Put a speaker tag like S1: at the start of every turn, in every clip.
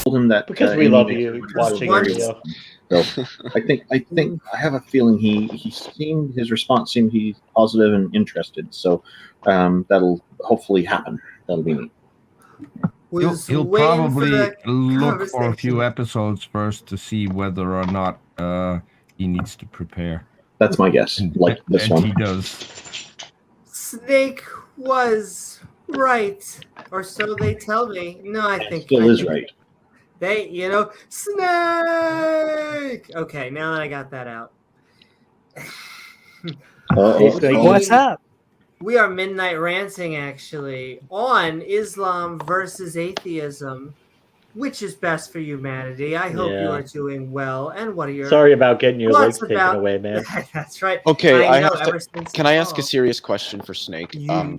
S1: told him that
S2: because we love you watching
S1: very
S2: video.
S1: well. So I think I have a feeling his response seemed he's positive and interested. So that'll hopefully happen. That'll be neat.
S3: He'll probably look for a few episodes first to see whether or not he needs to prepare.
S1: That's my guess. Like this one.
S3: He does.
S4: Snake was right, or so they tell me. No, I think
S1: still is right.
S4: They, Snake. Okay, now that I got that out.
S5: What's up?
S4: We are midnight ranting, actually, on Islam versus atheism. Which is best for humanity? I hope you are doing well. And what are your...
S2: Sorry about getting your legs taken away, man.
S4: That's right.
S6: Okay, can I ask a serious question for Snake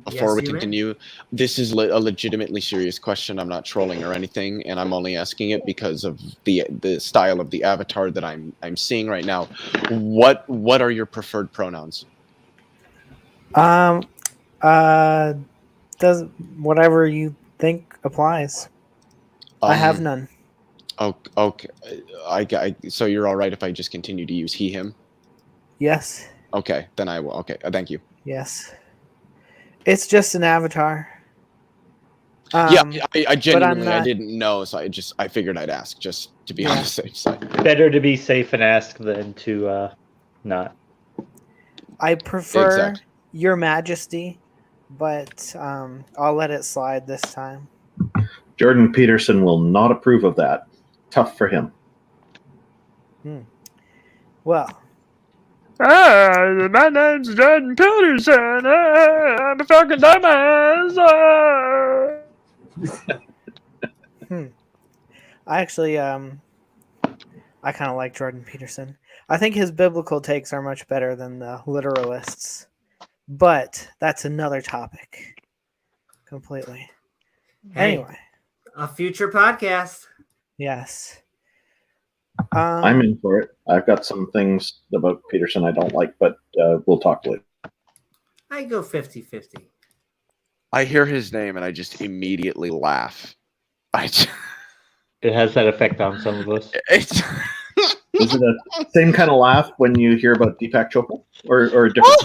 S6: before we continue? This is a legitimately serious question. I'm not trolling or anything, and I'm only asking it because of the style of the avatar that I'm seeing right now. What are your preferred pronouns?
S5: Does whatever you think applies. I have none.
S6: Okay. So you're all right if I just continue to use he, him?
S5: Yes.
S6: Okay, then I will. Okay, thank you.
S5: Yes. It's just an avatar.
S6: Yeah, I genuinely I didn't know, so I figured I'd ask just to be on the safe side.
S2: Better to be safe and ask than to not.
S5: I prefer Your Majesty, but I'll let it slide this time.
S1: Jordan Peterson will not approve of that. Tough for him.
S5: Well.
S7: My name's Jordan Peterson. I'm a fucking dumbass.
S5: I actually, I kind of like Jordan Peterson. I think his biblical takes are much better than the literalists. But that's another topic. Completely. Anyway.
S4: A future podcast.
S5: Yes.
S1: I'm in for it. I've got some things about Peterson I don't like, but we'll talk later.
S4: I go 50-50.
S6: I hear his name and I just immediately laugh.
S2: It has that effect on some of us.
S1: Is it the same kind of laugh when you hear about Deepak Chopra? Or a different?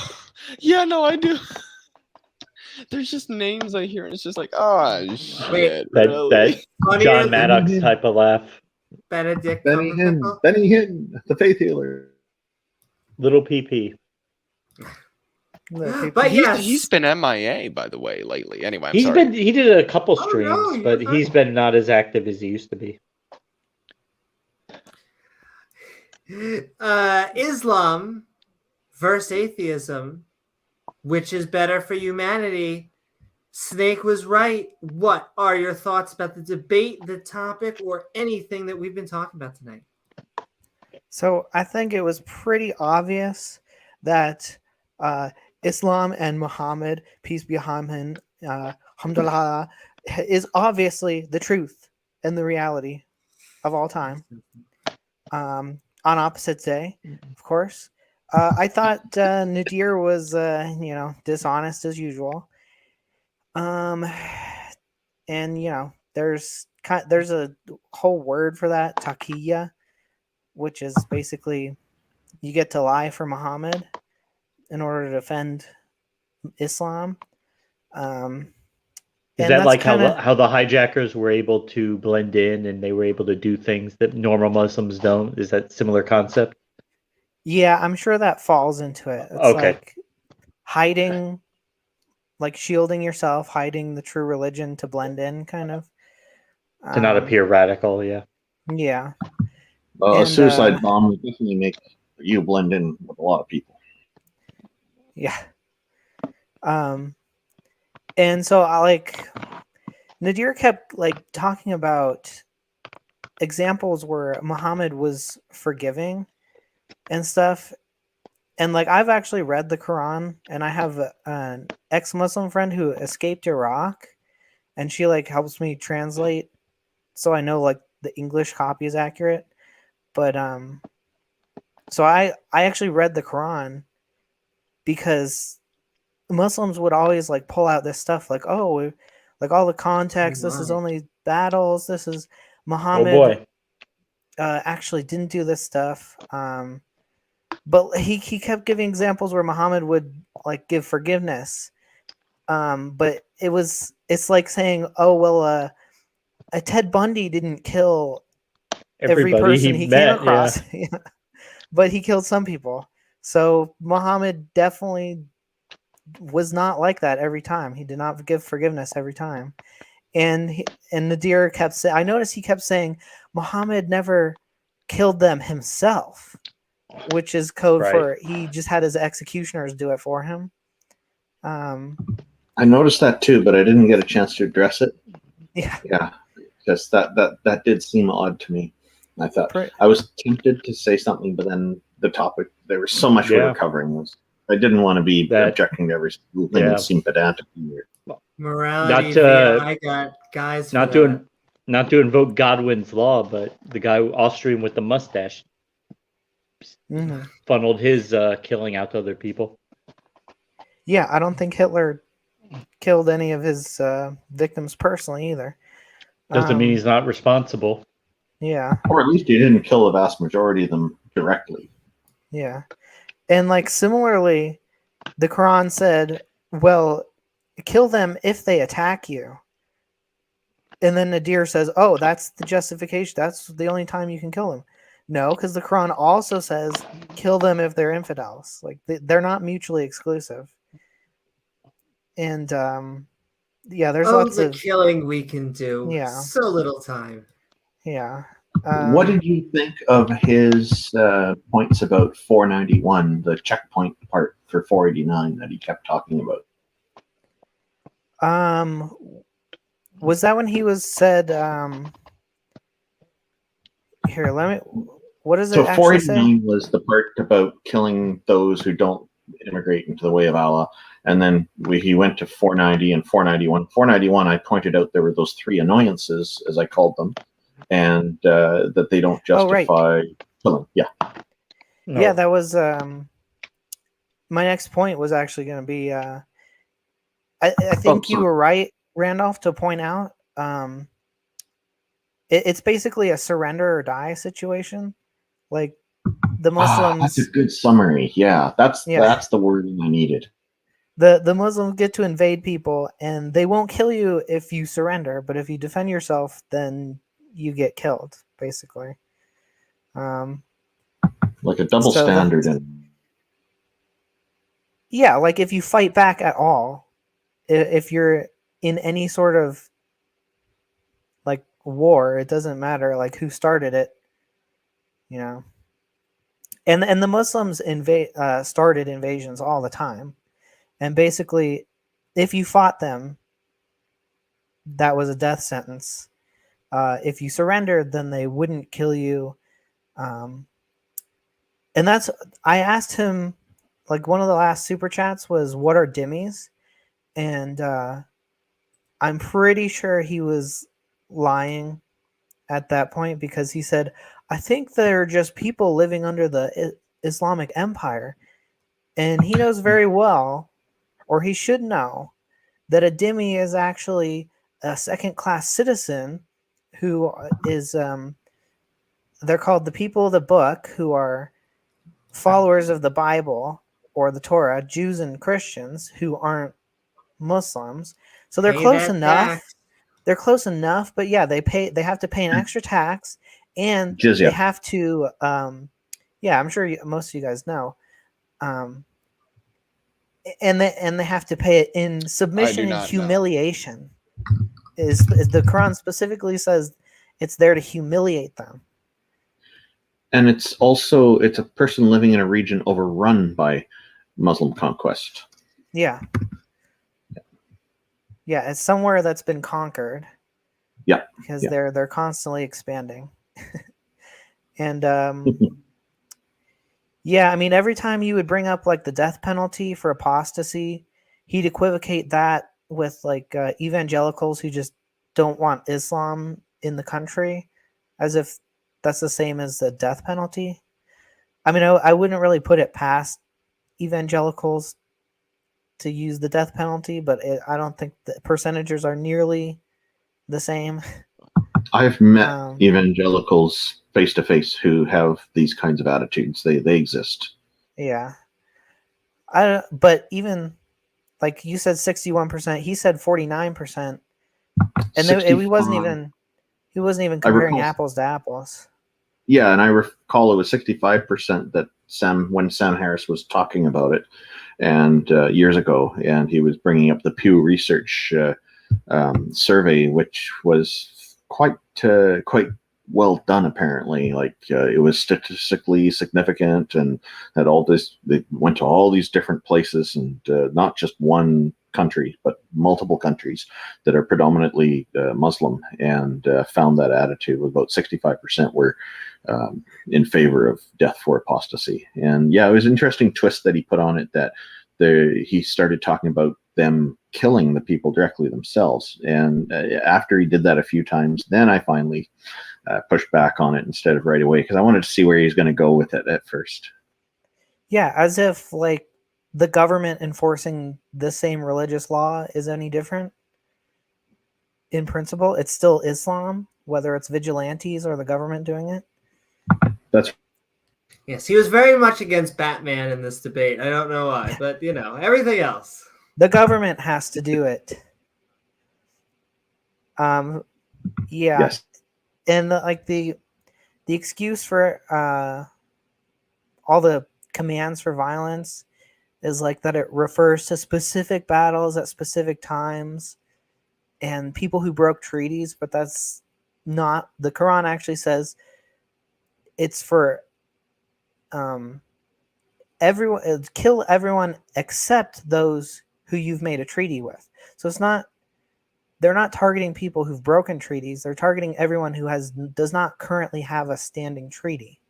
S6: Yeah, no, I do. There's just names I hear, and it's just like, oh, shit.
S2: That John Maddox type of laugh.
S4: Benedict.
S1: Benny Hinn, the faith healer.
S2: Little PP.
S4: But
S6: he's been MIA, by the way, lately. Anyway,
S2: he did a couple streams, but he's been not as active as he used to be.
S4: Islam versus atheism. Which is better for humanity? Snake was right. What are your thoughts about the debate, the topic, or anything that we've been talking about tonight?
S5: So I think it was pretty obvious that Islam and Muhammad, peace be upon him, alhamdulillah, is obviously the truth and the reality of all time. On opposite day, of course. I thought Nadir was, dishonest as usual. And there's a whole word for that, taqiyya, which is basically you get to lie for Muhammad in order to defend Islam.
S2: Is that like how the hijackers were able to blend in and they were able to do things that normal Muslims don't? Is that similar concept?
S5: Yeah, I'm sure that falls into it. It's like hiding, like shielding yourself, hiding the true religion to blend in, kind of.
S2: To not appear radical, yeah.
S5: Yeah.
S1: A suicide bomb would definitely make you blend in with a lot of people.
S5: Yeah. And so Nadir kept talking about examples where Muhammad was forgiving and stuff. And I've actually read the Quran, and I have an ex-Muslim friend who escaped Iraq, and she helps me translate so I know the English copy is accurate. But so I actually read the Quran because Muslims would always pull out this stuff all the context, this is only battles, this is, Muhammad actually didn't do this stuff. But he kept giving examples where Muhammad would like give forgiveness. But it's like saying, oh well, a Ted Bundy didn't kill every
S2: Everybody
S5: person
S2: he
S5: he came
S2: met,
S5: across, but he killed some people. So Muhammad definitely was not like that every time. He did not give forgiveness every time. And Nadir kept saying, I noticed he kept saying Muhammad never killed them himself, which is code for he just had his executioners do it for him.
S1: I noticed that too, but I didn't get a chance to address it.
S5: Yeah,
S1: because that did seem odd to me. I thought I was tempted to say something, but then the topic, there was so much we were covering. I didn't want to be objecting to every single thing and seem pedantic.
S4: Morality, I got guys.
S2: Not to invoke Godwin's law, but the guy Austrian with the mustache funneled his killing out to other people.
S5: Yeah, I don't think Hitler killed any of his victims personally either.
S2: Doesn't mean he's not responsible.
S5: Yeah.
S1: Or at least he didn't kill the vast majority of them directly.
S5: Yeah. And like similarly, the Quran said, well, kill them if they attack you. And then Nadir says, oh, that's the justification. That's the only time you can kill them. No, because the Quran also says kill them if they're infidels. Like they're not mutually exclusive. And there's lots of
S4: killing we can do.
S5: Yeah.
S4: So little time.
S5: Yeah.
S1: What did you think of his points about 491, the checkpoint part for 489 that he kept talking about?
S5: Was that when he was said? Here, what does it
S1: so
S5: actually say?
S1: 489 was the part about killing those who don't immigrate into the way of Allah, and then he went to 490 and 491. 491, I pointed out there were those three annoyances, as I called them, and that they don't justify killing. Yeah.
S5: No. Yeah, that was my next point was actually going to be. I think you were right, Randolph, to point out. It's basically a surrender or die situation. Like the Muslims.
S1: That's a good summary. Yeah, that's the wording I needed.
S5: The Muslims get to invade people, and they won't kill you if you surrender, but if you defend yourself, then you get killed, basically.
S1: Like a double standard.
S5: Yeah, like if you fight back at all, if you're in any sort of like war, it doesn't matter like who started it, you know. And the Muslims started invasions all the time, and basically, if you fought them, that was a death sentence. If you surrendered, then they wouldn't kill you. And I asked him, like one of the last super chats was, what are dhimmis? And I'm pretty sure he was lying at that point because he said, I think they're just people living under the Islamic Empire. And he knows very well, or he should know, that a dhimmi is actually a second-class citizen who is, they're called the people of the book, who are followers of the Bible or the Torah, Jews and Christians who aren't Muslims. So they're close enough. Tax. They're close enough, but yeah, they have to pay an extra tax, and they have to, I'm sure most of you guys know, and they have to pay it in submission and humiliation. Is the Quran specifically says it's there to humiliate them.
S1: And it's a person living in a region overrun by Muslim conquest.
S5: Yeah. Yeah, it's somewhere that's been conquered.
S1: Yeah.
S5: Because they're constantly expanding. And yeah, I mean, every time you would bring up like the death penalty for apostasy, he'd equivocate that with like evangelicals who just don't want Islam in the country, as if that's the same as the death penalty. I mean, I wouldn't really put it past evangelicals to use the death penalty, but I don't think the percentages are nearly the same.
S1: I've met evangelicals face to face who have these kinds of attitudes. They exist.
S5: Yeah. But even like you said, 61%. He said 49%, and he wasn't even comparing apples to apples.
S1: Yeah, and I recall it was 65% that when Sam Harris was talking about it, and years ago, and he was bringing up the Pew Research survey, which was quite well done. Apparently, like it was statistically significant, and had all this. They went to all these different places, and not just one country, but multiple countries that are predominantly Muslim, and found that attitude with about 65% were in favor of death for apostasy. And yeah, it was an interesting twist that he put on it, that he started talking about them killing the people directly themselves. And after he did that a few times, then I finally pushed back on it instead of right away, because I wanted to see where he's going to go with it at first.
S5: Yeah, as if like the government enforcing the same religious law is any different. In principle, it's still Islam, whether it's vigilantes or the government doing it.
S4: Yes, he was very much against Batman in this debate. I don't know why, but everything else.
S5: The government has to do it. Yeah.
S1: Yes.
S5: And the excuse for all the commands for violence is like that it refers to specific battles at specific times and people who broke treaties, but that's not. The Quran actually says it's for everyone, kill everyone except those who you've made a treaty with. So it's not, they're not targeting people who've broken treaties. They're targeting everyone who does not currently have a standing treaty.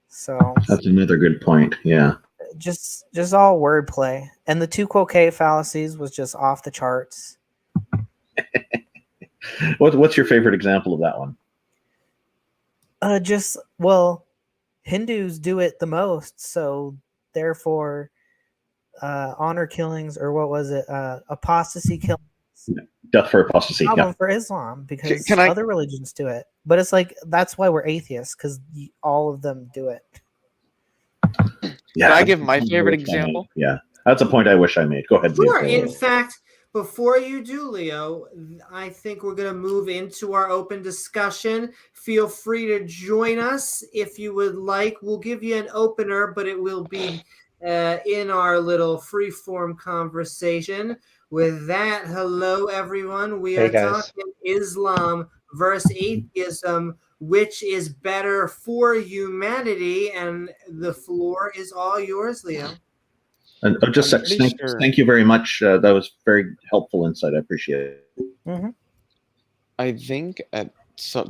S5: So
S1: that's another good point. Yeah.
S5: Just all wordplay. And the tu quoque fallacies was just off the charts.
S1: What's your favorite example of that one?
S5: Hindus do it the most, so therefore honor killings, or what was it, apostasy killings,
S1: death for apostasy,
S5: problem for Islam, because other religions do it. But it's like, that's why we're atheists, because all of them do it.
S6: Yeah, can I give my favorite example?
S1: Yeah, that's a point I wish I made. Go ahead.
S4: Sure. In fact, before you do, Leo, I think we're going to move into our open discussion. Feel free to join us if you would like. We'll give you an opener, but it will be in our little free-form conversation. With that, hello, everyone. We are talking Islam versus atheism, which is better for humanity, and the floor is all yours, Leo.
S1: And just thank you very much. That was very helpful insight. I appreciate it.
S5: Mm-hmm.
S6: I think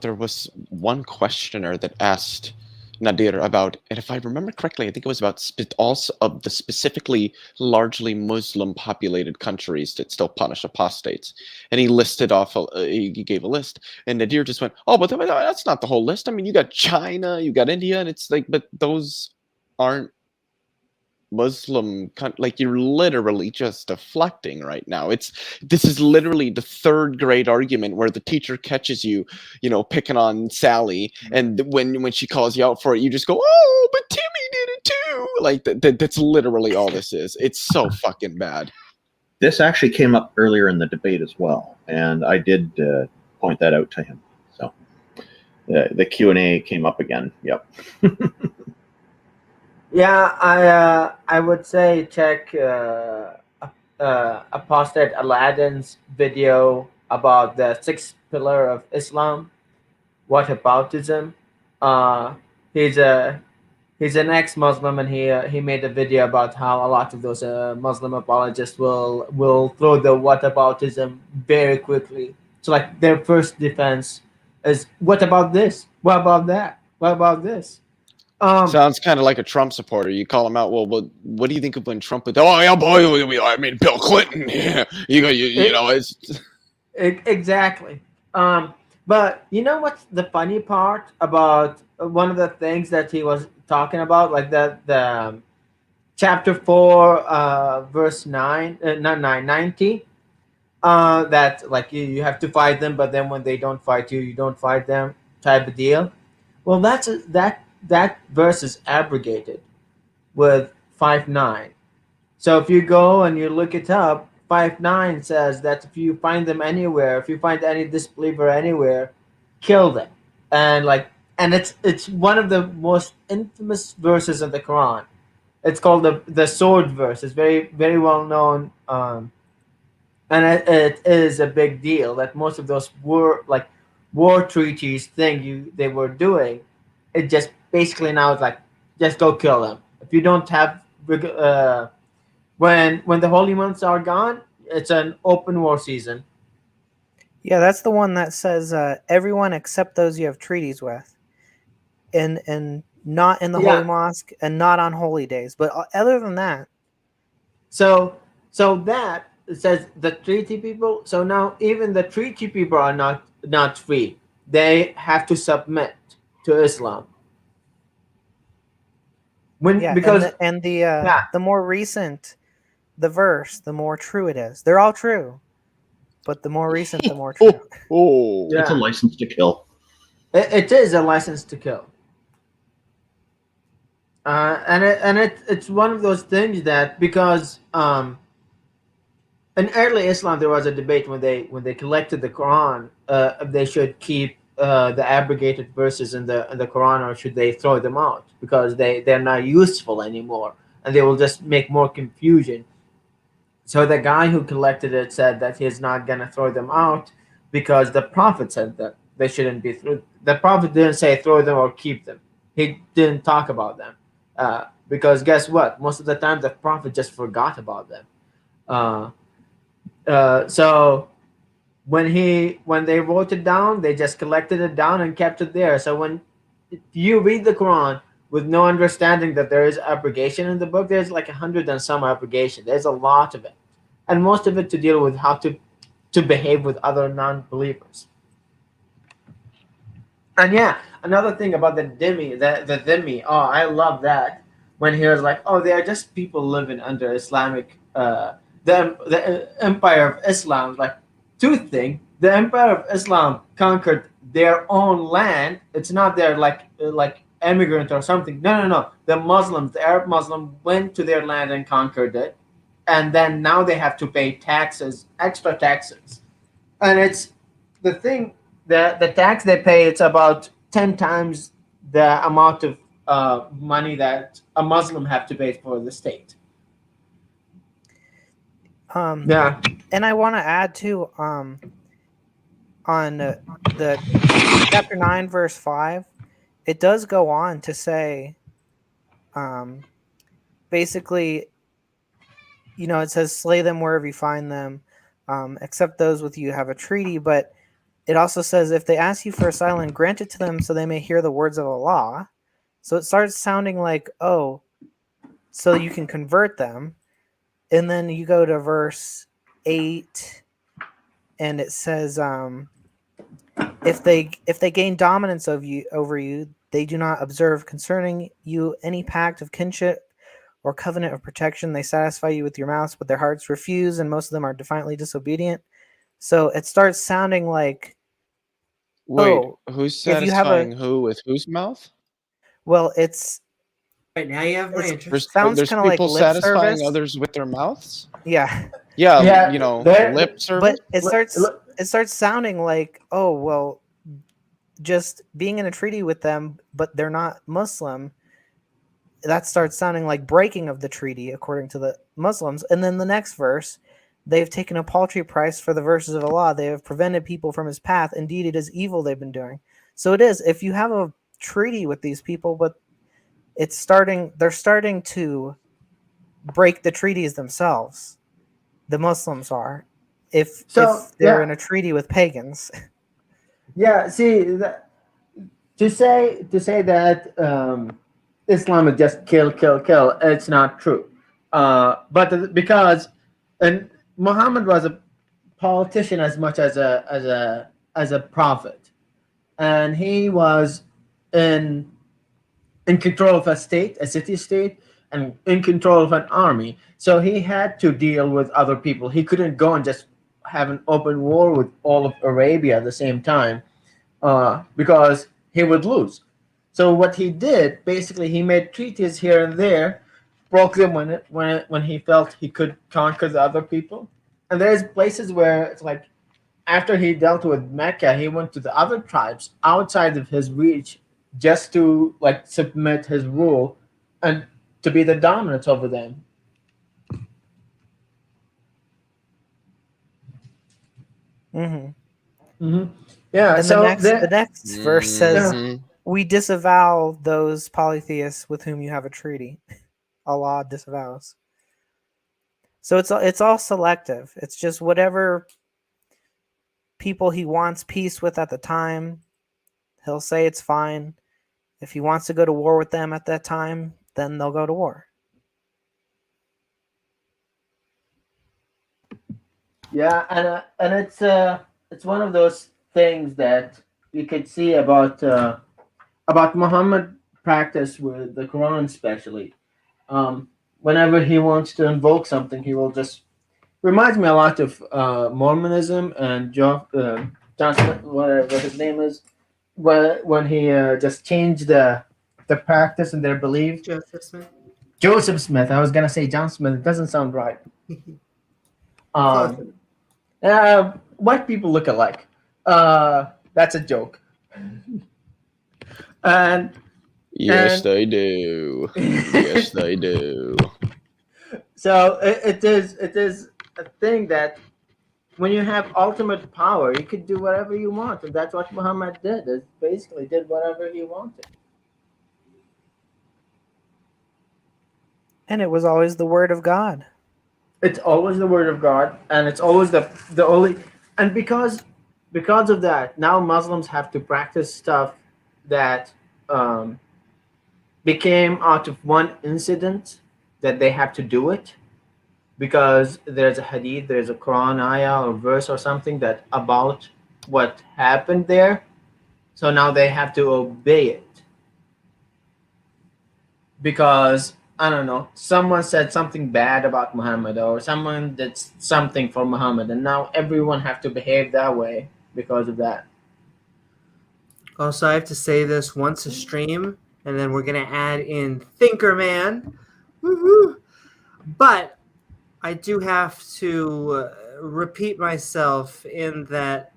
S6: there was one questioner that asked Nadir about, and if I remember correctly, I think it was about also of the specifically largely Muslim populated countries that still punish apostates. And he listed off, he gave a list, and Nadir just went, oh, but that's not the whole list. I mean, you got China, you got India, and it's like, but those aren't Muslim, like, you're literally just deflecting right now. This is literally the third grade argument where the teacher catches you, picking on Sally, and when she calls you out for it, you just go, oh, but Timmy did it too. Like that's literally all this is. It's so fucking bad.
S1: This actually came up earlier in the debate as well, and I did point that out to him. So the Q&A came up again. Yep.
S8: Yeah, I would say check Apostate Aladdin's video about the sixth pillar of Islam, whataboutism. He's an ex-Muslim, and he made a video about how a lot of those Muslim apologists will throw the whataboutism very quickly. So like their first defense is, what about this? What about that? What about this?
S6: Sounds kind of like a Trump supporter. You call him out. Well, what do you think of when Trump would? Oh yeah, boy. I mean, Bill Clinton. Yeah, you know, it's
S8: exactly. But you know what's the funny part about one of the things that he was talking about, like the chapter 4, verse 90. that like you have to fight them, but then when they don't fight you, you don't fight them, type of deal. Well, that verse is abrogated with 5:9. So if you go and you look it up, 5:9 says that if you find them anywhere, if you find any disbeliever anywhere, kill them. And like, and it's one of the most infamous verses of the Quran. It's called the sword verse. It's very well known, and it is a big deal that most of those war treaties they were doing. It just basically now it's like just go kill them. If you don't have when the holy months are gone, it's an open war season.
S5: Yeah, that's the one that says everyone except those you have treaties with, and not in the holy mosque and not on holy days. But other than that,
S8: so that it says the treaty people. So now even the treaty people are not free. They have to submit to Islam. Because
S5: the more recent the verse, the more true it is. They're all true, but the more recent, the more true.
S1: It's a license to kill.
S8: It is a license to kill. It's one of those things that because in early Islam there was a debate when they collected the Quran, if they should keep the abrogated verses in the Quran or should they throw them out because they're not useful anymore and they will just make more confusion. So the guy who collected it said that he's not gonna throw them out because the Prophet said that they shouldn't be thrown. The Prophet didn't say throw them or keep them. He didn't talk about them because guess what? Most of the time the Prophet just forgot about them. So when they wrote it down, they just collected it down and kept it there. So when you read the Quran with no understanding that there is abrogation in the book, there's like 100 and some abrogation. There's a lot of it, and most of it to deal with how to behave with other non-believers. And another thing about the dhimmi, oh, I love that when he was like, oh, they are just people living under Islamic, the Empire of Islam. Like, two things: the Empire of Islam conquered their own land. It's not their like immigrant or something. No. The Muslims, the Arab Muslim, went to their land and conquered it, and then now they have to pay taxes, extra taxes, and it's the thing. The tax they pay, it's about 10 times the amount of money that a Muslim have to pay for the state.
S5: And I want to add too, on the chapter 9 verse 5, it does go on to say, basically, it says slay them wherever you find them, except those with you have a treaty, but it also says if they ask you for asylum, grant it to them so they may hear the words of Allah. So it starts sounding like, oh, so you can convert them. And then you go to verse 8 and it says, if they gain dominance over you, they do not observe concerning you any pact of kinship or covenant of protection. They satisfy you with your mouths, but their hearts refuse, and most of them are defiantly disobedient. So it starts sounding like,
S6: wait, who's satisfying who with whose mouth?
S5: Well, it's
S4: right now you have my interest.
S5: Sounds kind of like lip
S6: satisfying
S5: service.
S6: others with their mouths.
S5: Yeah,
S6: lip service.
S5: But it starts sounding like, oh well, just being in a treaty with them, but they're not Muslim. That starts sounding like breaking of the treaty according to the Muslims. And then the next verse, they've taken a paltry price for the verses of Allah. They have prevented people from his path. Indeed, it is evil they've been doing. So it is, if you have a treaty with these people, but they're starting to break the treaties themselves. The Muslims are, if they're in a treaty with pagans.
S8: Yeah, see, to say that Islam is just kill, it's not true. But because and Muhammad was a politician as much as a prophet, and he was in control of a state, a city state, and in control of an army. So he had to deal with other people. He couldn't go and just have an open war with all of Arabia at the same time, because he would lose. So what he did, basically, he made treaties here and there, broke them when he felt he could conquer the other people. And there's places where it's like, after he dealt with Mecca, he went to the other tribes outside of his reach just to like submit his rule and to be the dominant over them. Yeah.
S5: And
S8: so
S5: the next verse says,
S6: Mhm.
S5: "We disavow those polytheists with whom you have a treaty." Allah disavows. So it's all selective. It's just whatever people he wants peace with at the time, he'll say it's fine. If he wants to go to war with them at that time, then they'll go to war.
S8: Yeah, and it's one of those things that you could see about Muhammad practice with the Quran, especially. Whenever he wants to invoke something, he will just reminds me a lot of Mormonism and John Smith, whatever his name is, when he just changed the practice and their belief.
S4: Joseph Smith.
S8: Joseph Smith. I was gonna say John Smith. It doesn't sound right. White people look alike. That's a joke. And
S6: Yes, they do. Yes, they do.
S8: So it is a thing that when you have ultimate power, you could do whatever you want, and that's what Muhammad did. Is basically did whatever he wanted.
S5: And it was always the word of God.
S8: It's always the word of God, and it's always the only. And because of that, now Muslims have to practice stuff that became out of one incident that they have to do it, because there's a hadith, there's a Quran ayah or verse or something that about what happened there. So now they have to obey it. Because, I don't know, someone said something bad about Muhammad, or someone did something for Muhammad, and now everyone have to behave that way because of that.
S4: Also, I have to say this once a stream, and then we're going to add in Thinker Man. Woo-hoo. But I do have to repeat myself in that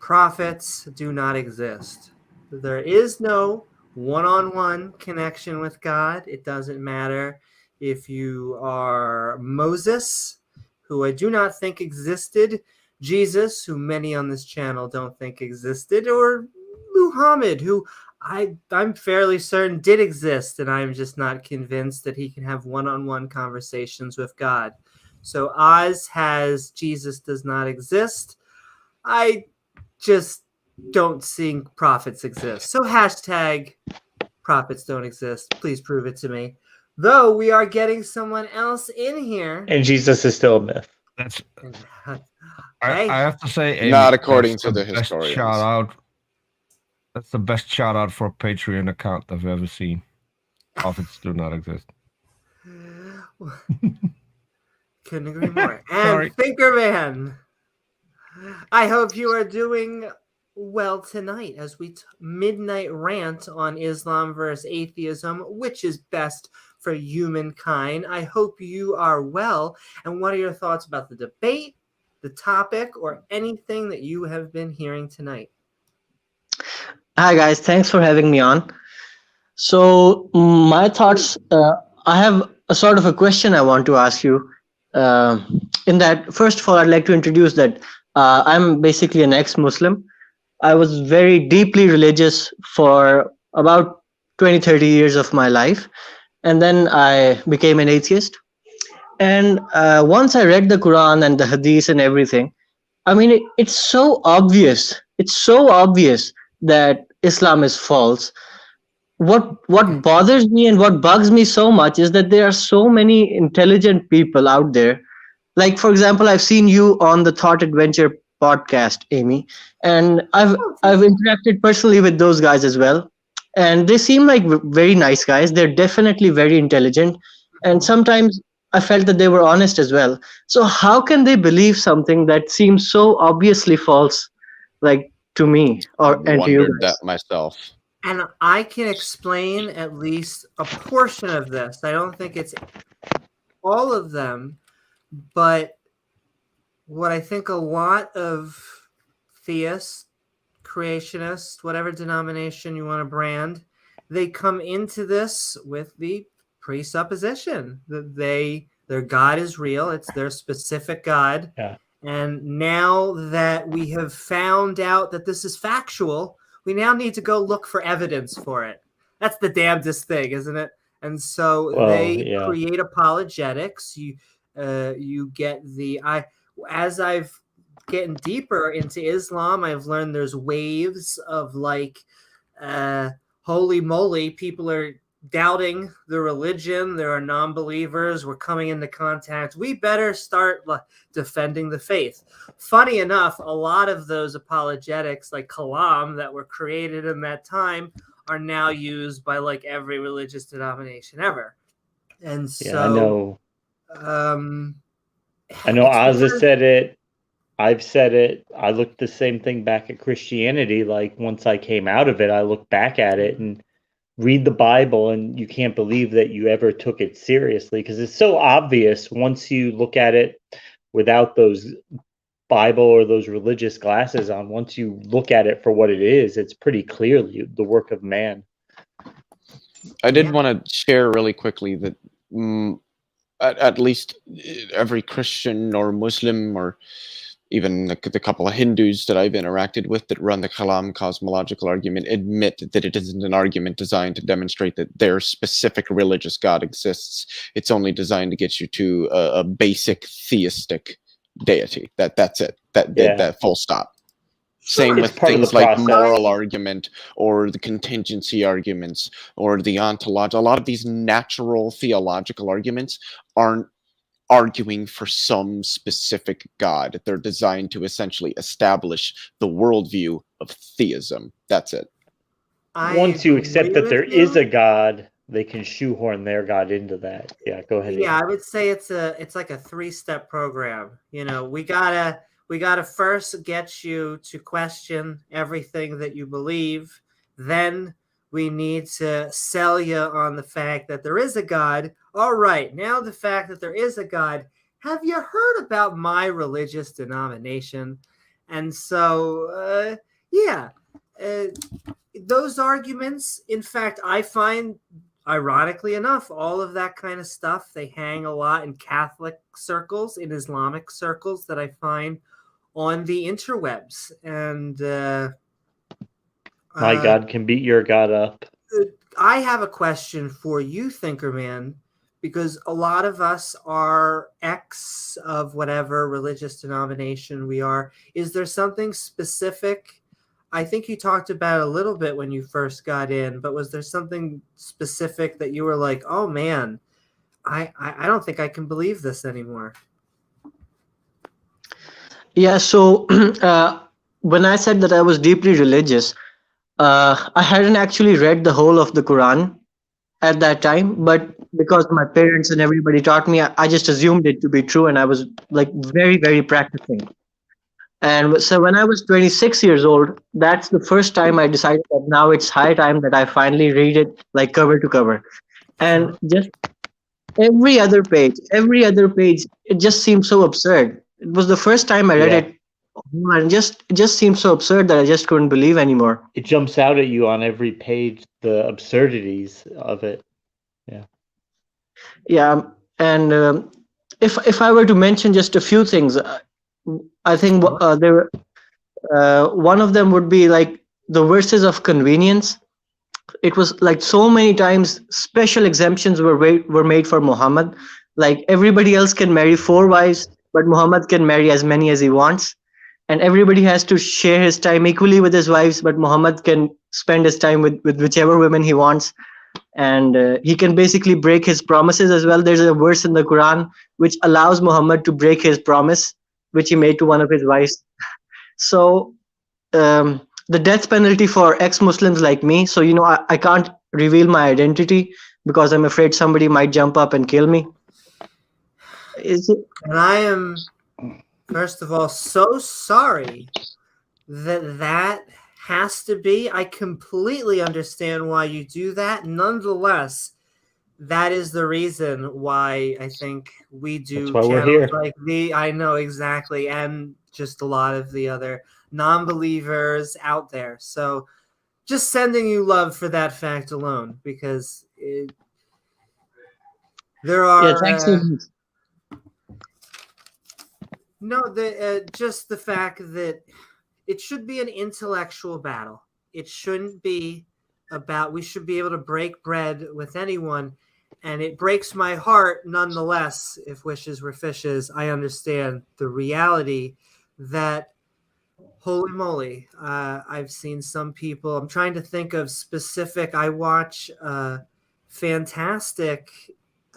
S4: prophets do not exist. There is no one-on-one connection with God. It doesn't matter if you are Moses, who I do not think existed, Jesus, who many on this channel don't think existed, or Muhammad, who I'm fairly certain did exist, and I'm just not convinced that he can have one-on-one conversations with God. So Oz has Jesus does not exist. I just don't think prophets exist. So hashtag prophets don't exist. Please prove it to me. Though we are getting someone else in here.
S2: And Jesus is still a myth.
S3: That's I have to say, Amy,
S6: Not according to the
S3: best
S6: historians.
S3: shout out. That's the best shout out for a Patreon account I've ever seen. Prophets do not exist.
S4: Couldn't agree more.
S3: Sorry.
S4: And Thinker Man, I hope you are doing well tonight as we midnight rant on Islam versus atheism, which is best for humankind. I hope you are well. And what are your thoughts about the debate, the topic, or anything that you have been hearing tonight?
S9: Hi guys, thanks for having me on. So my thoughts, I have a sort of a question I want to ask you. In that, first of all, I'd like to introduce that I'm basically an ex-Muslim. I was very deeply religious for about 20-30 years of my life, and then I became an atheist. And once I read the Quran and the Hadith and everything, I mean, it's so obvious. It's so obvious that Islam is false. What bothers me and what bugs me so much is that there are so many intelligent people out there. Like, for example, I've seen you on the Thought Adventure podcast, Amy, and I've interacted personally with those guys as well. And they seem like very nice guys. They're definitely very intelligent. And sometimes I felt that they were honest as well. So how can they believe something that seems so obviously false, like to me and to you
S6: Wondered
S9: guys?
S6: that myself.
S4: And I can explain at least a portion of this. I don't think it's all of them, but what I think a lot of theists, creationists, whatever denomination you want to brand, they come into this with the presupposition that their God is real. It's their specific God.
S2: Yeah.
S4: And now that we have found out that this is factual, we now need to go look for evidence for it. That's the damnedest thing, isn't it? And so they create apologetics. You get as I've getting deeper into Islam, I've learned there's waves of like, holy moly, people are doubting the religion. There are non-believers. We're coming into contact. We better start defending the faith. Funny enough, a lot of those apologetics, like Kalam, that were created in that time, are now used by like every religious denomination ever. And so,
S2: I know Oz has said it. I've said it. I looked the same thing back at Christianity. Like once I came out of it, I look back at it and read the Bible, and you can't believe that you ever took it seriously because it's so obvious once you look at it without those Bible or those religious glasses on. Once you look at it for what it is, it's pretty clearly the work of man.
S6: I did want to share really quickly that at least every Christian or Muslim or even the couple of Hindus that I've interacted with that run the Kalam cosmological argument admit that it isn't an argument designed to demonstrate that their specific religious God exists. It's only designed to get you to a basic theistic deity. That's it. That full stop. Same with things like moral argument or the contingency arguments or the ontological. A lot of these natural theological arguments aren't arguing for some specific God. They're designed to essentially establish the worldview of theism. That's it.
S2: Once you accept that there is a God, they can shoehorn their God into that. Yeah, go ahead.
S4: Yeah, I would say it's like a 3-step program. You know, we gotta first get you to question everything that you believe. Then we need to sell you on the fact that there is a God. All right, now the fact that there is a God, have you heard about my religious denomination? And so, those arguments, in fact, I find, ironically enough, all of that kind of stuff, they hang a lot in Catholic circles, in Islamic circles that I find on the interwebs. And
S2: my God can beat your God up.
S4: I have a question for you, Thinkerman, because a lot of us are ex of whatever religious denomination we are. Is there something specific? I think you talked about a little bit when you first got in, but was there something specific that you were like, oh man, I don't think I can believe this anymore?
S9: Yeah, so when I said that I was deeply religious, I hadn't actually read the whole of the Quran at that time, but because my parents and everybody taught me, I just assumed it to be true, and I was like very, very practicing. And so when I was 26 years old, that's the first time I decided that now it's high time that I finally read it like cover to cover. And just every other page, it just seemed so absurd. It was the first time I read it, and it just seemed so absurd that I just couldn't believe anymore.
S2: It jumps out at you on every page, the absurdities of it.
S9: Yeah, and if I were to mention just a few things, I think one of them would be like the verses of convenience. It was like so many times special exemptions were made for Muhammad. Like everybody else can marry 4 wives, but Muhammad can marry as many as he wants. And everybody has to share his time equally with his wives, but Muhammad can spend his time with whichever women he wants. And he can basically break his promises as well. There's a verse in the Quran which allows Muhammad to break his promise, which he made to one of his wives. So the death penalty for ex-Muslims like me. So, I can't reveal my identity because I'm afraid somebody might jump up and kill me. Is it?
S4: And I am, first of all, so sorry that has to be. I completely understand why you do that. Nonetheless, that is the reason why I think we do
S2: That's why we're
S4: channels
S2: here.
S4: like I know exactly, and just a lot of the other non-believers out there. So just sending you love for that fact alone, because there
S9: Yeah,
S4: are
S9: thanks so much.
S4: just the fact that it should be an intellectual battle. It shouldn't be about, we should be able to break bread with anyone. And it breaks my heart nonetheless, if wishes were fishes. I understand the reality that, holy moly, I've seen some people, I'm trying to think of specific, I watch fantastic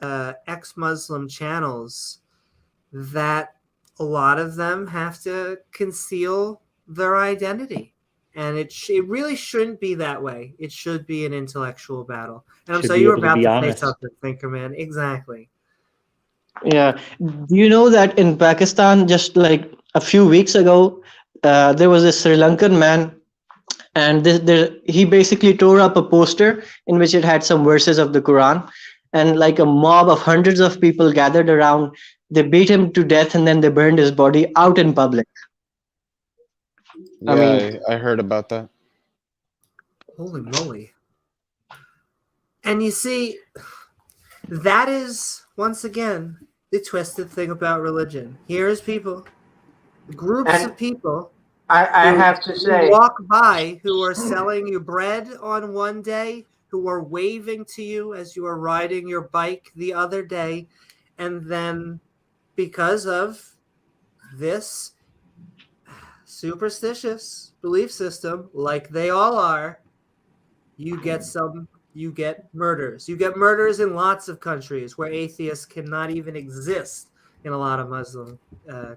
S4: ex-Muslim channels that a lot of them have to conceal their identity. And it really shouldn't be that way. It should be an intellectual battle. And I'm
S2: Should
S4: sorry,
S2: be
S4: you were
S2: able to
S4: about
S2: be
S4: to say
S2: honest.
S4: something, Thinkerman. Exactly.
S9: Yeah. Do you know that in Pakistan, just like a few weeks ago, there was a Sri Lankan man, and he basically tore up a poster in which it had some verses of the Quran, and like a mob of hundreds of people gathered around. They beat him to death, and then they burned his body out in public.
S6: Yeah,
S9: I mean,
S6: I heard about that.
S4: Holy moly. And you see, that is, once again, the twisted thing about religion. Here's people, groups
S8: And
S4: of people
S8: I
S4: who
S8: have to say,
S4: walk by, who are selling you bread on one day, who are waving to you as you are riding your bike the other day, and then because of this superstitious belief system, like they all are, you get murders. You get murders in lots of countries where atheists cannot even exist in a lot of Muslim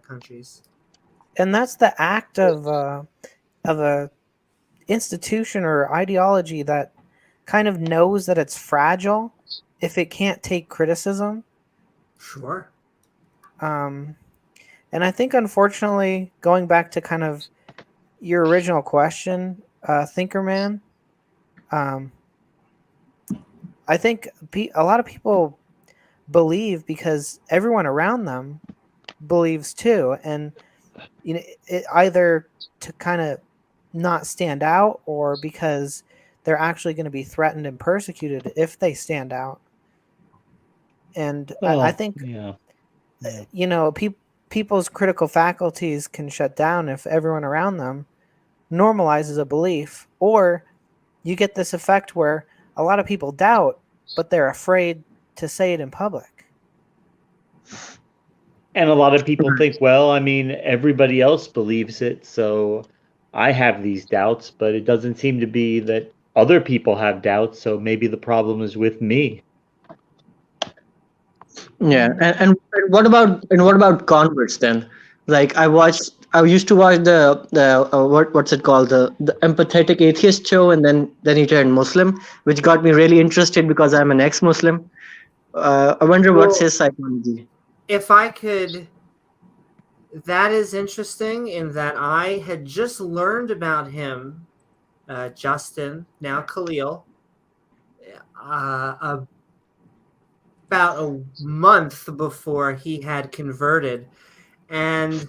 S4: countries.
S5: And that's the act of a institution or ideology that kind of knows that it's fragile if it can't take criticism.
S4: Sure.
S5: And I think, unfortunately, going back to kind of your original question, Thinkerman, I think a lot of people believe because everyone around them believes too, and you know, it either to kind of not stand out or because they're actually going to be threatened and persecuted if they stand out. And I think, you know, people's critical faculties can shut down if everyone around them normalizes a belief, or you get this effect where a lot of people doubt, but they're afraid to say it in public.
S2: And a lot of people think, well, I mean, everybody else believes it, so I have these doubts, but it doesn't seem to be that other people have doubts, so maybe the problem is with me.
S9: yeah. And what about converts then? Like I used to watch the what's it called, the empathetic atheist show, and then he turned Muslim, which got me really interested because I'm an ex-Muslim. I wonder what's his psychology.
S4: If I could, that is interesting in that I had just learned about him, Justin, now Khalil, about a month before he had converted. And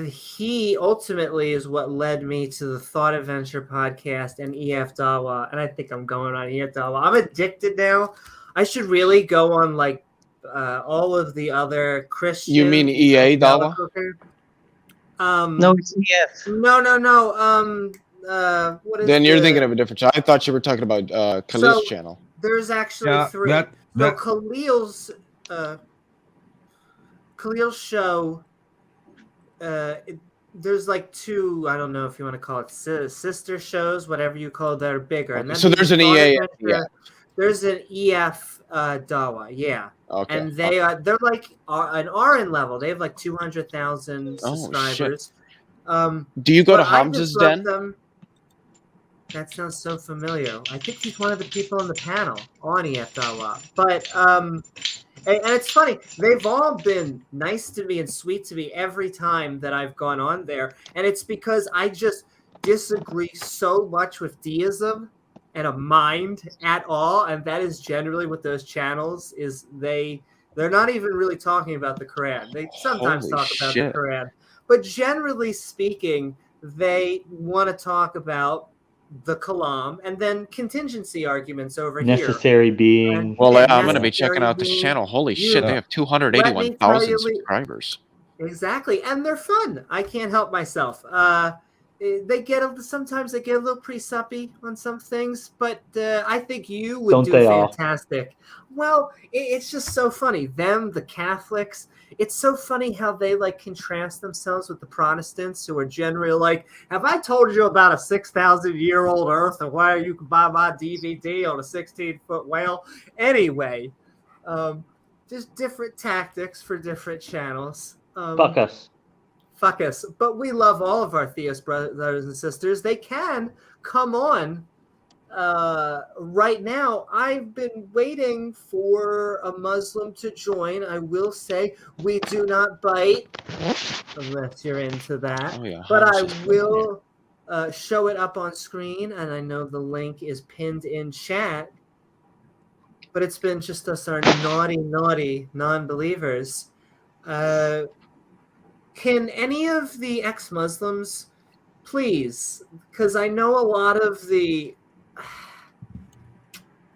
S4: he ultimately is what led me to the Thought Adventure podcast and EF Dawa. And I think I'm going on EF Dawa. I'm addicted now. I should really go on like all of the other Christian.
S6: You mean EA Dawa?
S9: No, it's EF.
S4: No. What is
S6: Then you're thinking of a different channel. I thought you were talking about Khalil's channel.
S4: There's actually three. So Khalil's show. There's like two. I don't know if you want to call it sister shows, whatever you call it, that are bigger. And then
S6: so there's an EA.
S4: Yeah. There's an EF Dawa, yeah.
S6: Okay.
S4: And they're like an RN level. They have like 200,000 subscribers.
S6: Do you go to Hamza's Den?
S4: That sounds so familiar. I think he's one of the people on the panel on EF Dawa. But And it's funny, they've all been nice to me and sweet to me every time that I've gone on there. And it's because I just disagree so much with deism and a mind at all. And that is generally what those channels is. They're not even really talking about the Quran. They sometimes talk about the Quran. But generally speaking, they want to talk about the Kalam and then contingency arguments over
S2: necessary being.
S4: And,
S6: well, I'm going to be checking out this channel. Holy shit, they have 281,000 subscribers.
S4: Exactly, and they're fun. I can't help myself. Sometimes they get a little pre-suppy on some things, but I think you would do fantastic. Well, it's just so funny. Them, the Catholics, it's so funny how they like contrast themselves with the Protestants, who are generally like, have I told you about a 6,000-year-old Earth and where you can buy my DVD on a 16-foot whale? Anyway, just different tactics for different channels.
S2: Fuck us.
S4: Fuck us. But we love all of our theist brothers and sisters. They can come on. Right now, I've been waiting for a Muslim to join. I will say we do not bite unless you're into that. But I will show it up on screen, and I know the link is pinned in chat. But it's been just us, our naughty non-believers. Can any of the ex-Muslims, please, because I know a lot of the,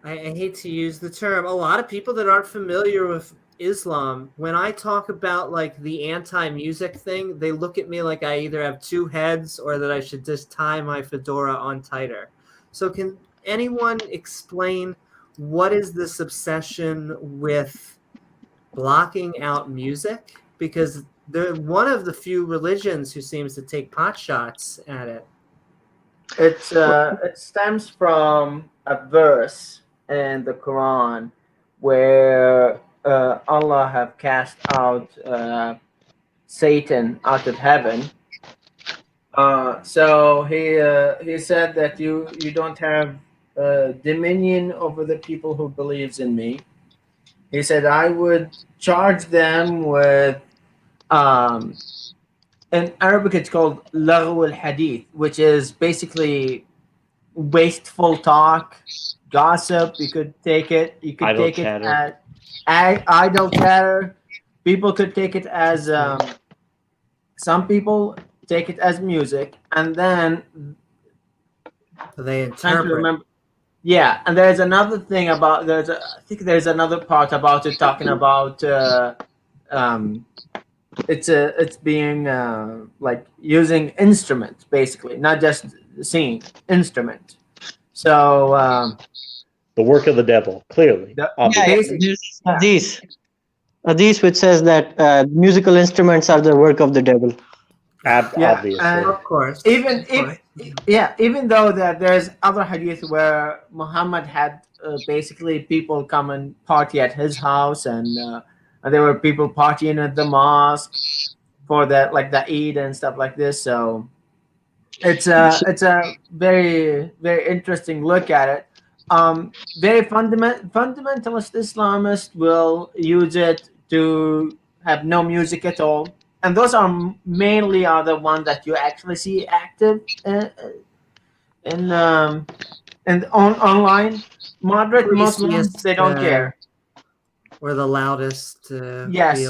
S4: I hate to use the term, a lot of people that aren't familiar with Islam, when I talk about like the anti-music thing, they look at me like I either have two heads or that I should just tie my fedora on tighter. So can anyone explain what is this obsession with blocking out music? Because they're one of the few religions who seems to take pot shots at it.
S8: It stems from a verse in the Quran where Allah have cast out Satan out of heaven. So he said that you don't have dominion over the people who believes in me. He said I would charge them with in Arabic it's called laghu al-hadith, which is basically wasteful talk, gossip. You could take it as idle chatter. People could take it as some people take it as music, and then
S4: they interpret.
S8: Yeah, and there's another thing about I think there's another part about it talking about it's being like using instruments, basically, not just singing, instrument. So
S2: the work of the devil, clearly.
S9: Hadith which says that musical instruments are the work of the devil.
S2: Obviously,
S4: of course.
S8: Even though that there's other hadith where Muhammad had basically people come and party at his house, and there were people partying at the mosque for that, like the Eid and stuff like this. So it's a very, very interesting look at it. Very fundamentalist Islamists will use it to have no music at all, and those are mainly the ones that you actually see active in online. Moderate Muslims, they don't care.
S4: We're the loudest.
S8: Yes.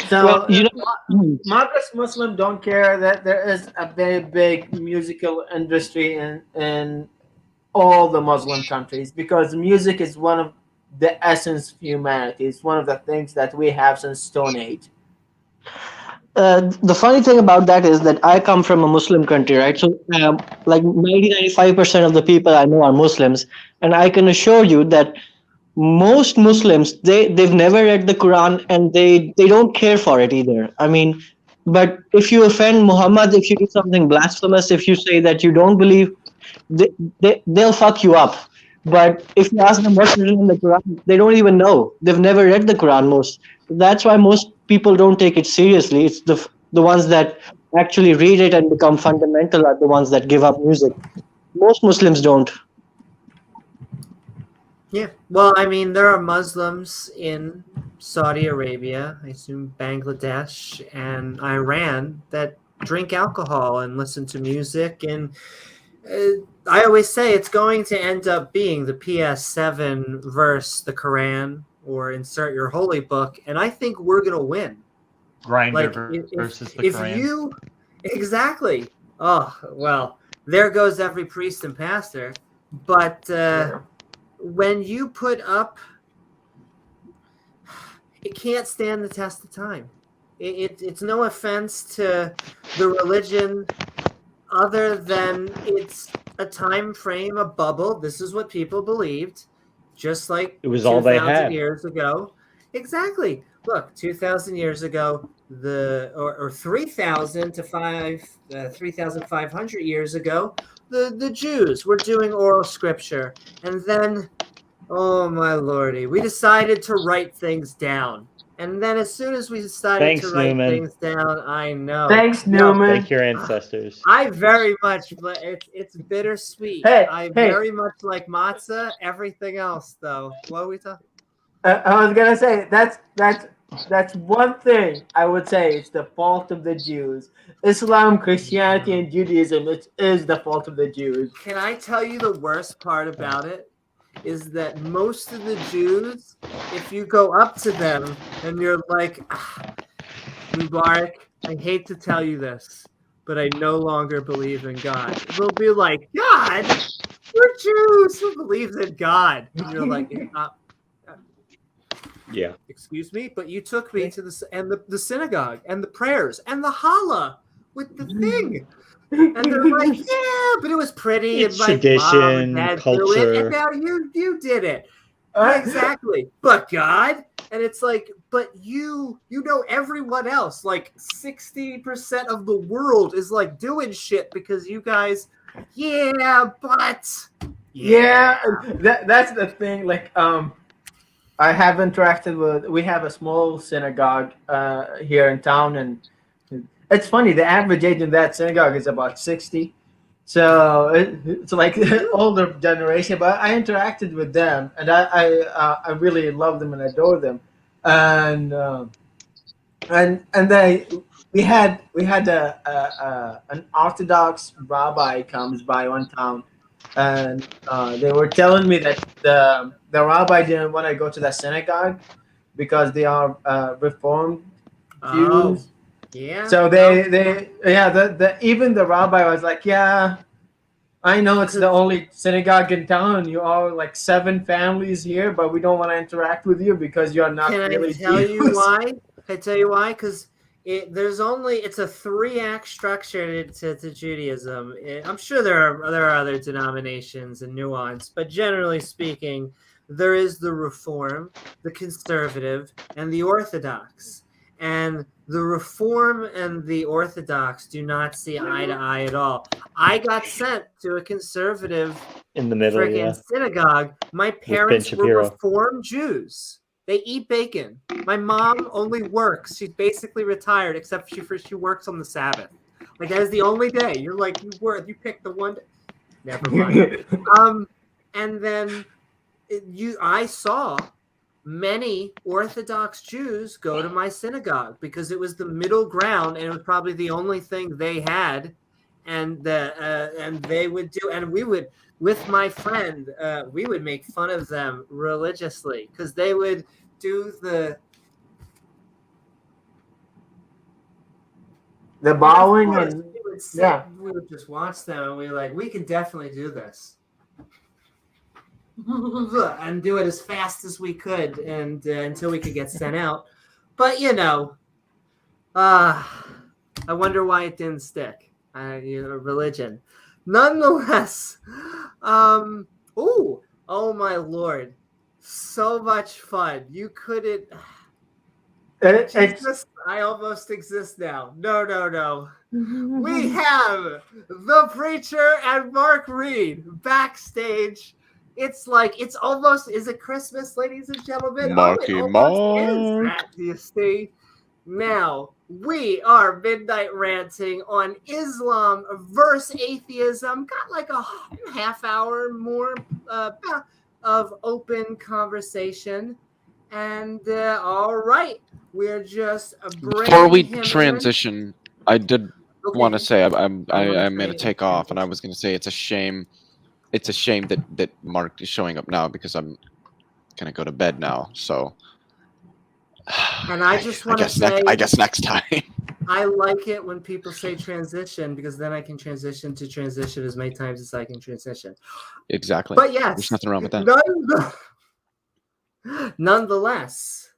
S8: So moderate Muslims don't care that there is a very big musical industry in all the Muslim countries, because music is one of the essence of humanity. It's one of the things that we have since Stone Age.
S9: The funny thing about that is that I come from a Muslim country, right? So like 90-95% of the people I know are Muslims, and I can assure you that most Muslims, they've never read the Quran, and they don't care for it either. I mean, but if you offend Muhammad, if you do something blasphemous, if you say that you don't believe, they'll fuck you up. But if you ask them what's written in the Quran, they don't even know. They've never read the Quran. That's why most people don't take it seriously. It's the ones that actually read it and become fundamental are the ones that give up music. Most Muslims don't.
S4: Yeah. Well, I mean, there are Muslims in Saudi Arabia, I assume Bangladesh and Iran that drink alcohol and listen to music. And I always say it's going to end up being the PS7 verse the Quran or insert your holy book. And I think we're going to win.
S2: Grindr versus the Quran.
S4: Exactly. Oh, well, there goes every priest and pastor. But when you put up, it can't stand the test of time. It's no offense to the religion other than it's a time frame, a bubble. This is what people believed, just like
S2: it was all they had
S4: years ago. Exactly. Look, 2,000 years ago, or 3,000 to 3,500 years ago, the Jews were doing oral scripture, and then, oh my lordy, we decided to write things down. And then as soon as we decided to write things down, I know.
S8: Thanks, Newman.
S2: Thank your ancestors.
S4: I very much, it's bittersweet. I very much like matzah. Everything else, though. What are we talking?
S8: I was gonna say that's one thing I would say it's the fault of the Jews. Islam, Christianity, and Judaism, it is the fault of the Jews.
S4: Can I tell you the worst part about it? Is that most of the Jews, if you go up to them and you're like, Mubarak, I hate to tell you this, but I no longer believe in God. They'll be like, God? We're Jews who believes in God. And you're like,
S2: yeah.
S4: Excuse me, but you took me to the synagogue and the prayers and the challah with the thing. And they're like, yeah, but it was pretty.
S2: It's
S4: and
S2: tradition,
S4: Mom and Dad
S2: culture.
S4: do it, and now you did it. Exactly. But God, and it's like, but you know everyone else, like 60% of the world is like doing shit because you guys, that's
S8: the thing. Like, I have interacted we have a small synagogue here in town, and it's funny, the average age in that synagogue is about 60. So it's like older generation, but I interacted with them, and I really love them and adore them. And we had an Orthodox rabbi comes by one town, and they were telling me that the rabbi didn't want to go to the synagogue because they are Reformed Jews.
S4: Yeah.
S8: So even the rabbi was like, yeah, I know it's the only synagogue in town. You are like 7 families here, but we don't want to interact with you because you're not really Jews.
S4: Can I tell you why? Because it's a 3-act structure to Judaism. I'm sure there are other denominations and nuance, but generally speaking, there is the Reform, the Conservative, and the Orthodox. And the Reform and the Orthodox do not see eye to eye at all. I got sent to a conservative
S2: in the middle
S4: synagogue. My parents were Reform Jews. They eat bacon. My mom only works. She's basically retired, except she works on the Sabbath. Like, that is the only day. You're like, you pick the one day. Never mind. And then I saw many Orthodox Jews go to my synagogue because it was the middle ground and it was probably the only thing they had, and they would do, and we would, with my friend, we would make fun of them religiously because they would do the
S8: bowing
S4: we would just watch them and we were like, we can definitely do this. And do it as fast as we could, and until we could get sent out. But I wonder why it didn't stick. Religion, nonetheless. Oh my lord, so much fun! You couldn't. I almost exist now. No. We have the preacher and Mark Reed backstage. It's like, is it Christmas, ladies and gentlemen?
S6: Marky Mark.
S4: Do you see? Now, we are midnight ranting on Islam versus atheism. Got like a half hour more, of open conversation. And all right, we're just
S6: Before we
S4: bringing him
S6: transition, I did want to say I'm going to take off, and I was going to say it's a shame. It's a shame that Mark is showing up now because I'm going to go to bed now. So,
S4: and I just want to say,
S6: I guess next time.
S4: I like it when people say transition because then I can transition as many times as I can transition.
S6: Exactly.
S4: But yes,
S6: there's nothing wrong with that.
S4: Nonetheless,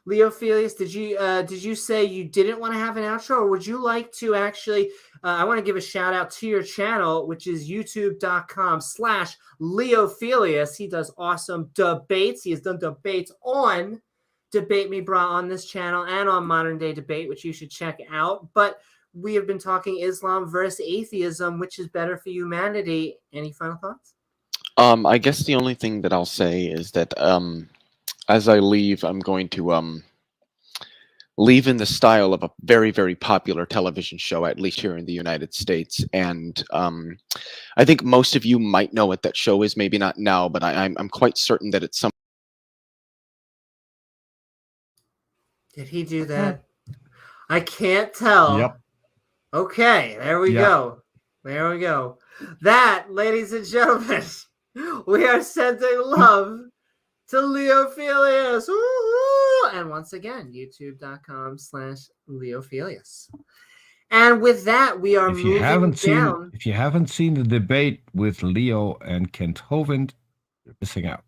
S4: Leo Felius, did you say you didn't want to have an outro, or would you like to actually? I want to give a shout out to your channel, which is youtube.com/LeoFelius. He does awesome debates. He has done debates on Debate Me Brah on this channel and on Modern Day Debate, which you should check out. But we have been talking Islam versus atheism, which is better for humanity. Any final thoughts?
S6: I guess the only thing that I'll say is that as I leave, I'm going to leave in the style of a very, very popular television show, at least here in the United States. And I think most of you might know what that show is. Maybe not now, but I'm quite certain that it's some.
S4: Did he do that? I can't tell.
S3: Yep.
S4: Okay, there we go. There we go. That, ladies and gentlemen, we are sending love to Leo Felius. And once again, youtube.com/LeoFelius. And with that, we are moving down.
S3: If you haven't seen the debate with Leo and Kent Hovind, you're missing out.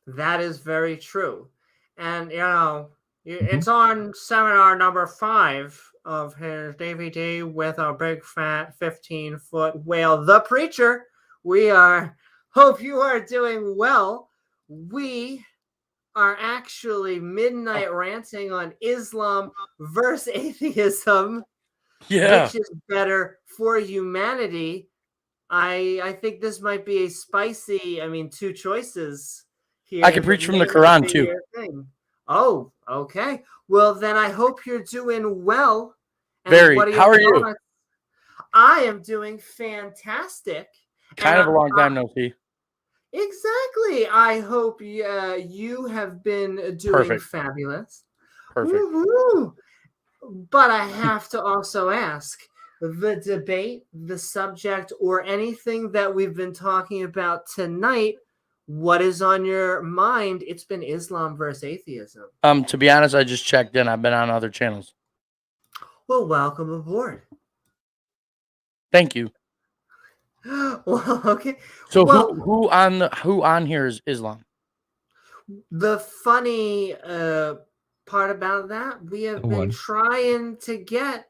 S4: That is very true. And, it's on seminar number 5 of his DVD with a big fat 15-foot whale, The Preacher. Hope you are doing well. We are actually midnight ranting on Islam versus atheism, which is better for humanity. I think this might be a spicy, 2 choices here.
S7: I can preach from the Quran too.
S4: Oh, okay. Well, then I hope you're doing well. And
S7: Very. How are you?
S4: I am doing fantastic.
S7: Kind of a long time no see.
S4: Exactly. I hope you have been doing fabulous.
S7: Perfect.
S4: Woo-hoo. But I have to also ask, the debate, the subject, or anything that we've been talking about tonight, what is on your mind? It's been Islam versus atheism.
S7: To be honest, I just checked in. I've been on other channels.
S4: Well, welcome aboard.
S7: Thank you.
S4: Well, okay.
S7: So who on here is Islam?
S4: The funny part about that, we have been trying to get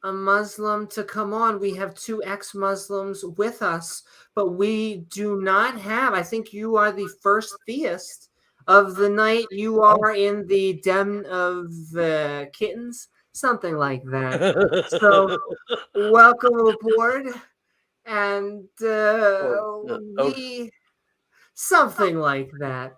S4: a Muslim to come on. We have 2 ex-Muslims with us, but we do not have. I think you are the first theist of the night. You are in the den of the kittens, something like that. So, welcome aboard. And something like that.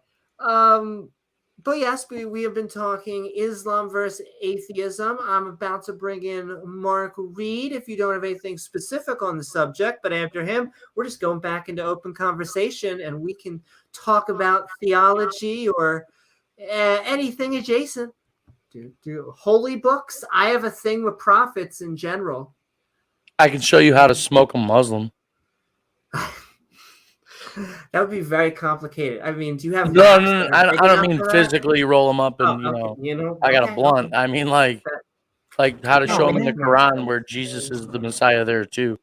S4: But yes, we have been talking Islam versus atheism. I'm about to bring in Mark Reed if you don't have anything specific on the subject. But after him, we're just going back into open conversation and we can talk about theology or anything adjacent. Do holy books. I have a thing with prophets in general.
S7: I can show you how to smoke a Muslim.
S4: That would be very complicated. Do you have?
S7: No. I don't mean physically roll them up and I got a blunt.
S4: Okay.
S7: I mean like how to show them in the Quran where Jesus is the Messiah there too.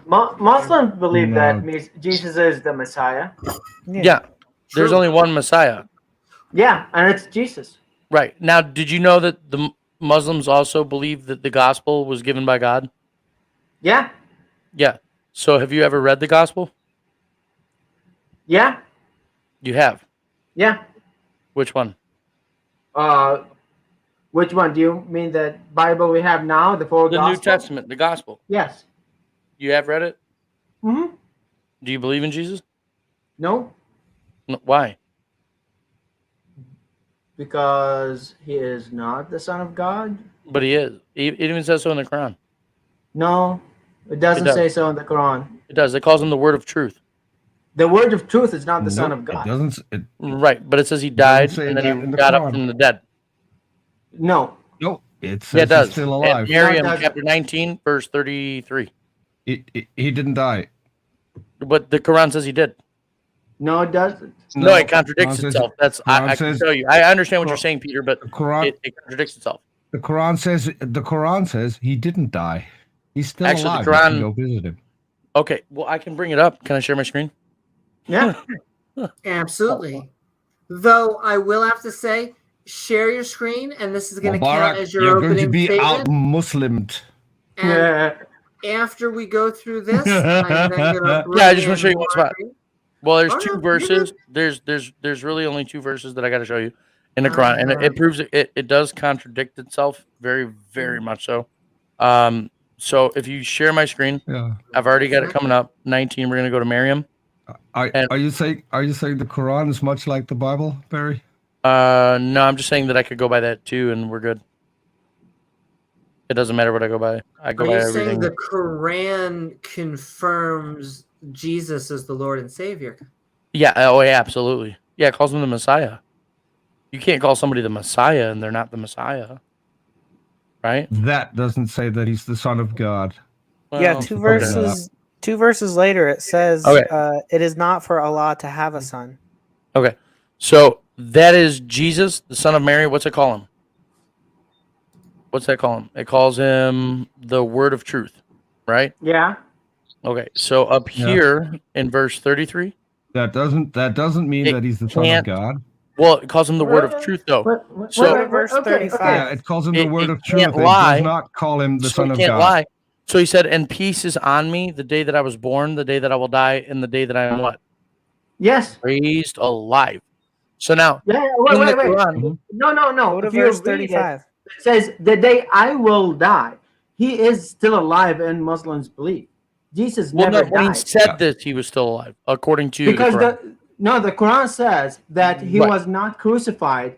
S8: Muslims believe that Jesus is the Messiah.
S7: Yeah. There's only one Messiah.
S8: Yeah, and it's Jesus.
S7: Right. Now, did you know that the Muslims also believe that the gospel was given by God?
S8: Yeah.
S7: Yeah. So have you ever read the gospel?
S8: Yeah.
S7: You have?
S8: Yeah.
S7: Which one?
S8: Which one? Do you mean the Bible we have now, the 4 Gospels?
S7: The New Testament, the gospel.
S8: Yes.
S7: You have read it?
S8: Mm-hmm.
S7: Do you believe in Jesus?
S8: No.
S7: Why?
S8: Because he is not the Son of God.
S7: But he is. It even says so in the Quran.
S8: No, it doesn't say so in the Quran.
S7: It does. It calls him the word of truth.
S8: The word of truth is not the Son of
S3: It
S8: God.
S3: doesn't.
S7: Right, but it says he died
S3: say
S7: and then
S3: that
S7: he
S3: in the
S7: got up
S3: Quran.
S7: from the dead.
S8: No.
S3: No, it
S7: Yeah,
S3: says
S7: it does.
S3: he's still alive.
S7: Miriam,
S8: No, it doesn't.
S7: chapter 19, verse 33.
S3: He didn't die.
S7: But the Quran says he did.
S8: No, it doesn't.
S7: No, it contradicts
S3: Quran says-
S7: itself. That's
S3: Quran
S7: I can
S3: says-
S7: show you. I understand what you're saying, Peter, but
S3: The Quran,
S7: it contradicts itself.
S3: the Quran says he didn't die. He's still
S7: Actually,
S3: alive.
S7: the
S3: You can
S7: Quran-
S3: go visit him.
S7: Okay, well, I can bring it up. Can I share my screen?
S8: Yeah.
S4: Absolutely. Though I will have to say, share your screen, and this is going to count as your
S3: you're
S4: opening
S3: going to be
S4: statement.
S3: out-Muslimed.
S4: And after we go through this, I'm then going to
S7: Yeah, I just want to show you one spot.
S4: Marty.
S7: Well, there's
S4: Oh,
S7: two
S4: no, you're
S7: verses.
S4: good.
S7: There's really only two verses that I got to show you in the Quran, and it proves it does contradict itself very, very much so. So if you share my screen,
S3: Yeah.
S7: I've already got it coming up. 19. We're gonna go to Miriam.
S3: Are you saying the Quran is much like the Bible, Barry?
S7: No, I'm just saying that I could go by that too, and we're good. It doesn't matter what I go by. I go
S4: Are
S7: by
S4: you
S7: everything.
S4: saying the Quran confirms Jesus as the Lord and Savior?
S7: Yeah. Oh, yeah. Absolutely. Yeah. It calls him the Messiah. You can't call somebody the Messiah and they're not the Messiah, right?
S3: That doesn't say that he's the Son of God.
S5: Yeah,
S7: Well,
S5: two
S7: okay.
S5: verses. 2 verses later, it says,
S7: Okay.
S5: "It is not for Allah to have a son."
S7: Okay. So that is Jesus, the son of Mary. What's it call him? What's that call him? It calls him the word of truth, right?
S8: Yeah.
S7: Okay. So up here in verse 33.
S3: That doesn't mean
S7: It
S3: that he's the Son of
S7: can't-
S3: God.
S7: Well, it calls him the word of truth, though. So
S5: verse 35.
S3: Yeah, it calls him the
S7: It-
S3: word
S7: it
S3: of truth.
S7: can't
S3: It
S7: lie.
S3: does not call him the
S7: so
S3: Son
S7: he
S3: of
S7: can't
S3: God.
S7: lie. So he said, "And peace is on me the day that I was born, the day that I will die, and the day that I am what?
S8: Yes.
S7: Raised alive." So now,
S8: Yeah.
S7: in
S8: Wait.
S7: the Quran,
S8: No.
S5: Go to
S8: If you
S5: verse
S8: read it,
S5: 35.
S8: it says, "The day I will die." He is still alive in Muslims' belief. Jesus
S7: well,
S8: never
S7: no, when he
S8: died.
S7: said this, he was still alive, according to
S8: Because
S7: the Quran.
S8: the Quran says that he
S7: Right.
S8: was not crucified.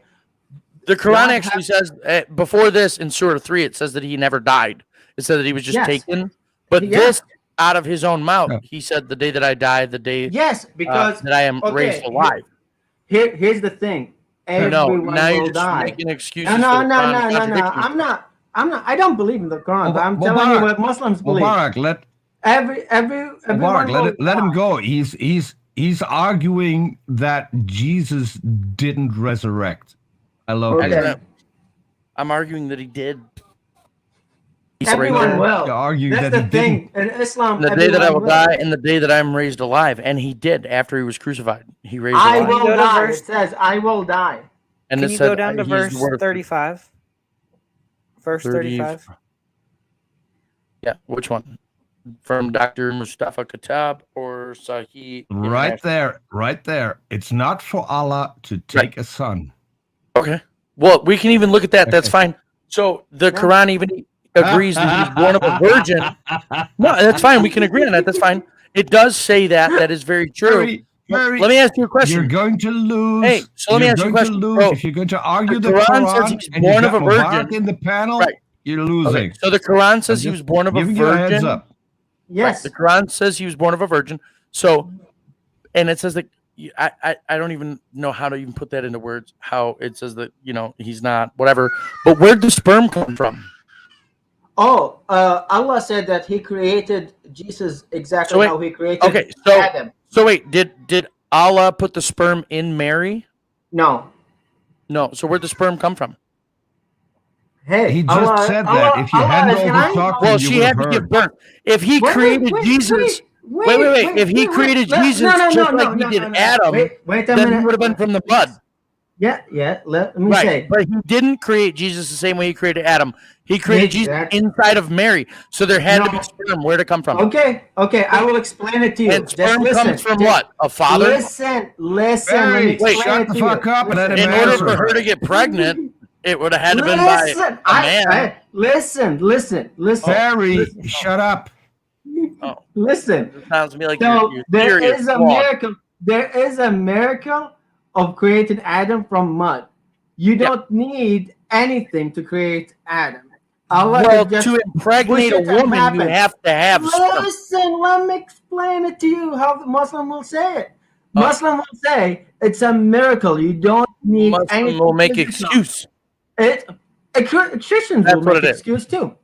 S7: The Quran
S8: God
S7: actually says before this in Surah 3, it says that he never died. It said that he was just
S8: Yes.
S7: taken. But
S8: Yeah.
S7: this, out of his own mouth,
S3: Yeah.
S7: he said, "The day that I die, the day
S8: Yes, because
S7: that I am
S8: okay,
S7: raised alive."
S8: Here's the thing.
S7: No,
S8: Everyone
S7: now you're
S8: will
S7: just
S8: die.
S7: making excuses
S8: No.
S7: for the Quran contradicting
S8: I'm
S7: itself.
S8: not. I don't believe in the Quran, but I'm telling you what Muslims believe.
S3: Mubarak,
S8: Everyone will
S3: let him
S8: die.
S3: go. He's arguing that Jesus didn't resurrect. I love
S8: Okay.
S3: it.
S7: I'm arguing that he did.
S8: Everyone will.
S3: You argue
S8: That's
S3: that
S8: the
S3: he
S8: thing. In Islam,
S7: The day that I will
S8: everyone
S7: die and the day that I am raised alive. And he did after he was crucified. He raised
S8: I
S7: alive.
S8: will
S5: Go to
S8: die.
S5: verse-
S8: It says, "I will die."
S7: And
S5: Can
S7: it
S5: you
S7: said,
S5: go down to
S7: he's
S5: verse
S7: the word of-
S5: 35? Verse 35.
S7: Yeah, which one? From Dr. Mustafa Kitab or Sahih?
S3: Right there. It's not for Allah to take a son.
S7: Okay. Well, we can even look at that. That's
S3: Okay.
S7: fine. So the Quran even agrees that he was born of a virgin. No, that's fine. We can agree on that. That's fine. It does say that. That is very true.
S3: Very,
S7: Let me ask you a question.
S3: You're going to lose.
S7: Hey, so let me
S3: You're
S7: ask you a
S3: going
S7: question.
S3: to lose
S7: Bro,
S3: if you're going to argue
S7: the
S3: the
S7: Quran
S3: Quran,
S7: says he's
S3: and you
S7: born
S3: got
S7: of a
S3: Mubarak
S7: virgin.
S3: in the panel.
S7: Right.
S3: You're losing.
S7: Okay. So the Quran says he
S3: I'm
S7: was born of a
S3: giving you a heads
S7: virgin.
S3: up.
S8: Yes.
S7: Right. The Quran says he was born of a virgin. So, and it says that I don't even know how to even put that into words. How it says that he's not whatever. But where'd the sperm come from?
S8: Oh, Allah said that He created Jesus exactly how He created Adam.
S7: So wait, did Allah put the sperm in Mary?
S8: No.
S7: No. So where'd the sperm come from?
S8: Hey,
S3: He just said that. If you hadn't overtalked him,
S7: Well,
S3: you
S7: she
S3: would
S7: had
S3: have
S7: to give
S3: heard.
S7: birth. If he created Jesus, wait. If he created Jesus just like he did Adam,
S8: wait a
S7: then he
S8: minute.
S7: would have been from the mud.
S8: Yeah. Let me say.
S7: But he didn't create Jesus the same way he created Adam. He created Jesus inside of Mary. So there had to be sperm. Where'd it come from?
S8: Okay. I will explain it to you.
S7: And
S8: Just
S7: sperm
S8: listen.
S7: comes from what? A father?
S8: Listen. Let me explain
S3: shut
S8: it
S3: the
S8: to
S3: fuck
S8: you.
S3: up and let him
S7: In order
S3: answer.
S7: for her to get pregnant, it would have had to been by a man.
S8: Listen.
S3: Barry, shut up.
S8: Listen.
S7: It sounds to me like
S8: So
S7: you're
S8: there
S7: serious.
S8: is a miracle. There is a miracle of creating Adam from mud. You don't need anything to create Adam.
S7: To impregnate a woman, you have to have sperm.
S8: Listen, let me explain it to you how the Muslim will say it. Muslim will say it's a miracle. You don't need anything.
S7: Muslim will make
S8: physical.
S7: excuse.
S8: Christians will make excuse too.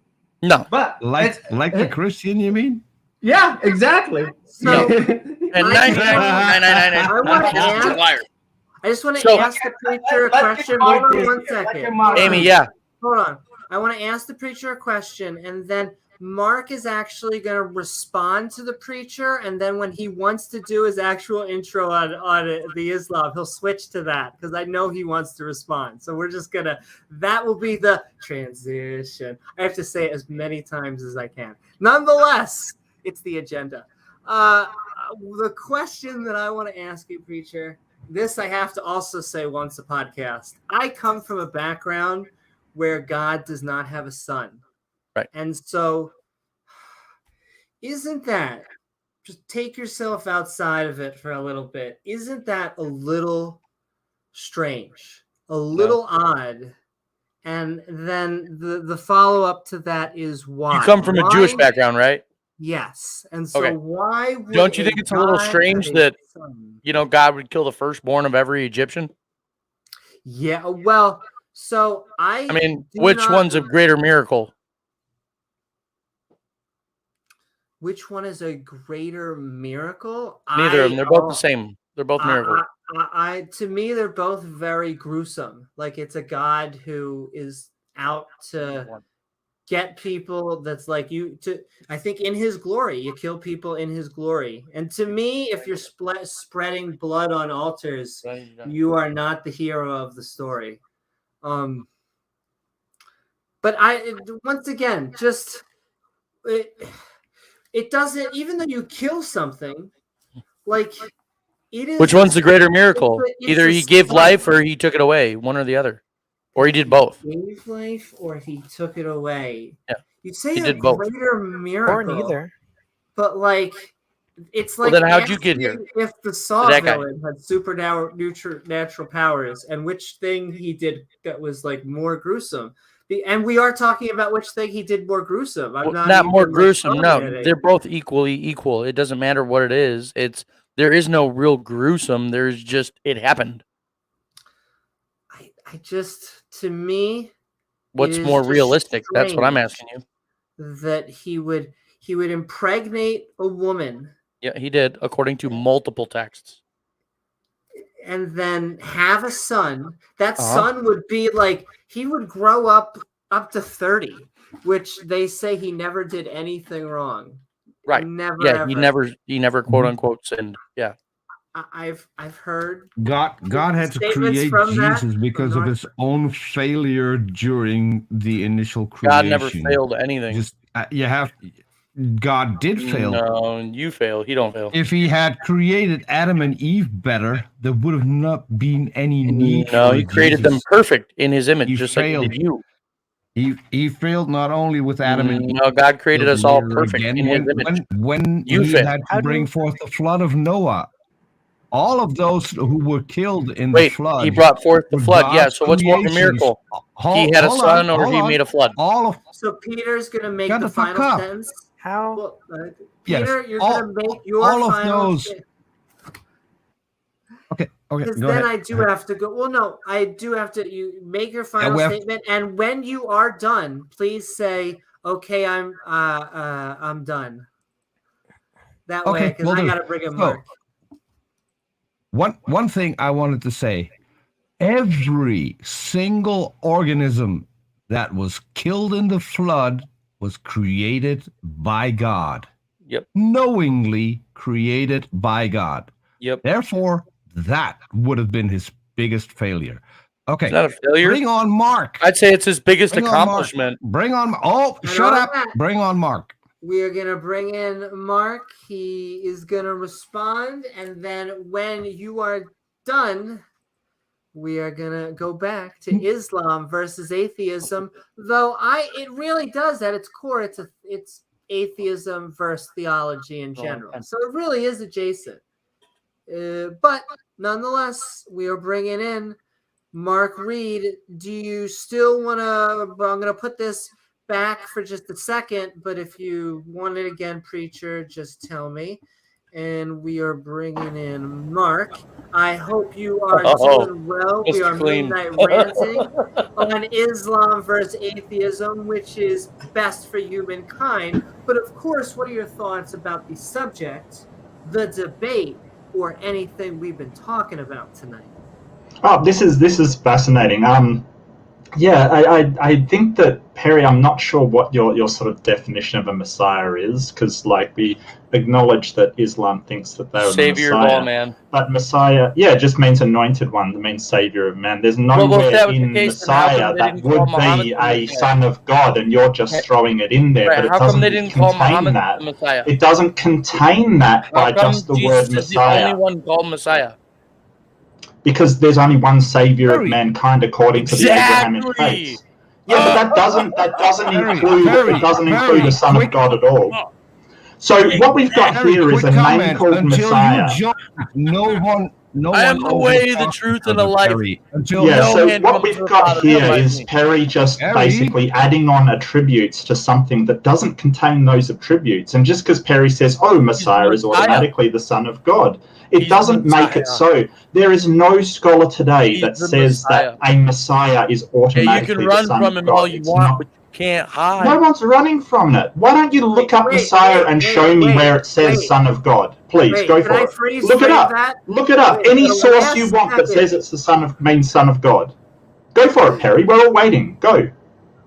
S7: No,
S8: but
S3: like the Christian, you mean?
S8: Yeah, exactly.
S4: So,
S7: and
S4: I just want to ask the preacher a question. Hold on 1 second.
S7: Amy, yeah.
S4: Hold on. I want to ask the preacher a question, and then Mark is actually going to respond to the preacher, and then when he wants to do his actual intro on the Islam, he'll switch to that because I know he wants to respond. So we're just going to – that will be the transition. I have to say it as many times as I can. Nonetheless, it's the agenda. The question that I want to ask you, preacher, this I have to also say once a podcast. I come from a background where God does not have a son.
S7: Right.
S4: And so isn't that, just take yourself outside of it for a little bit, isn't that a little strange, a little odd? And then the follow-up to that is why?
S7: You come from a Jewish background, right?
S4: Yes. And so why would
S7: don't you think it's a little strange that, God would kill the firstborn of every Egyptian?
S4: Yeah, well, so
S7: I mean, which one's a greater miracle?
S4: Which one is a greater miracle?
S7: Neither of them. They're both the same. They're both miracles.
S4: To me, they're both very gruesome. Like it's a God who is out to get people. That's like I think in his glory, you kill people in his glory. And to me, if you're spreading blood on altars, you are not the hero of the story. But once again, just it doesn't, even though you kill something, like it is.
S7: Which one's the greater miracle? Either he gave life or he took it away, one or the other. Or he did both.
S4: He gave life or he took it away.
S7: Yeah.
S4: You'd say
S7: he
S4: a
S7: did both.
S4: Greater miracle.
S5: Or neither.
S4: But like, it's like,
S7: well, then how'd you get here?
S4: If the Saw villain had supernatural powers, and which thing he did that was like more gruesome. And we are talking about which thing he did more gruesome. I'm
S7: not more gruesome. No, they're both equally equal. It doesn't matter what it is. There is no real gruesome. There's just it happened.
S4: To me,
S7: what's more realistic? That's what I'm asking you.
S4: That he would impregnate a woman.
S7: Yeah, he did, according to multiple texts.
S4: And then have a son. That son would be like, he would grow up to 30, which they say he never did anything wrong.
S7: Right. He never quote unquote sinned. Yeah.
S4: I've heard
S3: God had to create Jesus because of his own failure during the initial creation.
S7: God never failed anything.
S3: Just God did fail.
S7: No, you fail. He don't fail.
S3: If he had created Adam and Eve better, there would have not been any need.
S7: No, he created them perfect in his image, just like he did you.
S3: He failed not only with Adam and Eve.
S7: No, God created us all perfect in his image.
S3: When he had to bring forth the flood of Noah, all of those who were killed in the flood.
S7: He brought forth the flood. Yeah. So what's more of a miracle? He had a son, or he made a flood.
S4: So Peter's gonna make the final sentence.
S5: How?
S4: Well, Peter, you're gonna make your final sentence.
S3: Okay.
S4: Because then I do have to go. Well, no, I do have to. You make your final statement, and when you are done, please say, "Okay, I'm done." That way, because I gotta bring in Mark.
S3: One thing I wanted to say, every single organism that was killed in the flood was created by God.
S7: Yep.
S3: Knowingly created by God.
S7: Yep.
S3: Therefore, that would have been his biggest failure. Okay.
S7: It's not a failure.
S3: Bring on Mark.
S7: I'd say it's his biggest accomplishment.
S3: Bring on shut up. Bring on Mark.
S4: We are going to bring in Mark. He is going to respond. And then when you are done, we are going to go back to Islam versus atheism. Though it really does, at its core, it's atheism versus theology in general. So it really is adjacent. But nonetheless, we are bringing in Mark Reed. Do you still want to, I'm going to put this back for just a second, but if you want it again, preacher, just tell me. And we are bringing in Mark. I hope you are doing well. We are midnight ranting on Islam versus atheism, which is best for humankind. But of course, what are your thoughts about the subject, the debate, or anything we've been talking about tonight?
S10: Oh, this is fascinating. Yeah, I think that, Perry, I'm not sure what your sort of definition of a Messiah is, because like we acknowledge that Islam thinks that they're
S7: Savior
S10: the Messiah,
S7: of all man.
S10: But Messiah, yeah, just means anointed one. That means Savior of man. There's nowhere in Messiah that would be a son of God, and you're just throwing it in there. But it doesn't contain that. It doesn't contain that by just the word Messiah.
S7: The only one called Messiah.
S10: Because there's only one savior of mankind according to the Abrahamic faith. Yeah, but that doesn't include the Son of God at all. So what we've got here is a name called Messiah.
S7: I am the way, the truth, and the life.
S10: So what we've got here is Perry just basically adding on attributes to something that doesn't contain those attributes. And just because Perry says, "Oh, Messiah is automatically the Son of God," it doesn't make it so. There is no scholar today that says that a Messiah is automatically the Son of God.
S7: You can run from him all you want, but you can't hide.
S10: No one's running from it. Why don't you look up Messiah and show me where it says Son of God? Please, go for it. Look it up. Look it up. Any source you want that says it's the Son of God. Go for it, Perry. We're all waiting. Go.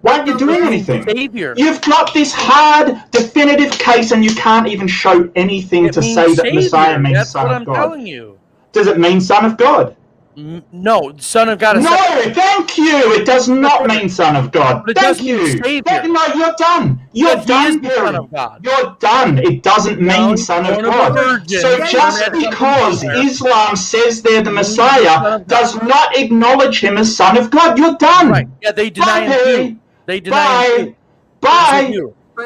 S10: Why aren't you doing anything? You've got this hard, definitive case, and you can't even show anything to say that Messiah means Son of God.
S7: That's what I'm telling you.
S10: Does it mean Son of God?
S7: No, Son of God is...
S10: No, thank you! It does not mean Son of God. Thank you! No, you're done! You're done, Perry! You're done! It doesn't mean Son of God. So just because Islam says they're the Messiah does not acknowledge him as Son of God. You're done!
S7: Right. Yeah, they deny him too. They deny him too.
S10: Bye!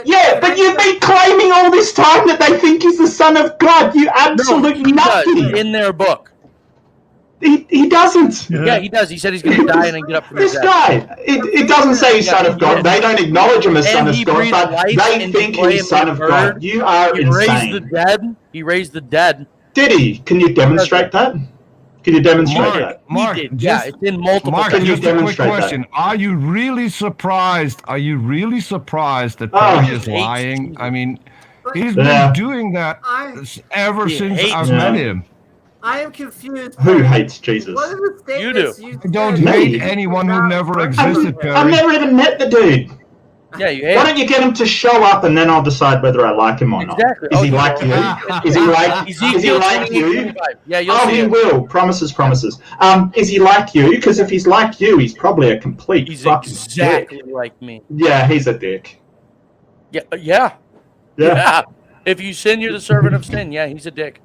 S10: Yeah, but you've been claiming all this time that they think he's the Son of God. You absolute numpty!
S7: In their book.
S10: He doesn't.
S7: Yeah, he does. He said he's going to die and then get up from his
S10: death. This guy. It doesn't say he's Son of God. They don't acknowledge him as Son of God, but they think he's Son of God. You are insane.
S7: He raised the dead. He raised the dead.
S10: Did he? Can you demonstrate that? Can you demonstrate that?
S7: Mark, yeah, it's in multiple.
S3: Mark,
S10: can you demonstrate
S3: that? Are you really surprised? That Perry is lying? I mean, he's been doing that ever since I've met him.
S4: I am confused.
S10: Who hates Jesus?
S4: What are the statements
S3: you do. I don't hate anyone who never existed, Perry.
S10: I've never even met the dude.
S7: Yeah, you hate
S10: Why don't you get him to show up and then I'll decide whether I like him or not.
S7: Exactly.
S10: Is he like you? Is he like you?
S7: Yeah, you'll see
S10: he will. Promises. Is he like you? Because if he's like you, he's probably a complete fucking
S7: exactly
S10: dick.
S7: Like me.
S10: Yeah, he's a dick.
S7: Yeah. If you sin, you're the servant of sin. Yeah, he's a dick.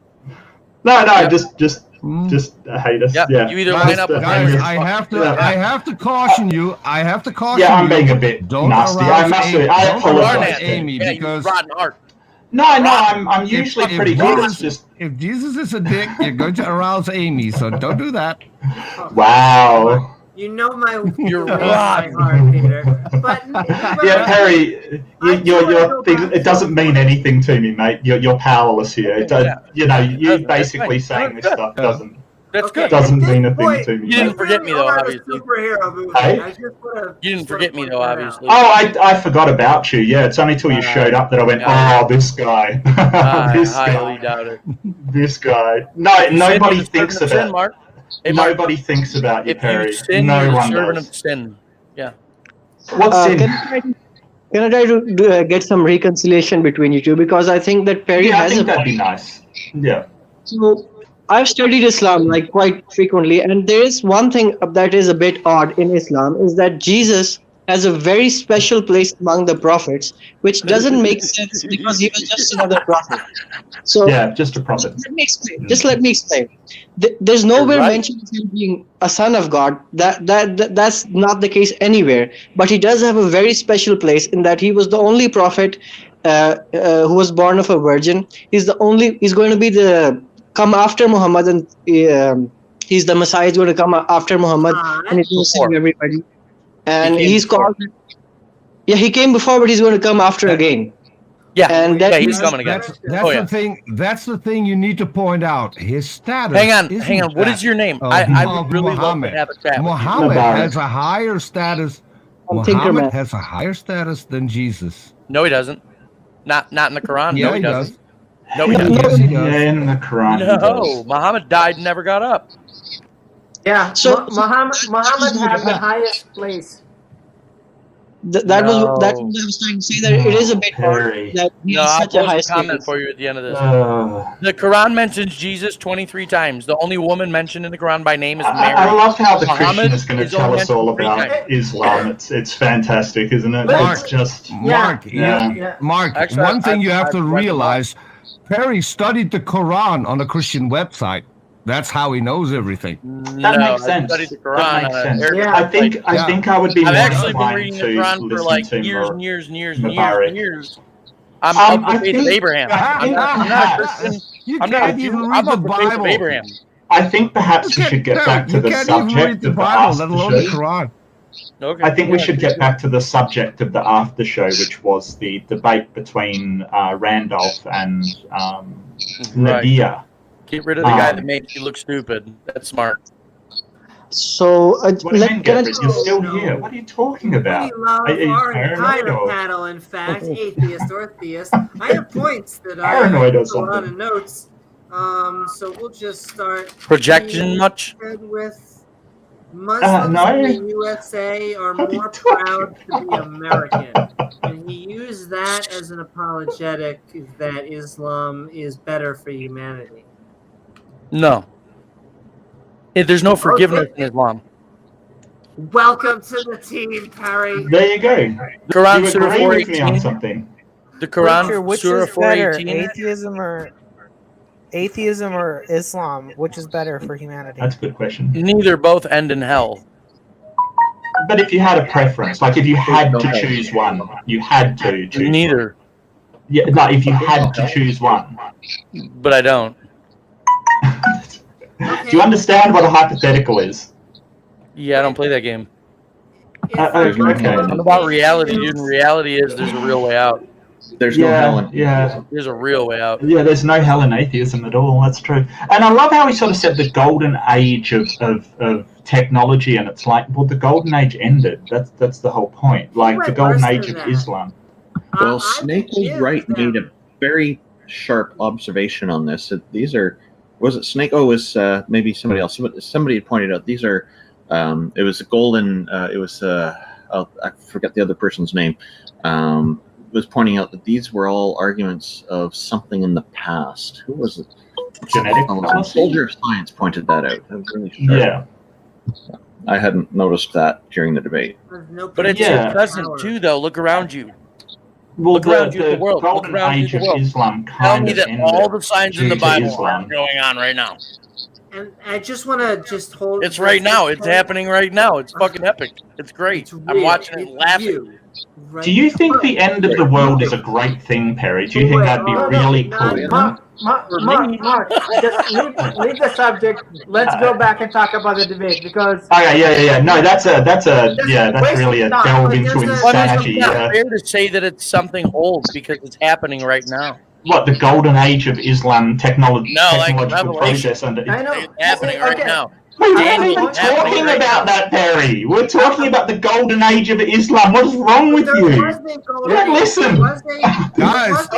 S10: No, just hate us.
S7: Yeah. You either line up with
S3: I have to caution you.
S10: Yeah, I'm being a bit nasty. I apologize,
S3: Amy, because
S7: rotten heart.
S10: No, I'm usually pretty good. It's just
S3: if Jesus is a dick, you're going to arouse Amy, so don't do that.
S10: Wow.
S4: You know you're right, my heart, Peter. But
S10: yeah, Perry, your thing, it doesn't mean anything to me, mate. You're powerless here. You basically saying this stuff doesn't mean a thing to me.
S7: You didn't forget me though, obviously.
S10: Hey?
S7: You didn't forget me though, obviously.
S10: Oh, I forgot about you. Yeah, it's only till you showed up that I went, oh, this guy. This guy.
S7: Highly doubt it.
S10: This guy. No, nobody thinks of it.
S7: Mark.
S10: Nobody thinks about you, Perry.
S7: No one does. Sin. Yeah.
S10: What's sin?
S9: Can I try to get some reconciliation between you two? Because I think that Perry has
S10: that'd be nice. Yeah.
S9: So I've studied Islam quite frequently, and there is one thing that is a bit odd in Islam is that Jesus has a very special place among the prophets, which doesn't make sense because he was just another prophet. So
S10: yeah, just a prophet.
S9: Let me explain. There's nowhere mentioned him being a son of God. That's not the case anywhere. But he does have a very special place in that he was the only prophet who was born of a virgin. He's going to be come after Muhammad, and he's the Messiah. He's going to come after Muhammad, and he's going to save everybody. And he's called. Yeah, he came before, but he's going to come after again.
S7: Yeah,
S9: and
S7: he's coming again.
S3: That's the thing. That's the thing you need to point out. His status.
S7: Hang on. What is your name? I would really
S3: Muhammad.
S7: love to have a chat.
S3: Muhammad has a higher status. Muhammad has a higher status than Jesus.
S7: No, he doesn't. Not in the Quran.
S3: Yeah,
S7: no, he
S3: does.
S7: doesn't. No, he doesn't.
S3: Yes, he does.
S10: Yeah, in the Quran.
S7: No, Muhammad died and never got up.
S8: Yeah, so Muhammad had the highest place.
S9: That's what I was trying to say. That it is a bit hard that he has such a high
S7: I'll comment
S9: status.
S7: for you at the end of this. The Quran mentions Jesus 23 times. The only woman mentioned in the Quran by name is Mary.
S10: I love how the
S7: Muhammad
S10: Christian is going to tell us all about Islam. It's fantastic, isn't it?
S3: Mark,
S10: It's just
S3: Mark.
S7: Actually,
S3: one thing you have to
S7: I've read
S3: realize: Perry studied the Quran on a Christian website. That's how he knows everything.
S10: That makes sense.
S7: The Quran
S10: That makes sense.
S8: Yeah.
S10: I think I would be
S7: I've
S10: more
S7: actually been
S10: inclined
S7: reading the
S10: to
S7: Quran for
S10: listen
S7: like
S10: to
S7: years
S10: more
S7: and years and years
S10: Mubarak.
S7: and years. I'm
S10: I
S7: of the faith of
S10: think-
S7: Abraham. I'm not a Christian.
S3: You
S7: I'm not a
S3: can't even
S7: Jew.
S3: read
S7: I'm
S3: the
S7: of the faith of
S3: Bible.
S7: Abraham.
S10: I think perhaps we should get back to
S3: You
S10: the
S3: can't even read
S10: subject
S3: the
S10: of the
S3: Bible, let
S10: after
S3: alone the
S10: show.
S3: Quran.
S7: Okay.
S10: I think we should get back to the subject of the after show, which was the debate between Randolph and Nadir.
S7: Get rid of the guy that makes you look stupid. That's smart.
S9: So
S10: What do you mean, Gabriel? You're still here. What are you talking about?
S4: We love
S10: Are you
S4: our
S10: paranoid
S4: entire
S10: or-
S4: panel, in fact, atheist or theist. I have points that I
S10: Paranoid or
S4: have a lot
S10: something.
S4: of notes. So we'll just start.
S7: Projection much?
S4: With Muslims
S10: no.
S4: in the USA are
S10: What are you
S4: more
S10: talking
S4: proud to be American. And he used that as an apologetic that Islam is better for humanity.
S7: No. There's no forgiveness in Islam.
S4: Welcome to the team, Perry.
S10: There you go.
S7: The Quran
S10: You
S7: Surah
S10: agree with me on
S7: 418.
S10: something.
S7: The Quran
S5: Richard, which
S7: Surah
S5: is better,
S7: 418.
S5: atheism or Islam? Which is better for humanity?
S10: That's a good question.
S7: Neither both end in hell.
S10: But if you had a preference, like if you had to choose one, you had to choose
S7: Neither.
S10: one. Yeah, like if you had to choose one.
S7: But I don't.
S10: Do you understand what a hypothetical is?
S7: Yeah, I don't play that game.
S10: Okay.
S7: I'm about reality, dude. And reality is there's a real way out.
S1: There's no hell in
S10: Yeah.
S7: There's a real way out.
S10: Yeah, there's no hell in atheism at all. That's true. And I love how he sort of said the golden age of technology, and it's like, well, the golden age ended. That's the whole point. Like the golden age of Islam.
S1: Well, Snake was right. Made a very sharp observation on this. That these are, was it Snake? Oh, it was maybe somebody else. Somebody had pointed out these are. It was a golden. It was. I forget the other person's name. Was pointing out that these were all arguments of something in the past. Who was it?
S10: Genetic
S1: fallacy? Soldier of Science pointed that out. That was really sharp.
S10: Yeah.
S1: I hadn't noticed that during the debate.
S7: But it's your present too, though. Look around you.
S10: Well,
S7: Look around you,
S10: the
S7: the world. Look
S10: golden
S7: around you,
S10: age
S7: the
S10: of
S7: world.
S10: Islam
S7: Tell
S10: kind
S7: me
S10: of
S7: that
S10: ended
S7: all the signs in
S10: due
S7: the
S10: to
S7: Bible
S10: Islam.
S7: are going on right now.
S4: And I just want to just hold.
S7: It's right now. It's happening right now. It's fucking epic. It's great. I'm watching it and laughing.
S10: Do you think the end of the world is a great thing, Perry? Do you think that'd be really cool?
S8: Mark, just leave the subject. Let's go back and talk about the debate because.
S10: Okay, yeah. No, that's really a delve into insanity.
S7: It's not fair to say that it's something old because it's happening right now.
S10: What, the golden age of Islam technology?
S7: No, like
S10: technological
S7: Revelation.
S10: progress under.
S8: I know.
S7: It's happening right now.
S10: We're not even talking about that, Perry. We're talking about the golden age of Islam. What's wrong with you? Listen,
S3: guys,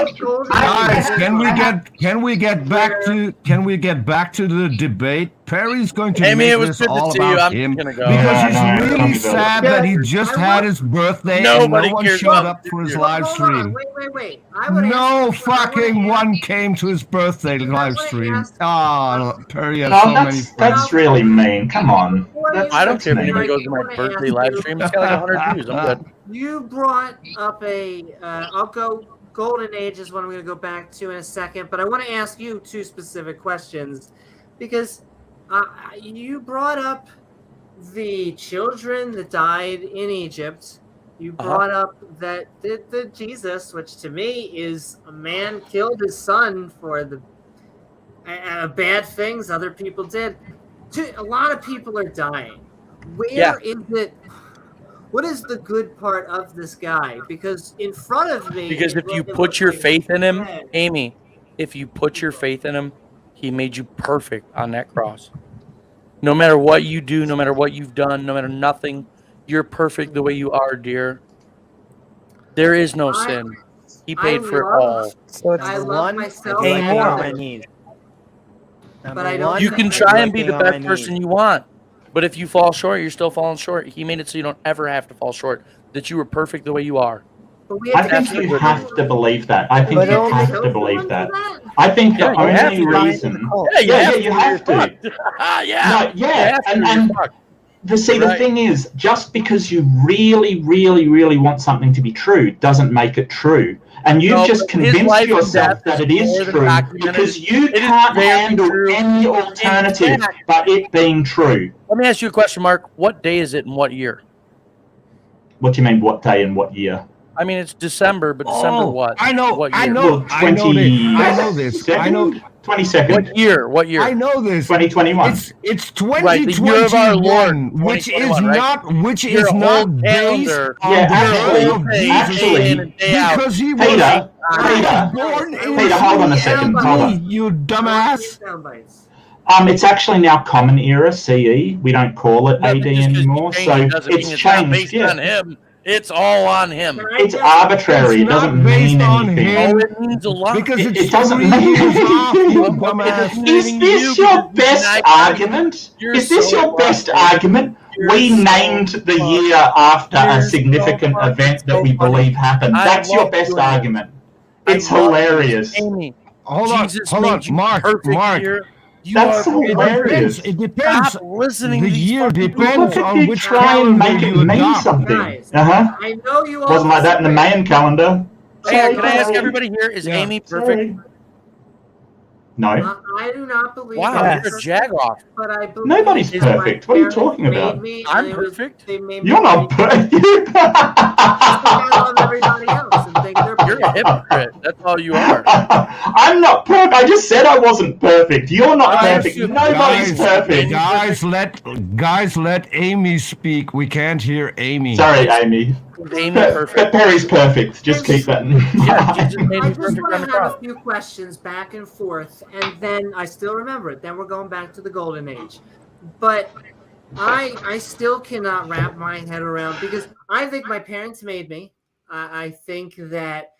S3: can we get back to the debate? Perry's going to make this all about him because he's really sad that he just had his birthday and no one showed up for his live stream.
S4: Wait.
S3: No fucking one came to his birthday live stream. Oh, Perry has
S10: no,
S3: so many friends.
S10: That's really mean. Come on.
S7: I don't care if anyone goes to my birthday live stream. It's got like 100 views. I'm good.
S4: You brought up I'll go golden age is what I'm going to go back to in a second, but I want to ask you two specific questions because you brought up the children that died in Egypt. You brought up that the Jesus, which to me is a man killed his son for the bad things other people did. A lot of people are dying. Where is it? What is the good part of this guy? Because in front of me,
S7: because if you put your faith in him, Amy, if you put your faith in him, he made you perfect on that cross. No matter what you do, no matter what you've done, no matter nothing, you're perfect the way you are, dear. There is no sin. He paid for it all.
S5: So it's
S4: I love myself.
S5: pay more.
S11: on my knees.
S4: But I don't.
S7: You can try and be the best person you want, but if you fall short, you're still falling short. He made it so you don't ever have to fall short. That you were perfect the way you are.
S10: I think you have to believe that. I think you have to believe that. I think the only reason. Yeah, you have to. Yeah. And the thing is, just because you really, really, really want something to be true doesn't make it true. And you've just convinced yourself that it is true because you can't handle any alternative but it being true.
S7: Let me ask you a question, Mark. What day is it and what year?
S10: What do you mean, what day and what year?
S7: I mean, it's December, but December what?
S3: I know.
S7: What year?
S3: I know. I know this. I know.
S10: 22nd.
S7: What year?
S3: I know this.
S10: 2021.
S3: It's 2021, which is not based on the birth of Jesus, because he was born in
S10: Peter, hold on a second. Hold on.
S3: You dumbass.
S10: It's actually now Common Era CE. We don't call it AD anymore, so it's changed.
S7: Based on him. It's all on him.
S10: It's arbitrary. It doesn't mean anything.
S7: It means a lot.
S3: Because
S10: it doesn't mean anything. Is this your best argument? Is this your best argument? We named the year after a significant event that we believe happened. That's your best argument. It's hilarious.
S3: Hold on, Mark.
S10: That's hilarious.
S3: It depends.
S7: Stop listening.
S3: The year depends on which
S10: try and make it mean something.
S4: I know you all
S10: wasn't like that in the Mayan calendar.
S7: Hey, can I ask everybody here? Is Amy perfect?
S10: No.
S4: I do not believe.
S7: Wow, you're a jag-off.
S4: But I believe
S10: nobody's perfect. What are you talking about?
S7: I'm perfect.
S10: You're not perfect.
S7: You're a hypocrite. That's all you are.
S10: I'm not perfect. I just said I wasn't perfect. You're not perfect. Nobody's perfect.
S3: Guys, let Amy speak. We can't hear Amy.
S10: Sorry, Amy. But Perry's perfect. Just keep that in mind.
S4: I just want to have a few questions back and forth, and then I still remember it. Then we're going back to the Golden Age. But I still cannot wrap my head around, because I think my parents made me. I think that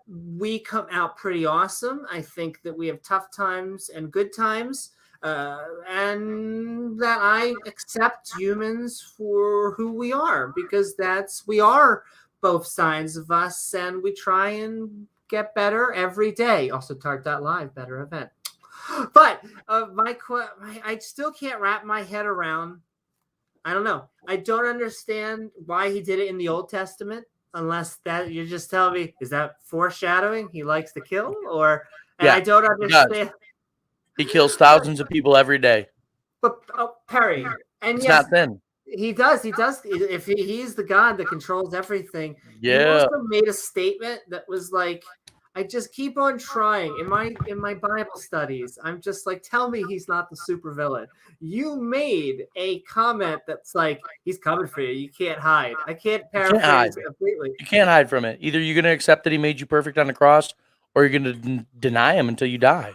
S4: we come out pretty awesome. I think that we have tough times and good times. And that I accept humans for who we are, because we are both sides of us, and we try and get better every day. Also, Tart.live, better event. But I still can't wrap my head around. I don't know. I don't understand why he did it in the Old Testament, unless that you're just telling me, is that foreshadowing? He likes to kill, or I don't understand.
S7: He kills thousands of people every day.
S4: But Perry, and
S7: it's
S4: yes,
S7: not thin.
S4: He does. If he's the God that controls everything,
S7: yeah.
S4: He also made a statement that was like, I just keep on trying. In my Bible studies, I'm just like, tell me he's not the supervillain. You made a comment that's like, he's coming for you. You can't hide. I can't paraphrase it completely.
S7: You can't hide from it. Either you're going to accept that he made you perfect on the cross, or you're going to deny him until you die.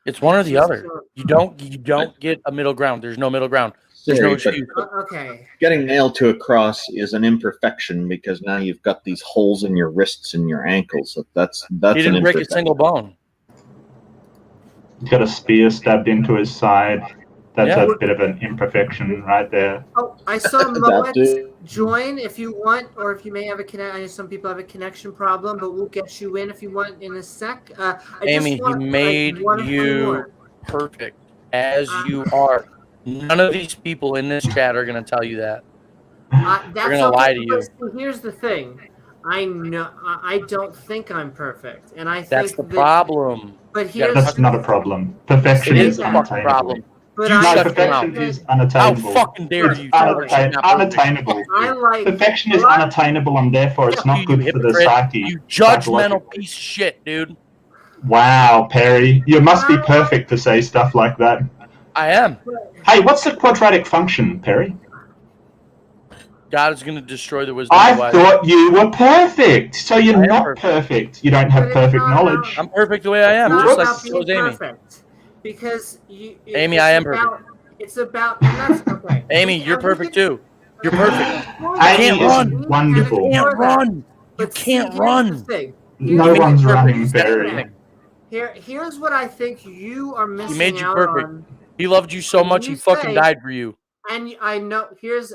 S7: It's one or the other. You don't get a middle ground. There's no middle ground. There's no excuse.
S4: Okay.
S1: Getting nailed to a cross is an imperfection, because now you've got these holes in your wrists and your ankles. So that's
S7: he didn't break a single bone.
S10: He's got a spear stabbed into his side. That's a bit of an imperfection right there.
S4: Oh, I saw Moet join if you want, or if you may have a connection. I know some people have a connection problem, but we'll get you in if you want in a sec.
S7: Amy, he made you perfect as you are. None of these people in this chat are going to tell you that. They're going to lie to you.
S4: Here's the thing. I know I don't think I'm perfect, and I think
S7: that's the problem.
S4: But
S10: that's not a problem. Perfection is unattainable.
S7: Problem.
S4: But
S10: perfection is unattainable.
S7: How fucking dare you?
S10: Unattainable. Perfection is unattainable, and therefore it's not good for the psyche.
S7: You judgmental piece of shit, dude.
S10: Wow, Perry, you must be perfect to say stuff like that.
S7: I am.
S10: Hey, what's the quadratic function, Perry?
S7: God is going to destroy the wisdom
S10: I
S7: of the wise.
S10: thought you were perfect. So you're not perfect. You don't have perfect knowledge.
S7: I'm perfect the way I am, just like so is Amy.
S4: Because
S7: Amy, I am perfect.
S4: It's about, and that's okay.
S7: Amy, you're perfect too. You're perfect.
S10: Amy is wonderful.
S7: You can't run. You can't run.
S10: No one's running, Barry.
S4: Here's what I think you are missing out on.
S7: He made you perfect. He loved you so much, he fucking died for you.
S4: And I know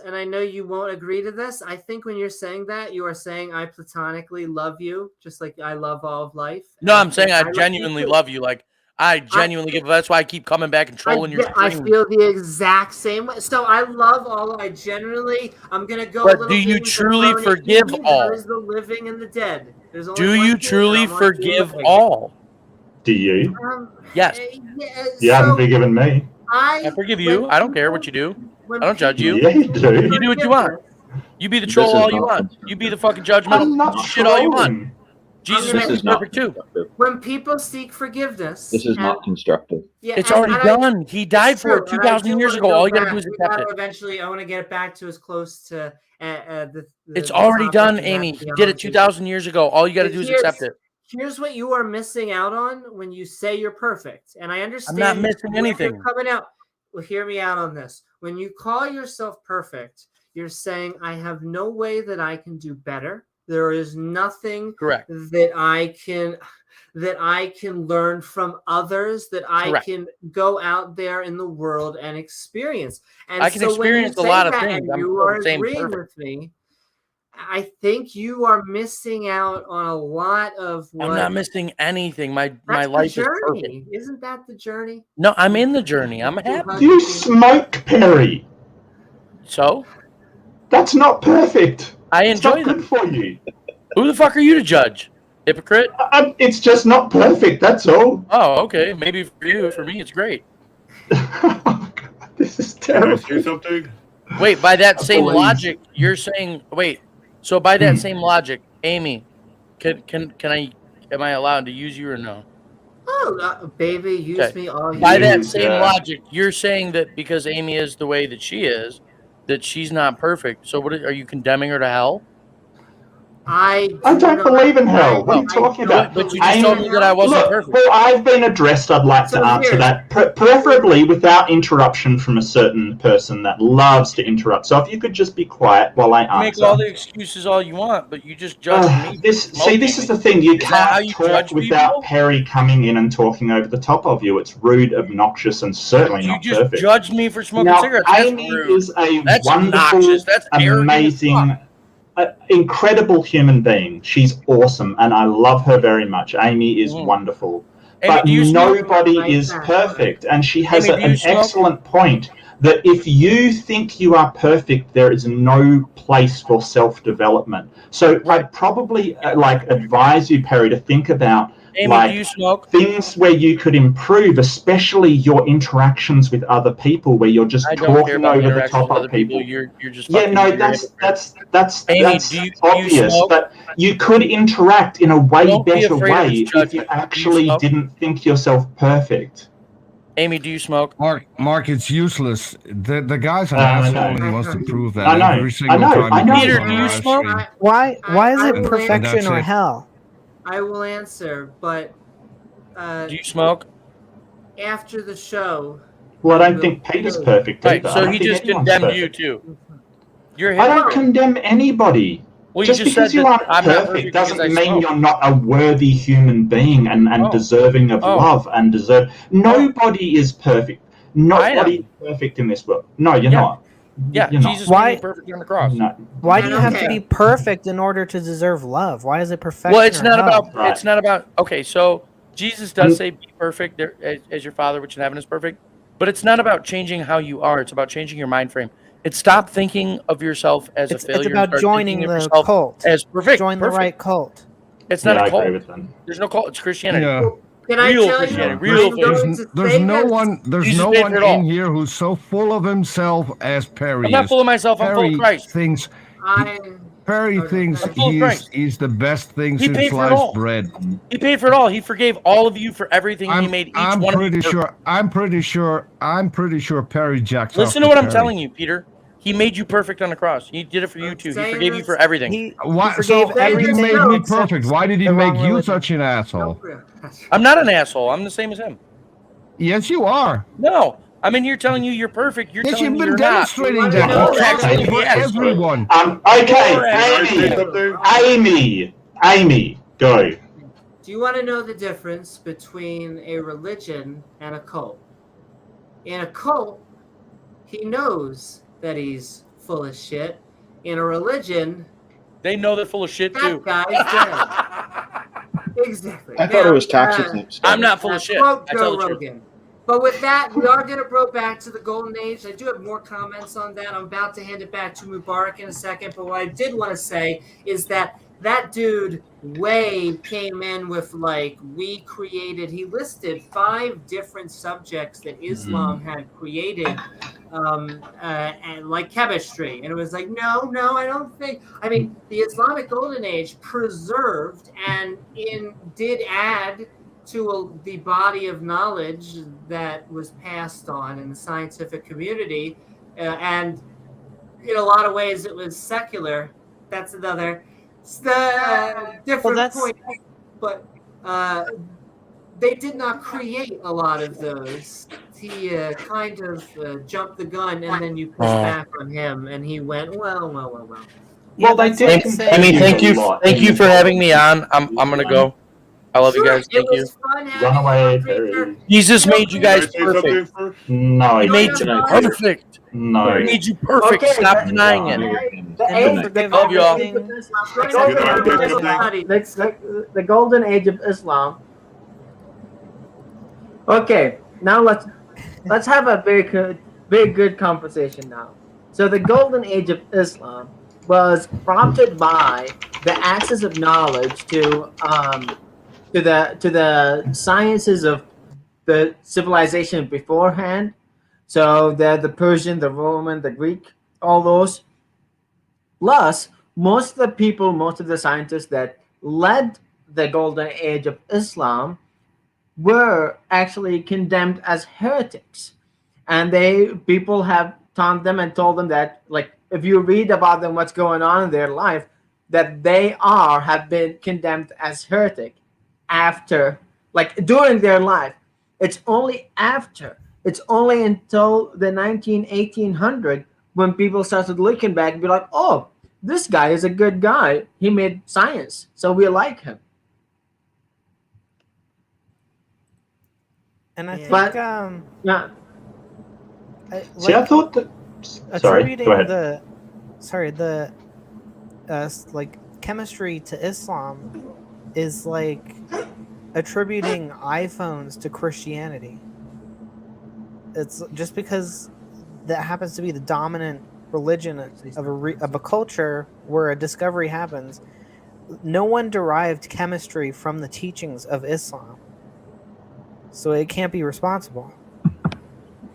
S4: I know you won't agree to this. I think when you're saying that, you are saying I platonically love you, just like I love all of life.
S7: No, I'm saying I genuinely love you. Like I genuinely give. That's why I keep coming back and trolling your stream.
S4: I feel the exact same way. So I love all. I generally, I'm gonna go.
S7: But do you truly forgive all?
S4: There's the living and the dead.
S7: Do you truly forgive all?
S10: Do you?
S7: Yes.
S10: You haven't forgiven me.
S7: I forgive you. I don't care what you do. I don't judge you.
S10: Yeah, you do.
S7: You do what you want. You be the troll all you want. You be the fucking judgmental shit all you want. Jesus makes you perfect too.
S4: When people seek forgiveness,
S1: this is not constructive.
S4: Yeah,
S7: it's already done. He died for it 2,000 years ago. All you gotta do is accept it.
S4: Eventually, I want to get it back to as close to
S7: it's already done, Amy. He did it 2,000 years ago. All you gotta do is accept it.
S4: Here's what you are missing out on when you say you're perfect, and I understand.
S7: I'm not missing anything.
S4: Coming out. Well, hear me out on this. When you call yourself perfect, you're saying, I have no way that I can do better. There is nothing
S7: correct
S4: that I can learn from others, that I can go out there in the world and experience. And
S7: I can experience a lot of things.
S4: You are agreeing with me. I think you are missing out on a lot of what...
S7: I'm not missing anything. My life is perfect.
S4: Isn't that the journey?
S7: No, I'm in the journey. I'm happy.
S10: You smoke, Perry.
S7: So?
S10: That's not perfect.
S7: I enjoy
S10: it. It's not good for you.
S7: Who the fuck are you to judge? Hypocrite?
S10: It's just not perfect, that's all.
S7: Oh, okay. Maybe for you. For me, it's great.
S10: This is terrible.
S11: Say something?
S7: Wait, by that same logic, you're saying... Wait. So by that same logic, Amy, am I allowed to use you or no?
S4: Oh, baby, use me all you
S7: By that same logic, you're saying that because Amy is the way that she is, that she's not perfect. So what are you condemning her to hell?
S4: I
S10: don't believe in hell. What are you talking about?
S7: But you just told me that I wasn't perfect.
S10: Well, I've been addressed. I'd like to answer that, preferably without interruption from a certain person that loves to interrupt. So if you could just be quiet while I answer.
S7: Make all the excuses all you want, but you just judge me.
S10: This is the thing. You can't talk without Perry coming in and talking over the top of you. It's rude, obnoxious, and certainly not perfect.
S7: You just judged me for smoking cigarettes.
S10: Amy is a wonderful, amazing... incredible human being. She's awesome, and I love her very much. Amy is wonderful, but nobody is perfect, and she has an excellent point that if you think you are perfect, there is no place for self-development. So I'd probably advise you, Perry, to think about
S7: Amy, do you smoke?
S10: Things where you could improve, especially your interactions with other people, where you're just talking over the top of people.
S7: You're just
S10: that's
S7: Amy,
S10: obvious. But you could interact in a way better way if you actually didn't think yourself perfect.
S7: Amy, do you smoke?
S3: Mark, it's useless. The guy's an asshole and he wants to prove that every
S10: I know.
S7: Peter, do you smoke?
S5: Why is it perfection or hell?
S4: I will answer, but
S7: do you smoke?
S4: After the show.
S10: Well, I don't think Peter's perfect either.
S7: So he just condemned you too.
S10: I don't condemn anybody.
S7: Well,
S10: just because you aren't perfect doesn't mean you're not a worthy human being and deserving of love and deserve. Nobody is perfect. Nobody is perfect in this world. No, you're not.
S7: Yeah, Jesus made perfect on the cross.
S10: No.
S5: Why do you have to be perfect in order to deserve love? Why is it perfection?
S7: Well, it's not about. It's not about. Okay, so Jesus does say, "Be perfect, as your Father which in heaven is perfect," but it's not about changing how you are. It's about changing your mind frame. It's stop thinking of yourself as a failure.
S5: It's about joining the cult.
S7: As perfect.
S5: Join the right cult.
S7: It's not a cult. There's no cult. It's Christianity.
S3: Yeah.
S4: Can I tell you?
S3: There's no one in here who's so full of himself as Perry.
S7: I'm not full of myself. I'm full of Christ.
S3: Perry thinks he's the best thing since sliced bread.
S7: He paid for it all. He forgave all of you for everything. He made each one of you.
S3: I'm pretty sure Perry jacks off.
S7: Listen to what I'm telling you, Peter. He made you perfect on the cross. He did it for you too. He forgave you for everything.
S3: Why? So if he made me perfect, why did he make you such an asshole?
S7: I'm not an asshole. I'm the same as him.
S3: Yes, you are.
S7: No, I'm in here telling you you're perfect. You're
S3: yes,
S7: telling
S3: you've
S7: me
S3: been
S7: you're
S3: demonstrating
S7: not.
S3: that for everyone.
S10: Okay, Amy, go.
S4: Do you want to know the difference between a religion and a cult? In a cult, he knows that he's full of shit. In a religion,
S7: they know they're full of shit too.
S4: That guy's dead. Exactly.
S1: I thought it was taxi.
S7: I'm not full of shit.
S4: Quote Joe Rogan. But with that, we are going to go back to the golden age. I do have more comments on that. I'm about to hand it back to Mubarak in a second. But what I did want to say is that dude Way came in with he listed 5 different subjects that Islam had created, and like chemistry. And it was like, no, I don't think. I mean, the Islamic Golden Age preserved and did add to the body of knowledge that was passed on in the scientific community, and in a lot of ways it was secular. That's another different point, but they did not create a lot of those. He kind of jumped the gun, and then you push back on him, and he went, well.
S7: Well, they did. I mean, thank you for having me on. I'm gonna go. I love you guys. Thank you.
S10: Run away.
S7: Jesus made you guys perfect.
S10: No,
S7: he made you perfect.
S10: No,
S7: he made you perfect.
S8: Okay.
S7: Stop denying it.
S8: Love you all. The golden age of Islam. Okay, now let's have a very good conversation now. So the golden age of Islam was prompted by the access of knowledge to the sciences of the civilization beforehand. So the Persian, the Roman, the Greek, all those. Plus, most of the scientists that led the golden age of Islam were actually condemned as heretics. And people have taunted them and told them that, like, if you read about them, what's going on in their life, that they have been condemned as heretic after, like, during their life. It's only until the 1800 when people started looking back and be like, oh, this guy is a good guy. He made science, so we like him.
S5: And I think,
S8: yeah.
S10: I thought that. Sorry, go ahead.
S5: The chemistry to Islam is like attributing iPhones to Christianity. It's just because that happens to be the dominant religion of a culture where a discovery happens. No one derived chemistry from the teachings of Islam, so it can't be responsible.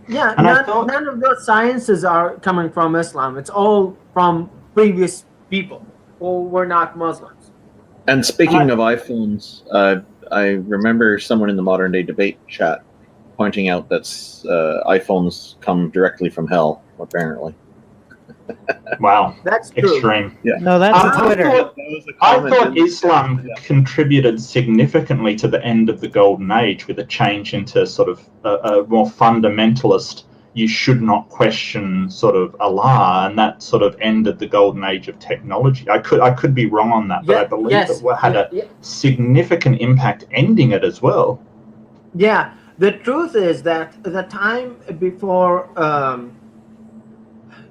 S8: Yeah, none of those sciences are coming from Islam. It's all from previous people who were not Muslims.
S1: And speaking of iPhones, I remember someone in the modern day debate chat pointing out that iPhones come directly from hell, apparently.
S10: Wow,
S8: that's true.
S10: Extreme.
S1: Yeah.
S5: No, that's Twitter.
S10: I thought Islam contributed significantly to the end of the Golden Age with a change into sort of a more fundamentalist, you should not question sort of Allah, and that sort of ended the Golden Age of technology. I could be wrong on that, but I believe it had a significant impact ending it as well.
S8: Yeah, the truth is that the time before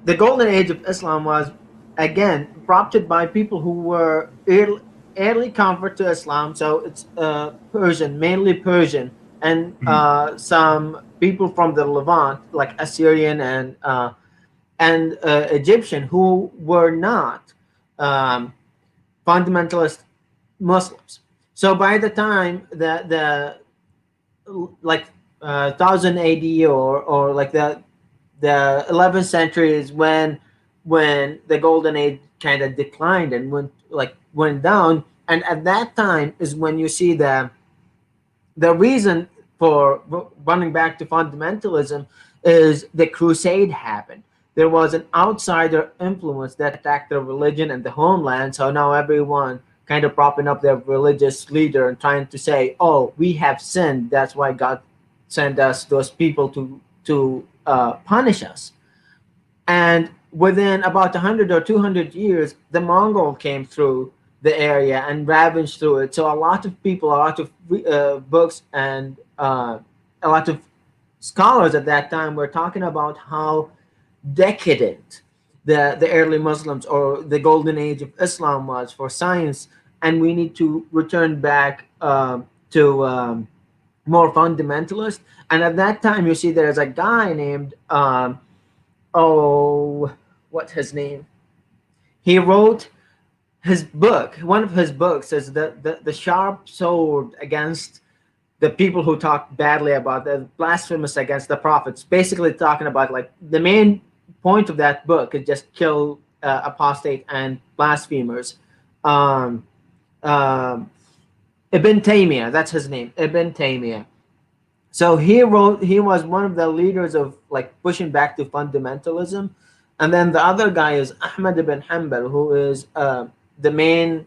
S8: the Golden Age of Islam was, again, prompted by people who were early convert to Islam. So it's Persian, mainly Persian, and some people from the Levant, like Assyrian and Egyptian, who were not fundamentalist Muslims. So by the time the 1000 AD or like the 11th century is when the Golden Age kind of declined and went down, and at that time is when you see the reason for running back to fundamentalism is the crusade happened. there was an outsider influence that attacked their religion and the homeland. So now everyone kind of propping up their religious leader and trying to say, "Oh, we have sinned. That's why God sent us those people to punish us." And within about 100 or 200 years, the Mongol came through the area and ravaged through it. So a lot of people, a lot of books, and a lot of scholars at that time were talking about how decadent the early Muslims or the golden age of Islam was for science, and we need to return back to more fundamentalist. And at that time, you see there's a guy named what's his name? He wrote his book. One of his books is the sharp sword against the people who talk badly about the blasphemous against the prophets. Basically, talking about like the main point of that book is just kill apostate and blasphemers. Ibn Taymiyyah, that's his name, Ibn Taymiyyah. So he was one of the leaders of like pushing back to fundamentalism. And then the other guy is Ahmad ibn Hanbal, who is the main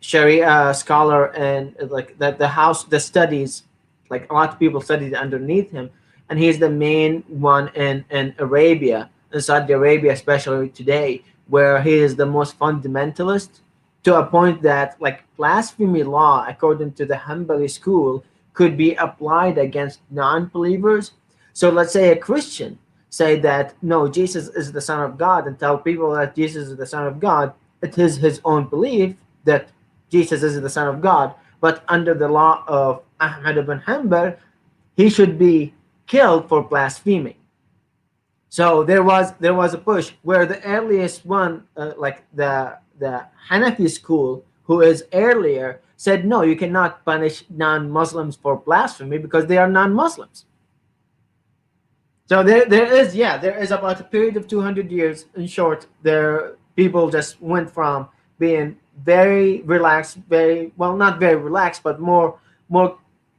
S8: Sharia scholar, and like the studies, like a lot of people studied underneath him. And he's the main one in Arabia, in Saudi Arabia, especially today, where he is the most fundamentalist, to a point that like blasphemy law, according to the Hanbali school, could be applied against non-believers. So let's say a Christian say that, no, Jesus is the Son of God, and tell people that Jesus is the Son of God. It is his own belief that Jesus is the Son of God. But under the law of Ahmad ibn Hanbal, he should be killed for blaspheming. So there was a push where the earliest one, like the Hanafi school, who is earlier, said, no, you cannot punish non-Muslims for blasphemy because they are non-Muslims. So there is about a period of 200 years. In short, people just went from being very relaxed, not very relaxed, but more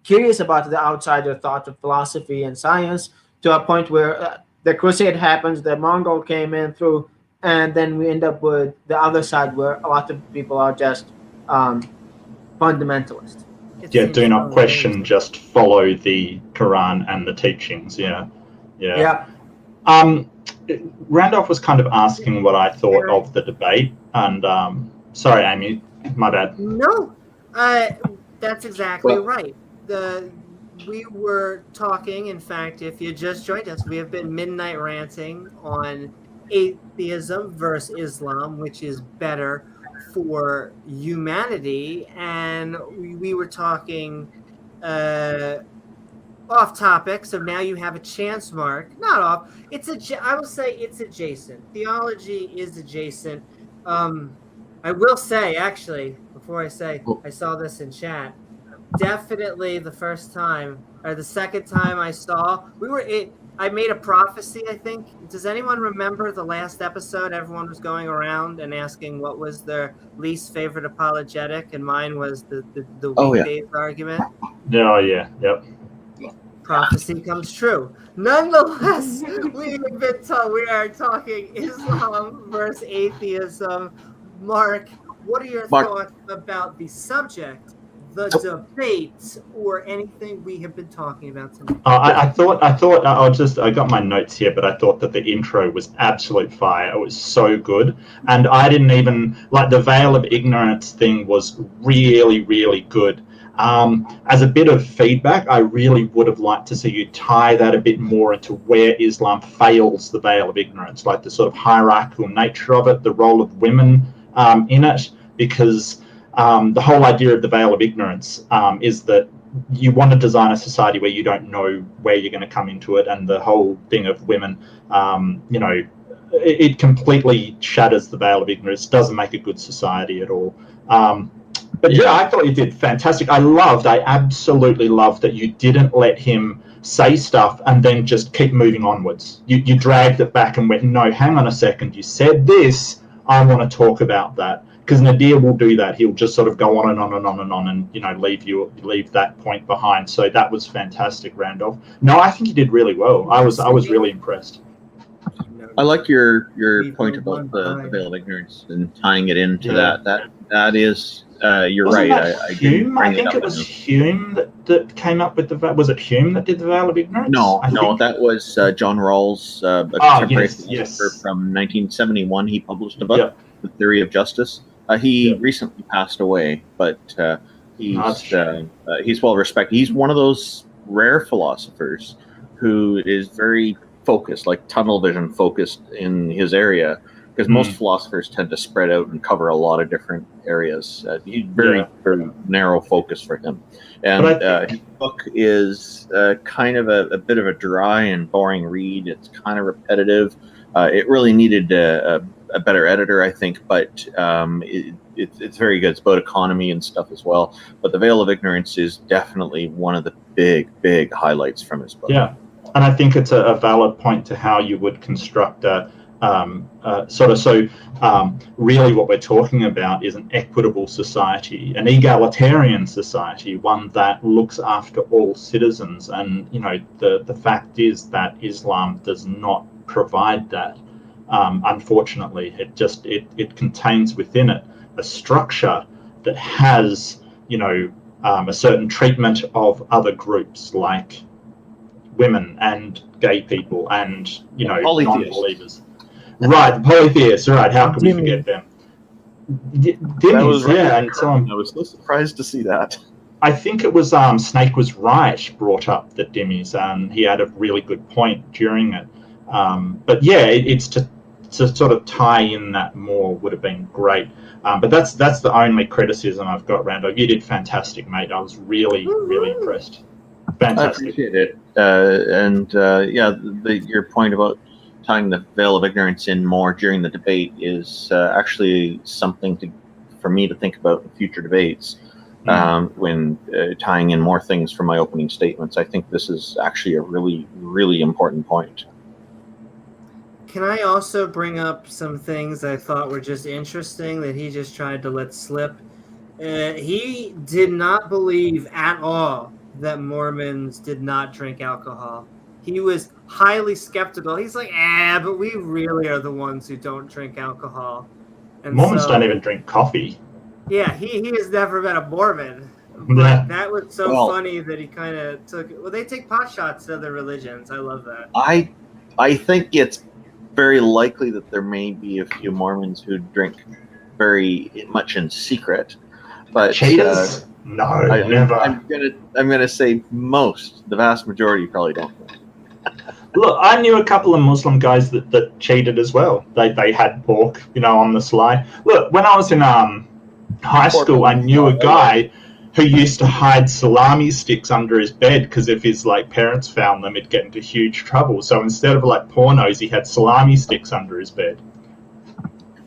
S8: curious about the outsider thought of philosophy and science, to a point where the crusade happens, the Mongol came in through, and then we end up with the other side where a lot of people are just fundamentalist.
S10: Yeah, do not question, just follow the Quran and the teachings. Yeah. Randolph was kind of asking what I thought of the debate, and sorry, Amy, my bad.
S4: No, that's exactly right. We were talking, in fact, if you just joined us, we have been midnight ranting on atheism versus Islam, which is better for humanity, and we were talking off topic, so now you have a chance, Mark. Not off. I will say it's adjacent. Theology is adjacent. I will say, actually, before I say, I saw this in chat. Definitely the first time or the second time I saw, I made a prophecy, I think. Does anyone remember the last episode? Everyone was going around and asking what was their least favorite apologetic, and mine was the weekdays argument.
S10: Oh, yeah. Yep.
S4: Prophecy comes true. Nonetheless, we are talking Islam versus atheism. Mark, what are your thoughts about the subject, the debate, or anything we have been talking about tonight?
S10: I got my notes here, but I thought that the intro was absolute fire. It was so good. And I didn't even, like, the veil of ignorance thing was really, really good. As a bit of feedback, I really would have liked to see you tie that a bit more into where Islam fails the veil of ignorance, like the sort of hierarchical nature of it, the role of women in it, because the whole idea of the veil of ignorance is that you want to design a society where you don't know where you're going to come into it, and the whole thing of women, it completely shatters the veil of ignorance, doesn't make a good society at all. But yeah, I thought you did fantastic. I absolutely loved that you didn't let him say stuff and then just keep moving onwards. You dragged it back and went, no, hang on a second, you said this, I want to talk about that. because Nadir will do that. He'll just sort of go on and on and on and on, and leave that point behind. So that was fantastic, Randolph. No, I think you did really well. I was really impressed.
S1: I like your point about the veil of ignorance and tying it into that. That is, you're
S10: Wasn't
S1: right.
S10: That Hume? I think it was Hume that came up with the. Was it Hume that did the veil of ignorance?
S1: No, that was John Rawls, a contemporary philosopher from 1971. He published a book, The Theory of Justice. He recently passed away, but he's well respected. He's one of those rare philosophers who is very focused, like tunnel vision focused in his area, because most philosophers tend to spread out and cover a lot of different areas. He's very narrow focus for him. And his book is kind of a bit of a dry and boring read. It's kind of repetitive. It really needed a better editor, I think, but it's very good. It's about economy and stuff as well. But The Veil of Ignorance is definitely one of the big highlights from his book.
S10: Yeah, and I think it's a valid point to how you would construct a really what we're talking about is an equitable society, an egalitarian society, one that looks after all citizens. And the fact is that Islam does not provide that. Unfortunately, it contains within it a structure that has a certain treatment of other groups like women and gay people and non-believers. Right, the polytheists. Right, how could we forget them?
S1: I was so surprised to see that.
S10: I think it was Snake was right brought up the dhimmis, and he had a really good point during it. But yeah, it's to sort of tie in that more would have been great. But that's the only criticism I've got, Randolph. You did fantastic, mate. I was really impressed. Fantastic.
S1: I appreciate it. Your point about tying the veil of ignorance in more during the debate is actually something for me to think about in future debates. When tying in more things from my opening statements, I think this is actually a really important point.
S4: Can I also bring up some things I thought were just interesting that he just tried to let slip? He did not believe at all that Mormons did not drink alcohol. He was highly skeptical. He's like, but we really are the ones who don't drink alcohol. And
S10: Mormons don't even drink coffee.
S4: Yeah, he has never been a Mormon. But that was so funny that he kind of took it. Well, they take pot shots to other religions. I love that.
S1: I think it's very likely that there may be a few Mormons who drink very much in secret. But
S10: cheaters? No, never.
S1: I'm gonna say the vast majority probably don't.
S10: Look, I knew a couple of Muslim guys that cheated as well. They had pork, on the sly. Look, when I was in high school, I knew a guy who used to hide salami sticks under his bed because if his parents found them, he'd get into huge trouble. So instead of pornos, he had salami sticks under his bed.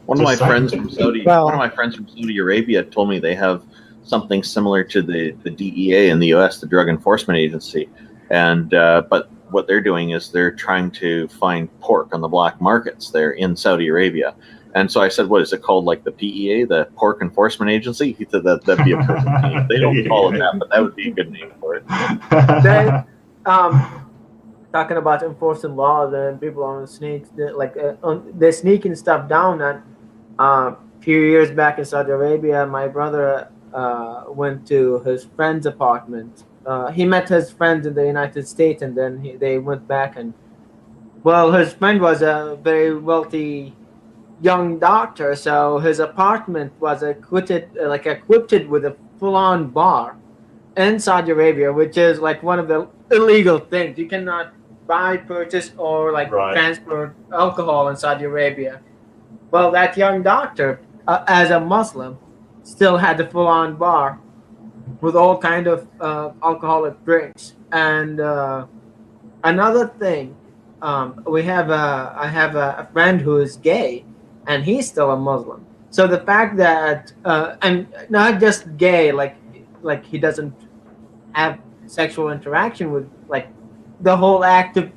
S1: One of my friends from Saudi Arabia told me they have something similar to the DEA in the U.S., the Drug Enforcement Agency, and but what they're doing is they're trying to find pork on the black markets there in Saudi Arabia. And so I said, what is it called, like the PEA, the Pork Enforcement Agency? He said that'd be a perfect name. They don't call it that, but that would be a good name for it.
S8: Then, talking about enforcing laws and people on sneaks, they're sneaking stuff down. And a few years back in Saudi Arabia, my brother went to his friend's apartment. He met his friends in the United States, and then they went back. And his friend was a very wealthy young doctor, so his apartment was equipped with a full-on bar in Saudi Arabia, which is one of the illegal things. You cannot buy, purchase, or transport alcohol in Saudi Arabia. Well, that young doctor, as a Muslim, still had the full-on bar with all kind of alcoholic drinks. And another thing, I have a friend who is gay, and he's still a Muslim. So the fact that and not just gay, like he doesn't have sexual interaction with the whole active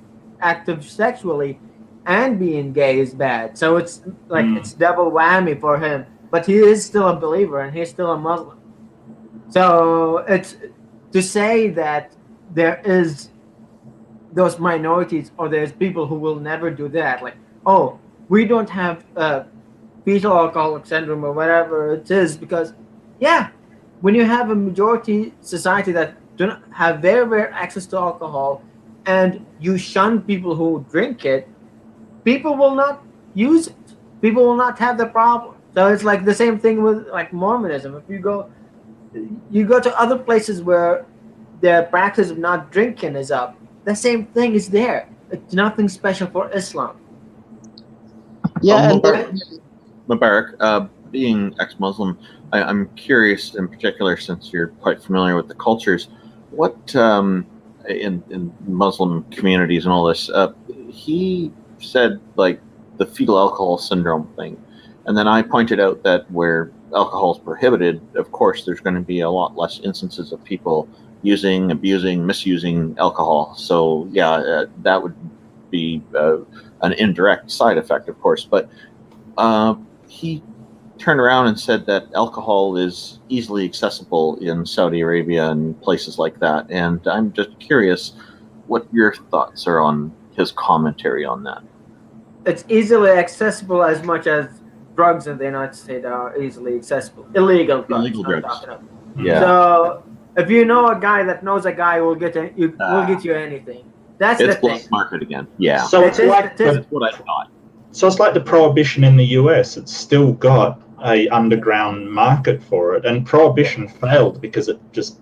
S8: sexually, and being gay is bad. So it's it's double whammy for him. but he is still a believer and he's still a Muslim. So it's to say that there is those minorities or there's people who will never do that. Like, oh, we don't have fetal alcoholic syndrome or whatever it is, because yeah, when you have a majority society that do not have very rare access to alcohol and you shun people who drink it, people will not use it. People will not have the problem. So it's like the same thing with like Mormonism. If you go to other places where the practice of not drinking is up, the same thing is there. It's nothing special for Islam.
S9: Yeah, and
S1: Mubarak, being ex-Muslim, I'm curious in particular, since you're quite familiar with the cultures, what in Muslim communities and all this, he said like the fetal alcohol syndrome thing, and then I pointed out that where alcohol is prohibited, of course, there's going to be a lot less instances of people using, abusing, misusing alcohol. So yeah, that would be an indirect side effect, of course. But he turned around and said that alcohol is easily accessible in Saudi Arabia and places like that. And I'm just curious what your thoughts are on his commentary on that.
S8: It's easily accessible as much as drugs in the United States are easily accessible. Illegal drugs.
S1: Yeah.
S8: So if you know a guy that knows a guy, will get you anything. That's
S1: it's
S8: the thing.
S1: black market again. Yeah.
S10: So it's like
S1: that's what I thought.
S10: So it's like the prohibition in the US. It's still got a underground market for it, and prohibition failed because it just,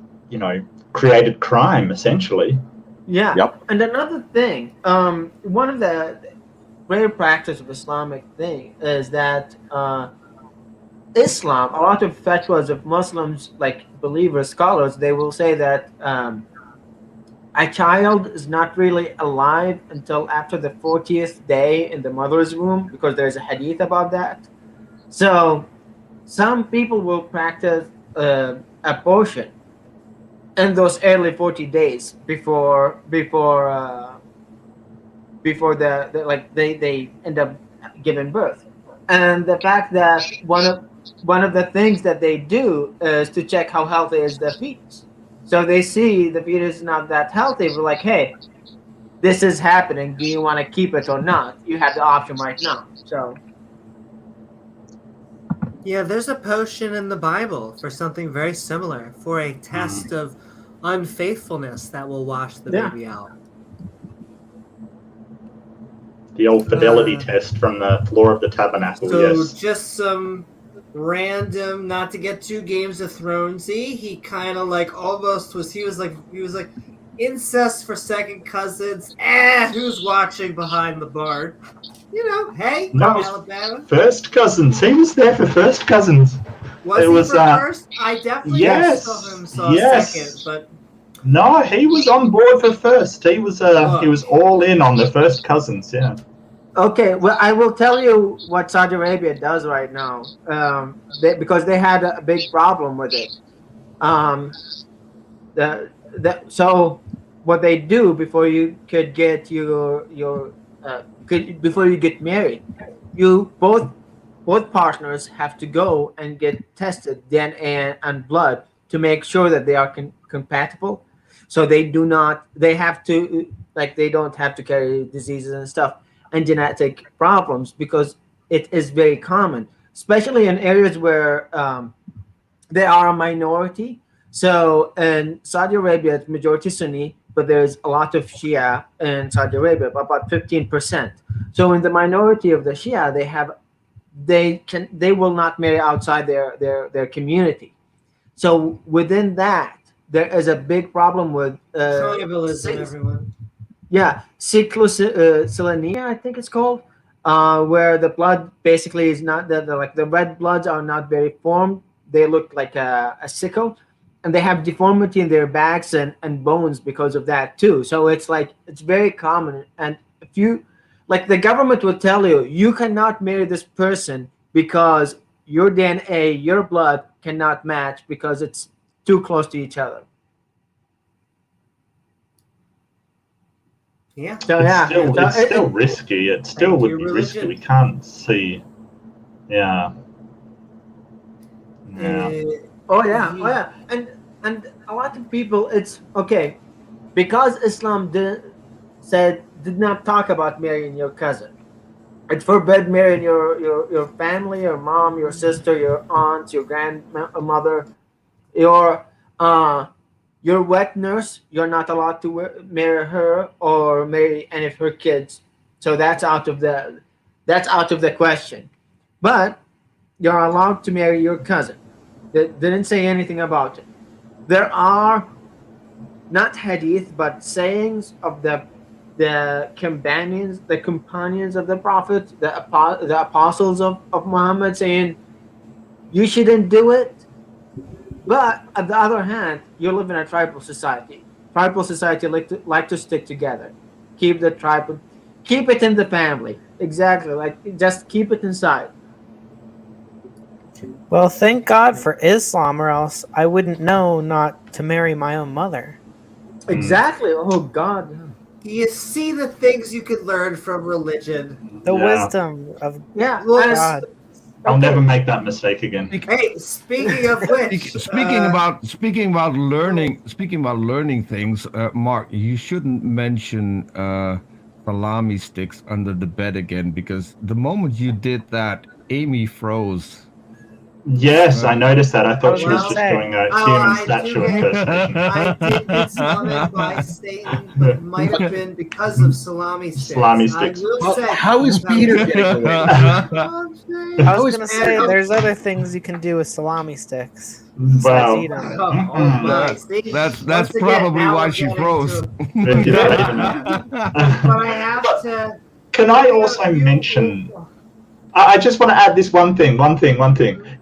S10: created crime essentially.
S8: Yeah.
S1: Yep.
S8: And another thing, one of the rare practice of Islamic thing is that Islam, a lot of fatwas of Muslims, like believers, scholars, they will say that a child is not really alive until after the 40th day in the mother's womb, because there's a hadith about that. So some people will practice abortion in those early 40 days before they end up giving birth. And the fact that one of the things that they do is to check how healthy is the fetus. So they see the fetus is not that healthy. We're like, hey, this is happening. Do you want to keep it or not? You have the option right now. So
S4: yeah, there's a potion in the Bible for something very similar, for a test of unfaithfulness that will wash the baby out.
S10: The old fidelity test from the floor of the tabernacle.
S4: So
S10: yes.
S4: Just some random, not to get too Games of Thronesy, he kind of like almost was. He was like incest for second cousins. Who's watching behind the barn? Hey, Alabama.
S10: First cousins. He was there for first cousins.
S4: Was he for first? I definitely saw second, but
S10: no, he was on board for first. He was he was all in on the first cousins. Yeah.
S8: Okay, well, I will tell you what Saudi Arabia does right now, because they had a big problem with it. So what they do before you could get before you get married, you both partners have to go and get tested DNA and blood to make sure that they are compatible. So they don't have to carry diseases and stuff and genetic problems, because it is very common, especially in areas where they are a minority. So in Saudi Arabia, it's majority Sunni, but there's a lot of Shia in Saudi Arabia, about 15%. So in the minority of the Shia, they will not marry outside their community. So within that, there is a big problem with
S4: tribalism, everyone.
S8: Yeah, cyclocylinia, I think it's called, where the blood basically is not the red bloods are not very formed. They look like a sickle, and they have deformity in their backs and bones because of that too. So it's very common. And if you the government will tell you cannot marry this person because your DNA, your blood cannot match because it's too close to each other.
S4: Yeah.
S8: So
S10: it's still risky. It still would be risky. We can't see. Yeah.
S8: Oh yeah, and a lot of people, it's okay because Islam did not talk about marrying your cousin. It forbid marrying your family, your mom, your sister, your aunt, your grandmother, your wet nurse. You're not allowed to marry her or marry any of her kids. So that's out of the question. But you're allowed to marry your cousin. They didn't say anything about it. There are not hadith but sayings of the companions of the Prophet, the apostles of Muhammad, saying you shouldn't do it. But on the other hand, you live in a tribal society. Tribal society like to stick together, keep the tribe, keep it in the family. Exactly, like just keep it inside.
S5: Well, thank God for Islam, or else I wouldn't know not to marry my own mother.
S8: Exactly. Oh God.
S4: You see the things you could learn from religion.
S5: The wisdom of
S8: God.
S10: I'll never make that mistake again.
S4: Hey, speaking of which,
S3: speaking about learning things, Mark, you shouldn't mention salami sticks under the bed again, because the moment you did that, Amy froze.
S10: Yes, I noticed that. I thought she was just doing a human statue impersonation.
S4: I did get summoned by Satan, but it might have been because of salami sticks.
S10: Salami sticks.
S4: I will say,
S11: how is Peter getting away?
S5: I was going to say, there's other things you can do with salami sticks.
S10: Wow.
S3: That's probably why she froze.
S4: But I have to.
S10: Can I also mention? I just want to add this one thing.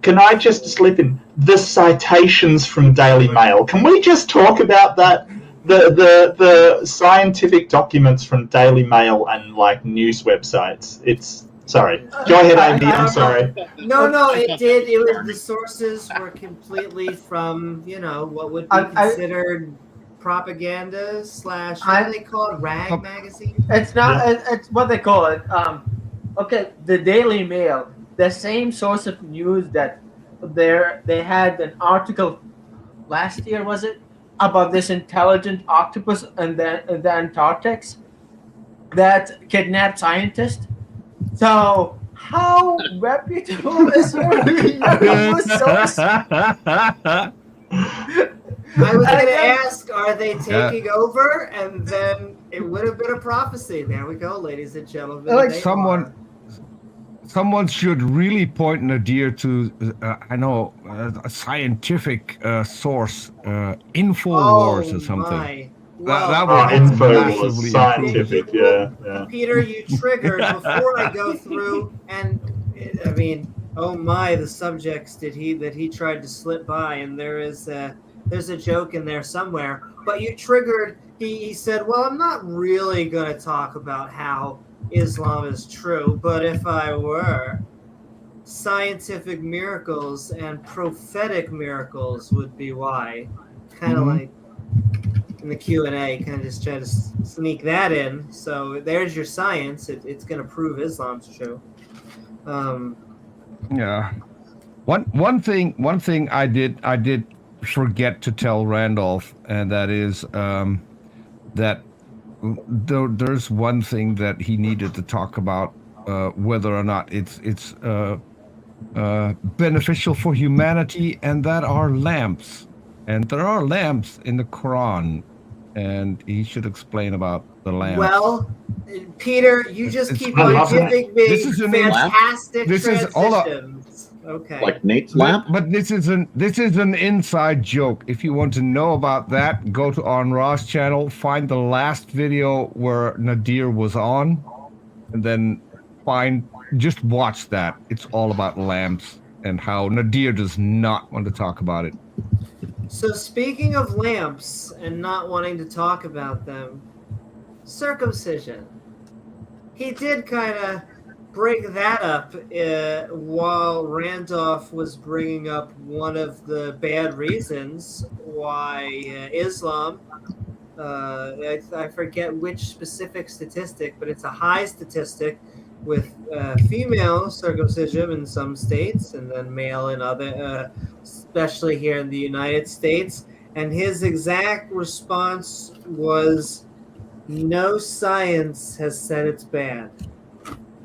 S10: Can I just slip in the citations from Daily Mail? Can we just talk about that? The scientific documents from Daily Mail and like news websites. It's sorry. Go ahead, Amy. I'm sorry.
S4: No, it did. It was the sources were completely from what would be considered propaganda / what do they call it? Rag magazine.
S8: It's not. It's what they call it. Okay, the Daily Mail, the same source of news that they had an article last year, was it, about this intelligent octopus in the Antarctic that kidnapped scientists. So how reputable is your source?
S4: I was going to ask, are they taking over? And then it would have been a prophecy. There we go, ladies and gentlemen.
S3: Like someone should really point Nadir to, a scientific source, InfoWars or something. That would
S10: InfoWars, scientific, yeah.
S4: Peter, you triggered before I go through, and I mean, oh my, the subjects that he tried to slip by, and there's a joke in there somewhere. But you triggered. He said, "Well, I'm not really going to talk about how Islam is true, but if I were, scientific miracles and prophetic miracles would be why." Kind of like in the Q&A, kind of just try to sneak that in. So there's your science. It's going to prove Islam's true.
S3: Yeah. One thing I did forget to tell Randolph, and that is that there's one thing that he needed to talk about, whether or not it's beneficial for humanity, and that are lamps. And there are lamps in the Quran, and he should explain about the lamps.
S4: Well, Peter, you just keep on giving me fantastic transitions. Okay.
S1: Like Nate's lamp?
S3: But this is an inside joke. If you want to know about that, go to On Ra's channel, find the last video where Nadir was on, and then just watch that. It's all about lamps and how Nadir does not want to talk about it.
S4: So speaking of lamps and not wanting to talk about them, circumcision. He did kind of bring that up while Randolph was bringing up one of the bad reasons why Islam, I forget which specific statistic, but it's a high statistic with female circumcision in some states and then male in other, especially here in the United States. And his exact response was, "No science has said it's bad."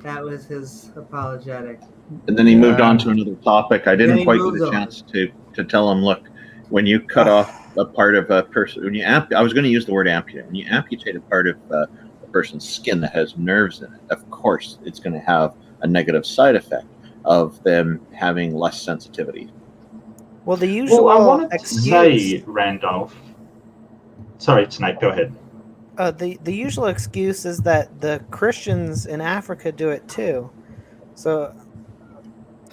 S4: That was his apologetic.
S1: And then he moved on to another topic. I didn't quite get a chance to tell him, look, when you cut off a part of a person, I was going to use the word amputate. When you amputate a part of a person's skin that has nerves in it, of course, it's going to have a negative side effect of them having less sensitivity.
S5: Well, the usual
S10: I wanted
S5: excuse...
S10: to say, Randolph. Sorry, Snake, go ahead.
S5: The usual excuse is that the Christians in Africa do it too. So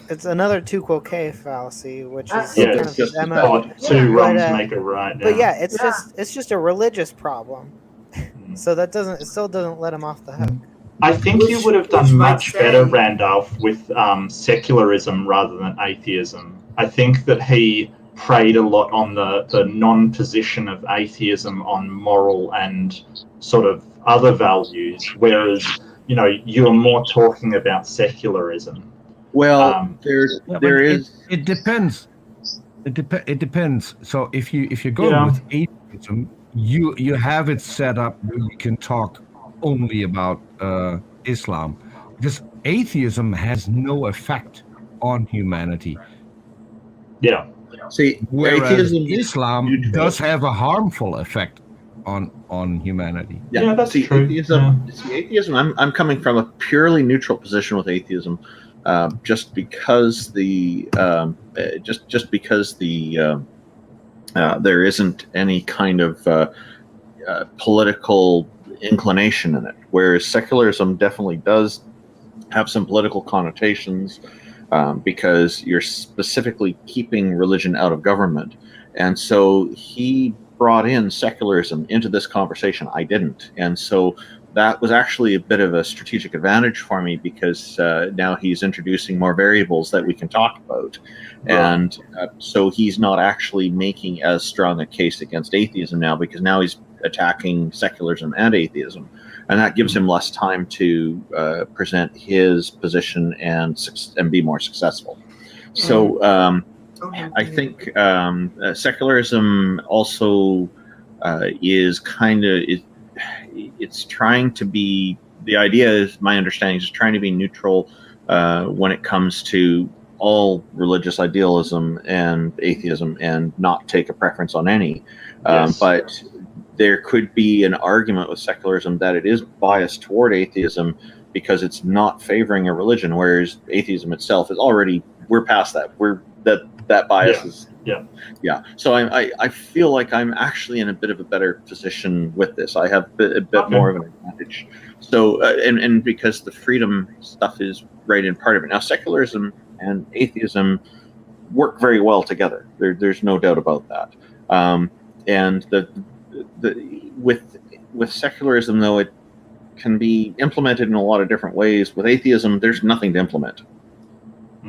S5: it's another tu quoque fallacy, which is kind of
S10: just
S5: demo.
S10: Two wrongs make a right.
S5: But yeah, it's just a religious problem. So it still doesn't let him off the hook.
S10: I think you would have done much better, Randolph, with secularism rather than atheism. I think that he preyed a lot on the non-position of atheism on moral and sort of other values, whereas, you're more talking about secularism.
S1: Well,
S3: it depends. It depends. So if you're going with atheism, you have it set up where you can talk only about Islam, because atheism has no effect on humanity.
S10: Yeah.
S1: See,
S3: whereas Islam does have a harmful effect on humanity.
S1: Yeah, that's true. Atheism. I'm coming from a purely neutral position with atheism, just because there isn't any kind of political inclination in it, whereas secularism definitely does have some political connotations, because you're specifically keeping religion out of government. And so he brought in secularism into this conversation. I didn't. And so that was actually a bit of a strategic advantage for me, because now he's introducing more variables that we can talk about. Right. And so he's not actually making as strong a case against atheism now, because now he's attacking secularism and atheism. And that gives him less time to present his position and be more successful. So I think secularism also is it's trying to be, the idea is, my understanding is trying to be neutral when it comes to all religious idealism and atheism, and not take a preference on any. Yes. But there could be an argument with secularism that it is biased toward atheism because it's not favoring a religion, whereas atheism itself is already, we're past that. That bias is. Yeah. So I feel like I'm actually in a bit of a better position with this. I have a bit more of an advantage. So and because the freedom stuff is right in part of it. Now, secularism and atheism work very well together. There's no doubt about that. And with secularism, though, it can be implemented in a lot of different ways. With atheism, there's nothing to implement.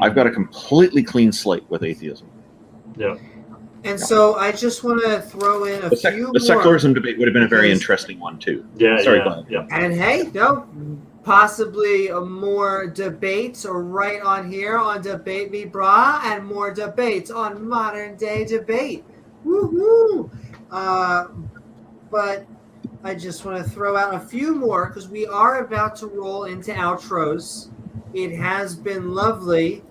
S1: I've got a completely clean slate with atheism.
S10: Yeah.
S4: And so I just want to throw in a few more.
S1: The secularism debate would have been a very interesting one too.
S10: Yeah.
S1: Sorry,
S10: yeah.
S4: And hey, possibly more debates right on here on Debate Me Brah, and more debates on Modern Day Debate. Woohoo! But I just want to throw out a few more, because we are about to roll into outros. It has been lovely,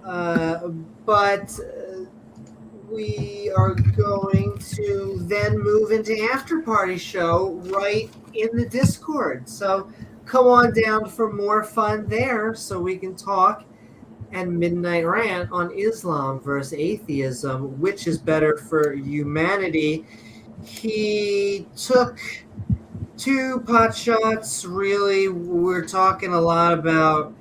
S4: but we are going to then move into After Party Show right in the Discord. So come on down for more fun there, so we can talk and Midnight Rant on Islam versus atheism, which is better for humanity. He took 2 pot shots. Really, we're talking a lot about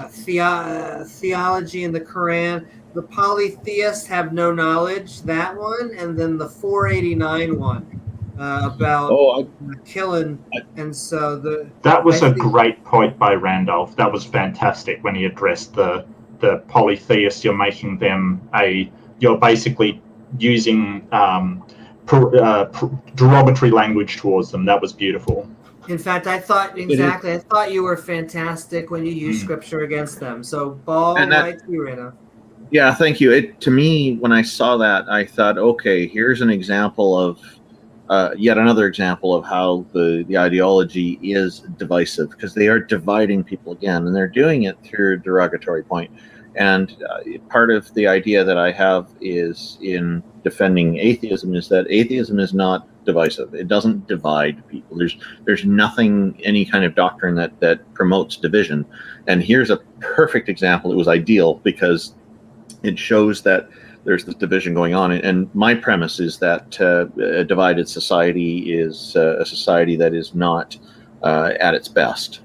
S4: theology in the Quran. The polytheists have no knowledge, that one, and then the 489 one about killing. And so
S10: that was a great point by Randolph. That was fantastic when he addressed the polytheists. You're making them you're basically using derogatory language towards them. That was beautiful.
S4: In fact, I thought you were fantastic when you used scripture against them. So ball right to you, Rena.
S1: Yeah, thank you. To me, when I saw that, I thought, okay, here's an example of yet another example of how the ideology is divisive, because they are dividing people again, and they're doing it through a derogatory point. And part of the idea that I have is in defending atheism is that atheism is not divisive. It doesn't divide people. There's nothing, any kind of doctrine that promotes division. And here's a perfect example. It was ideal because it shows that there's this division going on. And my premise is that a divided society is a society that is not at its best.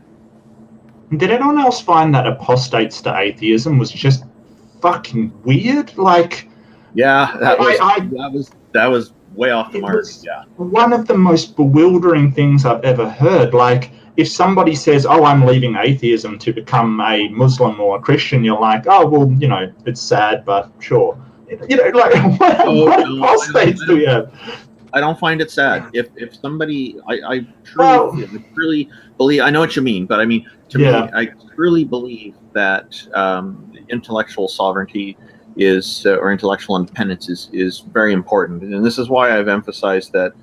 S10: Did anyone else find that apostates to atheism was just fucking weird? Like,
S1: yeah, that was way off the mark. Yeah,
S10: one of the most bewildering things I've ever heard. Like, if somebody says, "Oh, I'm leaving atheism to become a Muslim or a Christian," you're like, "Oh, well, you know, it's sad, but sure." You know, like, what apostates do we have?
S1: I don't find it sad. If somebody, I truly believe, I know what you mean, but I mean, to me, I truly believe that intellectual sovereignty is, or intellectual independence is very important. And this is why I've emphasized that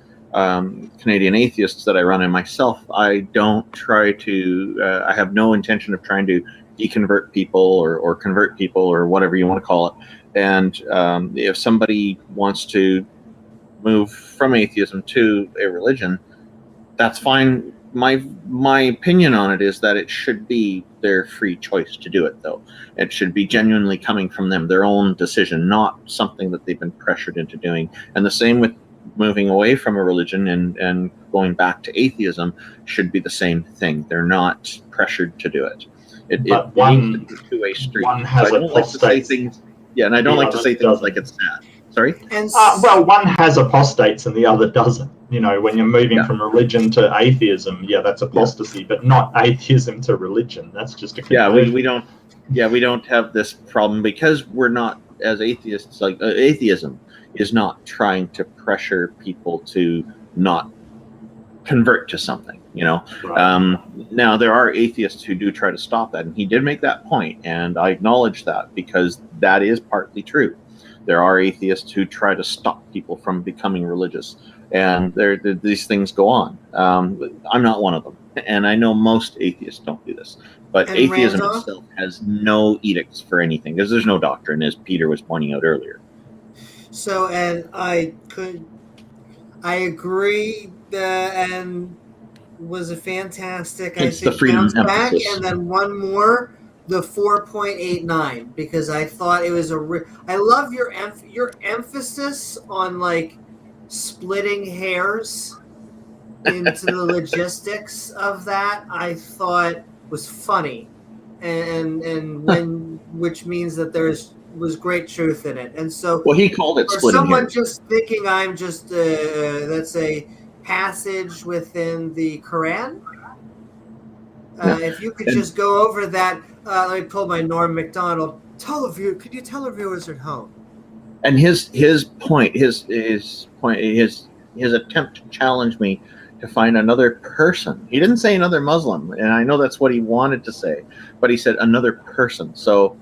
S1: Canadian atheists that I run in myself, I don't try to, I have no intention of trying to deconvert people or convert people or whatever you want to call it. And if somebody wants to move from atheism to a religion, that's fine. My opinion on it is that it should be their free choice to do it, though. It should be genuinely coming from them, their own decision, not something that they've been pressured into doing. And the same with moving away from a religion and going back to atheism should be the same thing. They're not pressured to do it. It needs to be a two-way street.
S10: One has
S1: I don't like to say things. Yeah, and I don't like to say things like it's sad. Sorry?
S10: Well, one has apostates and the other doesn't. You know, when you're moving from religion to atheism, that's apostasy, but not atheism to religion. That's just a conversion.
S1: we don't have this problem because we're not, as atheists, like atheism is not trying to pressure people to not convert to something, you know. Right. Now there are atheists who do try to stop that, and he did make that point, and I acknowledge that because that is partly true. There are atheists who try to stop people from becoming religious, and these things go on. I'm not one of them, and I know most atheists don't do this. But and atheism Randolph itself has no edicts for anything, because there's no doctrine, as Peter was pointing out earlier.
S4: So, and I agree, and was a fantastic.
S1: It's the freedom emphasis.
S4: Back, and then one more. The 4.89, because I thought it was I love your emphasis on like splitting hairs into the logistics of that. I thought was funny, and which means that was great truth in it. And so,
S1: well, he called it
S4: for
S1: splitting
S4: someone
S1: hairs.
S4: Just thinking I'm just that's a passage within the Quran. If you could just go over that. Let me pull my Norm Macdonald. Could you tell our viewers at home?
S1: And his point, his attempt to challenge me to find another person. He didn't say another Muslim, and I know that's what he wanted to say, but he said another person. So,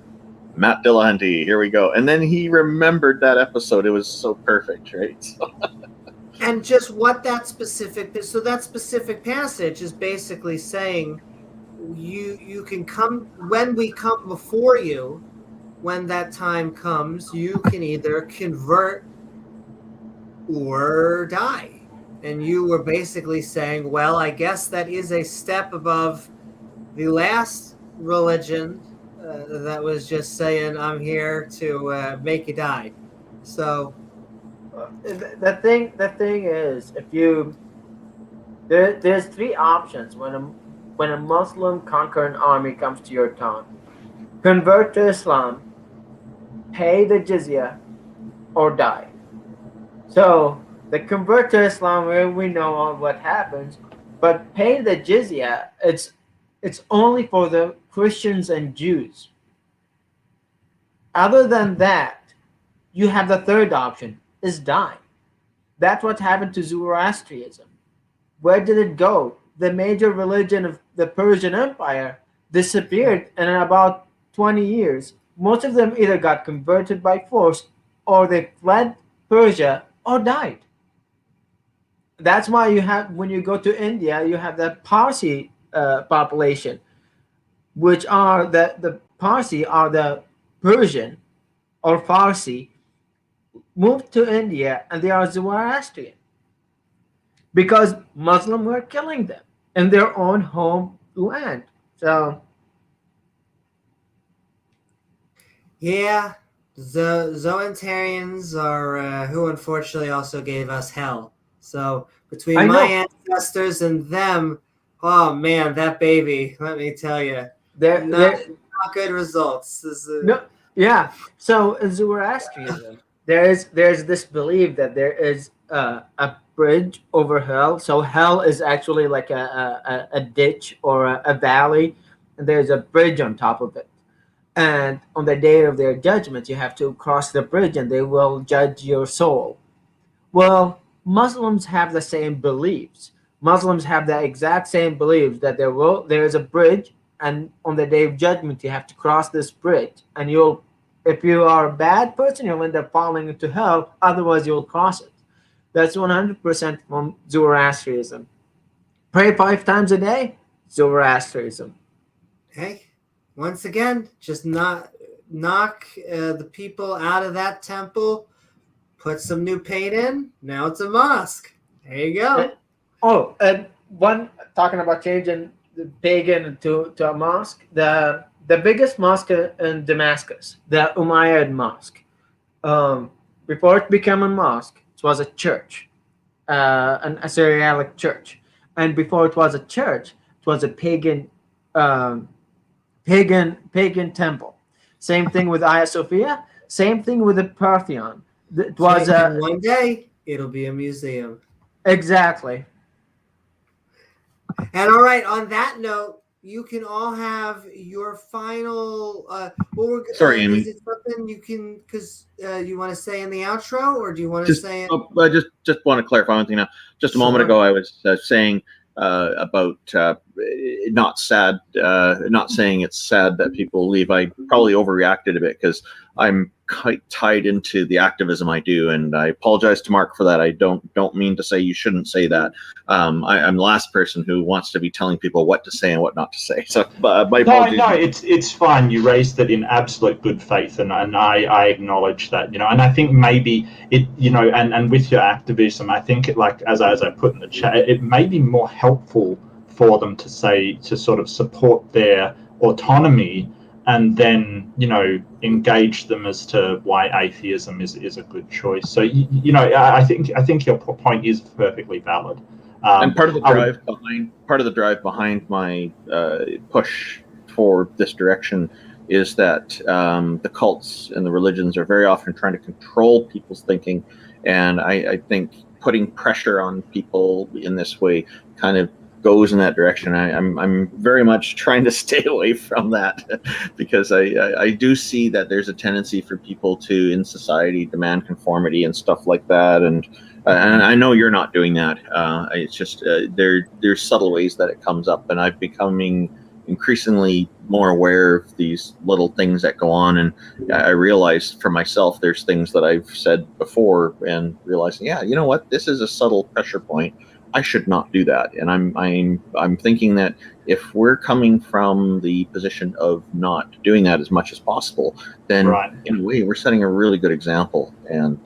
S1: Matt Dillahunty, here we go. And then he remembered that episode. It was so perfect, right? So.
S4: And just what that specific passage is basically saying. You can come when we come before you. When that time comes, you can either convert or die. And you were basically saying, well, I guess that is a step above the last religion that was just saying, I'm here to make you die. So
S8: the thing is, if you there's three options when a Muslim conquering army comes to your town: convert to Islam, pay the jizya, or die. So the convert to Islam, we know all what happens, but pay the jizya, it's only for the Christians and Jews. Other than that, you have the third option, is die. That's what happened to Zoroastrianism. Where did it go? The major religion of the Persian Empire disappeared, and in about 20 years, most of them either got converted by force or they fled Persia or died. That's why you have, when you go to India, you have the Parsi population, which are the Parsi are the Persian or Farsi, moved to India, and they are Zoroastrian because Muslims were killing them in their own homeland. So
S4: yeah, the Zoantarians are who unfortunately also gave us hell. So between my ancestors and them, oh man, that baby, let me tell you,
S8: they're
S4: not good results.
S8: No, yeah. So in Zoroastrianism, there's this belief that there is a bridge over hell. So hell is actually like a ditch or a valley, and there's a bridge on top of it. And on the day of their judgment, you have to cross the bridge, and they will judge your soul. Well, Muslims have the same beliefs. Muslims have the exact same beliefs that there is a bridge, and on the day of judgment you have to cross this bridge, and if you are a bad person, you'll end up falling into hell. Otherwise, you'll cross it. That's 100% from Zoroastrianism. Pray 5 times a day, Zoroastrianism.
S4: Hey, once again, just knock the people out of that temple. Put some new paint in. Now it's a mosque. There you go.
S8: And one talking about changing the pagan to a mosque. The biggest mosque in Damascus, the Umayyad Mosque. Before it became a mosque, it was a church, an Assyrianic church, and before it was a church, it was a pagan temple. Same thing with Hagia Sophia. Same thing with the Parthenon. It was
S4: one day it'll be a museum.
S8: Exactly.
S4: And all right, on that note, you can all have your final.
S1: Sorry, Amy.
S4: Is it something you can, because you want to say in the outro, or do you want to say it?
S1: I just want to clarify one thing now. Just a moment ago, I was saying about not saying it's sad that people leave. I probably overreacted a bit because I'm quite tied into the activism I do, and I apologize to Mark for that. I don't mean to say you shouldn't say that. I'm the last person who wants to be telling people what to say and what not to say. So, my apologies.
S10: No, it's fine. You raised it in absolute good faith, and I acknowledge that. And I think maybe it, and with your activism, I think it, like as I put in the chat, it may be more helpful for them to sort of support their autonomy, and then engage them as to why atheism is a good choice. So I think your point is perfectly valid.
S1: And part of the drive behind my push for this direction is that the cults and the religions are very often trying to control people's thinking, and I think putting pressure on people in this way kind of goes in that direction. I'm very much trying to stay away from that because I do see that there's a tendency for people to, in society, demand conformity and stuff like that, and I know you're not doing that. It's just there's subtle ways that it comes up, and I'm becoming increasingly more aware of these little things that go on, and I realize for myself there's things that I've said before and realizing, yeah, you know what, this is a subtle pressure point. I should not do that. And I'm thinking that if we're coming from the position of not doing that as much as possible, then in a way we're setting a really good example. And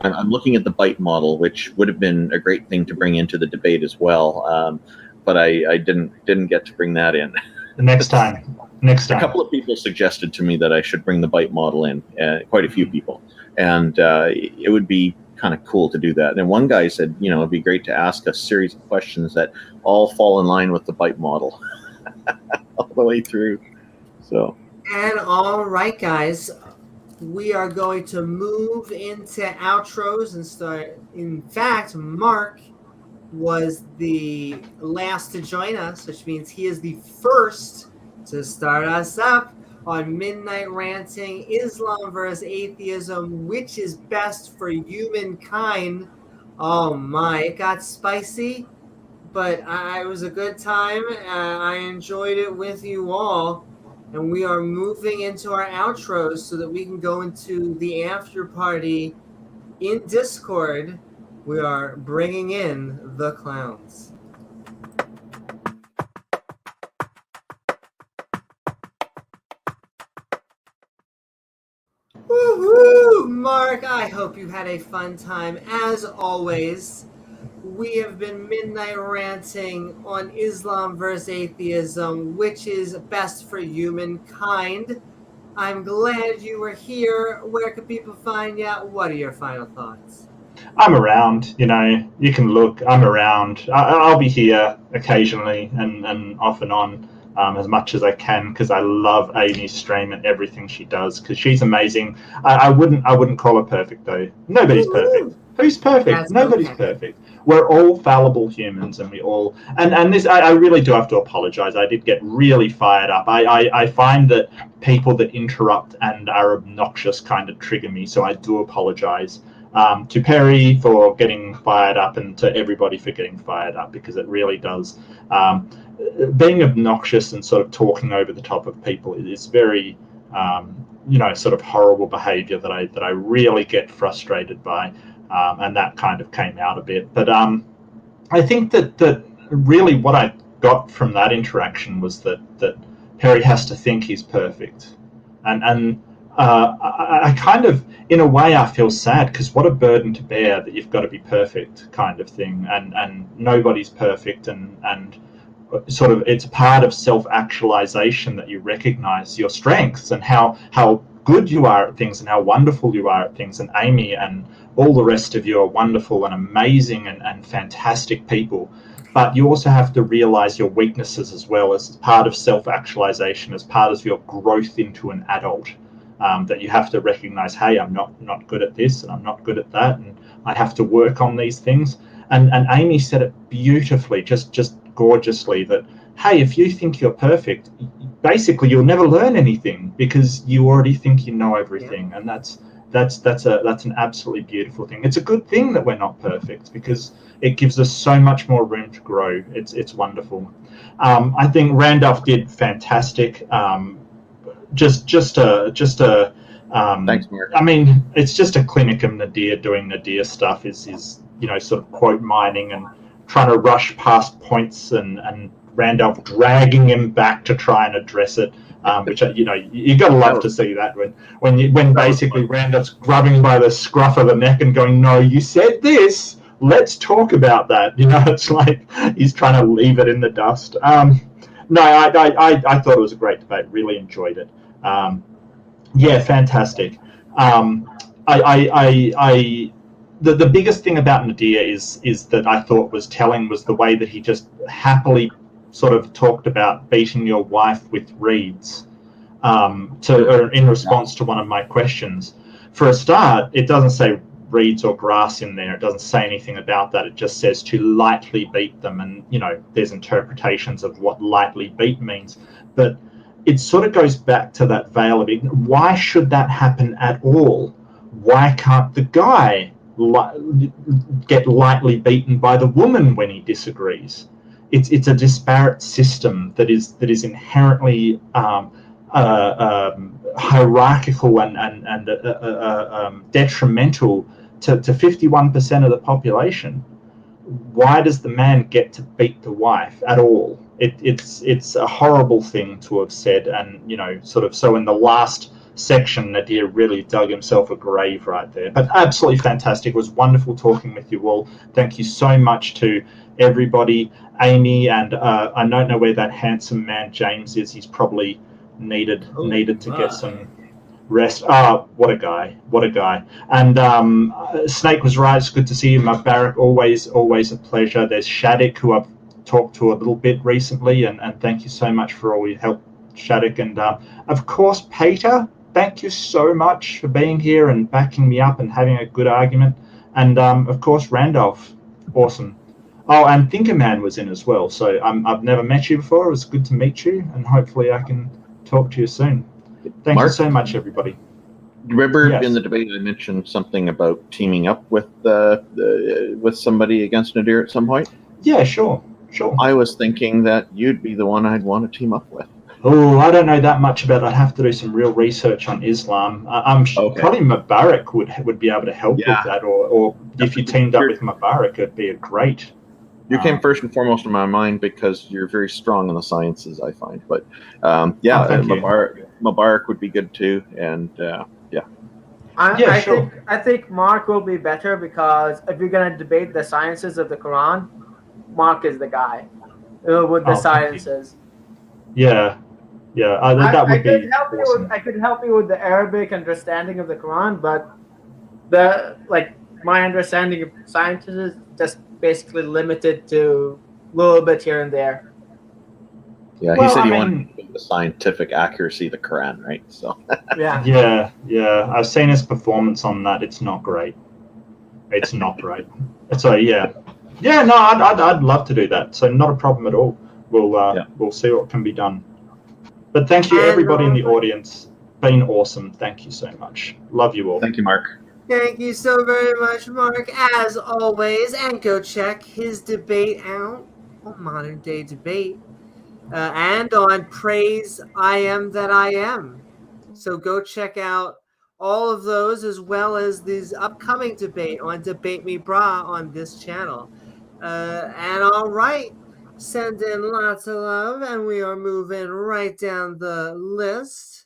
S1: I'm looking at the bite model, which would have been a great thing to bring into the debate as well. But I didn't get to bring that in.
S10: Next time.
S1: A couple of people suggested to me that I should bring the bite model in, quite a few people. And it would be kind of cool to do that. And one guy said, it'd be great to ask a series of questions that all fall in line with the bite model all the way through. So.
S4: And all right, guys, we are going to move into outros and start. In fact, Mark was the last to join us, which means he is the first to start us up on Midnight Ranting, Islam versus Atheism, which is best for humankind. Oh my, it got spicy, but it was a good time. I enjoyed it with you all. and we are moving into our outros so that we can go into the after party in Discord. We are bringing in the clowns. Woohoo! Mark, I hope you had a fun time. As always, we have been midnight ranting on Islam versus atheism, which is best for humankind. I'm glad you were here. Where can people find you? What are your final thoughts?
S10: I'm around, you can look. I'm around. I'll be here occasionally and off and on as much as I can, because I love Amy's stream and everything she does, because she's amazing. I wouldn't call her perfect, though. Nobody's perfect. Who's perfect?
S4: That's
S10: Nobody's
S4: okay.
S10: perfect. We're all fallible humans, and we all and this I really do have to apologize. I did get really fired up. I find that people that interrupt and are obnoxious kind of trigger me, so I do apologize. To Perry for getting fired up, and to everybody for getting fired up, because it really does. Being obnoxious and sort of talking over the top of people is very, sort of horrible behavior that I really get frustrated by, and that kind of came out a bit. But I think that really what I got from that interaction was that Perry has to think he's perfect, and I kind of, in a way, I feel sad, because what a burden to bear that you've got to be perfect, kind of thing, and nobody's perfect, and sort of it's part of self-actualization that you recognize your strengths and how good you are at things and how wonderful you are at things. And Amy and all the rest of you are wonderful and amazing and fantastic people. But you also have to realize your weaknesses as well, as part of self-actualization, as part of your growth into an adult. That you have to recognize, hey, I'm not good at this, and I'm not good at that, and I have to work on these things. And Amy said it beautifully, just gorgeously, that, hey, if you think you're perfect, basically you'll never learn anything, because you already think you know everything. Yeah. And that's an absolutely beautiful thing. It's a good thing that we're not perfect, because it gives us so much more room to grow. It's wonderful. I think Randolph did fantastic. Just a
S1: Thanks, Mark.
S10: I mean, it's just a clinic of Nadir doing Nadir stuff, is sort of quote mining and trying to rush past points, and Randolph dragging him back to try and address it, which you gotta love to see that when basically Randolph's grabbing by the scruff of the neck and going, no, you said this, let's talk about that. It's like he's trying to leave it in the dust. No, I thought it was a great debate. Really enjoyed it. Yeah, fantastic. The biggest thing about Nadir is that I thought was telling was the way that he just happily sort of talked about beating your wife with reeds, in response to one of my questions. For a start, it doesn't say reeds or grass in there. It doesn't say anything about that. It just says to lightly beat them, and there's interpretations of what lightly beat means, but it sort of goes back to that veil of ignorance. Why should that happen at all? Why can't the guy get lightly beaten by the woman when he disagrees? It's a disparate system that is inherently hierarchical and detrimental to 51% of the population. Why does the man get to beat the wife at all? It's a horrible thing to have said, and sort of, so in the last section, Nadir really dug himself a grave right there. But absolutely fantastic. It was wonderful talking with you all. Thank you so much to everybody. Amy, and I don't know where that handsome man James is. He's probably needed to get some rest. What a guy. And Snake was right. It's good to see you, Mubarak. Always a pleasure. There's Shattuck, who I've talked to a little bit recently, and thank you so much for all your help, Shattuck. And of course, Peter, thank you so much for being here and backing me up and having a good argument. And of course, Randolph, awesome. Oh, and Thinkerman was in as well. So I've never met you before. It was good to meet you, and hopefully I can talk to you soon. Thank you so much, everybody.
S1: Remember, yes, in the debate I mentioned something about teaming up with somebody against Nadir at some point?
S10: Yeah, sure.
S1: I was thinking that you'd be the one I'd want to team up with.
S10: Oh, I don't know that much about. I'd have to do some real research on Islam. Probably Mubarak would be able to help with that, or if you teamed up with Mubarak, it'd be a great.
S1: You came first and foremost in my mind because you're very strong in the sciences, I find. But Mubarak would be good too, and
S8: I think Mark will be better because if you're gonna debate the sciences of the Quran, Mark is the guy with the sciences.
S10: Yeah, that would be awesome.
S8: I could help you with the Arabic understanding of the Quran, but my understanding of sciences is just basically limited to a little bit here and there.
S1: Yeah, he said he wanted the scientific accuracy of the Quran, right? So
S10: yeah. I've seen his performance on that. It's not great. So yeah. No, I'd love to do that. So not a problem at all. We'll see what can be done. But thank you, everybody in the audience. Been awesome. Thank you so much. Love you all.
S1: Thank you, Mark.
S4: Thank you so very much, Mark. As always, and go check his debate out on Modern Day Debate and on Praise I Am That I Am. So go check out all of those as well as this upcoming debate on Debate Me Brah on this channel. And all right, send in lots of love, and we are moving right down the list.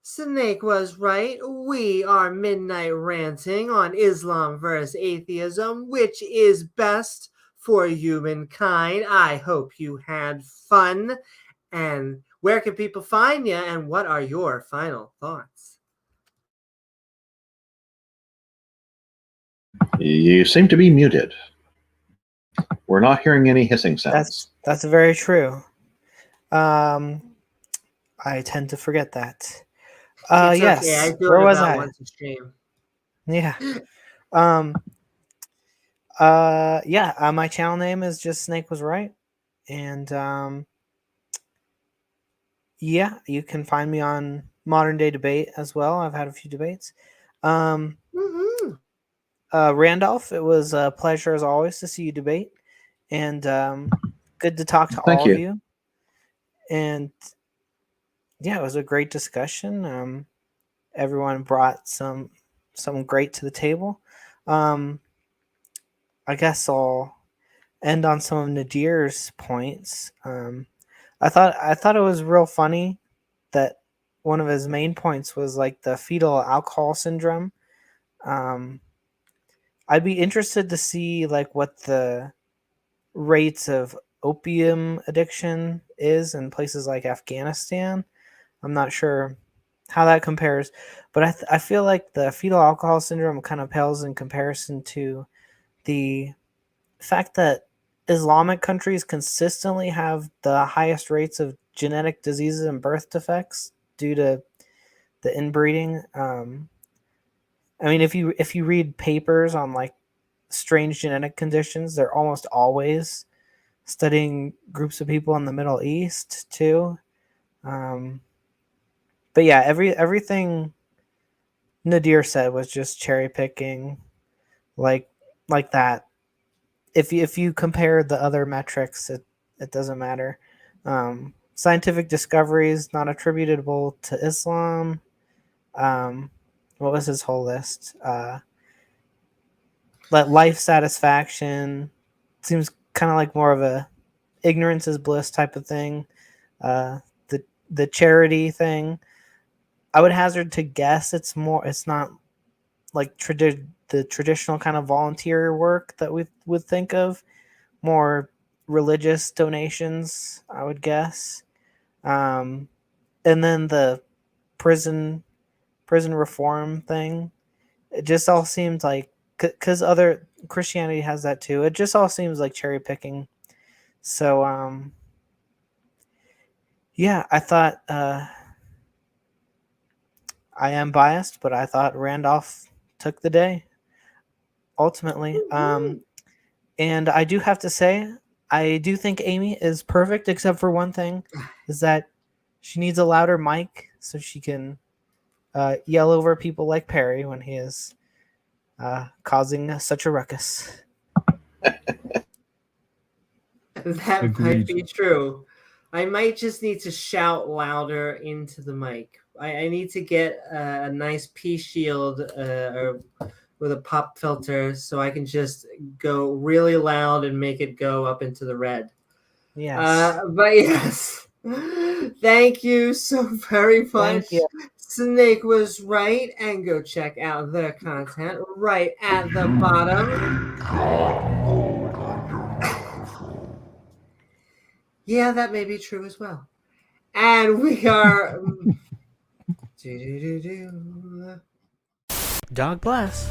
S4: Snake was right. We are midnight ranting on Islam versus atheism, which is best for humankind. I hope you had fun. And where can people find you, and what are your final thoughts?
S1: You seem to be muted. We're not hearing any hissing sounds.
S5: That's very true. I tend to forget that. Yes.
S4: Okay. I do
S5: Where
S4: it
S5: was
S4: about
S5: I?
S4: once a stream.
S5: Yeah. My channel name is just Snake Was Right. And you can find me on Modern Day Debate as well. I've had a few debates. Randolph, it was a pleasure as always to see you debate. And good to talk to all of you. And it was a great discussion. Everyone brought something great to the table. I guess I'll end on some of Nadir's points. I thought it was real funny that one of his main points was like the fetal alcohol syndrome. I'd be interested to see like what the rates of opium addiction is in places like Afghanistan. I'm not sure how that compares, but I feel like the fetal alcohol syndrome kind of pales in comparison to the fact that Islamic countries consistently have the highest rates of genetic diseases and birth defects due to the inbreeding. I mean, if you read papers on like strange genetic conditions, they're almost always studying groups of people in the Middle East too. But yeah, everything Nadir said was just cherry picking, like that. If you compare the other metrics, it doesn't matter. Scientific discoveries not attributable to Islam. What was his whole list? Life satisfaction seems kind of like more of a ignorance is bliss type of thing. The charity thing, I would hazard to guess it's not like the traditional kind of volunteer work that we would think of, more religious donations, I would guess. And then the prison reform thing, it just all seems like, because other Christianity has that too, it just all seems like cherry picking. So I thought I am biased, but I thought Randolph took the day ultimately. And I do have to say, I do think Amy is perfect, except for one thing, is that she needs a louder mic so she can yell over people like Perry when he is causing such a ruckus.
S4: That might be true. I might just need to shout louder into the mic. I need to get a nice pea shield or with a pop filter so I can just go really loud and make it go up into the red.
S5: Yes.
S4: But yes, thank you so very much.
S5: Thank you.
S4: Snake was right, and go check out their content right at the bottom. Yeah, that may be true as well. And we are...
S5: Dog bless.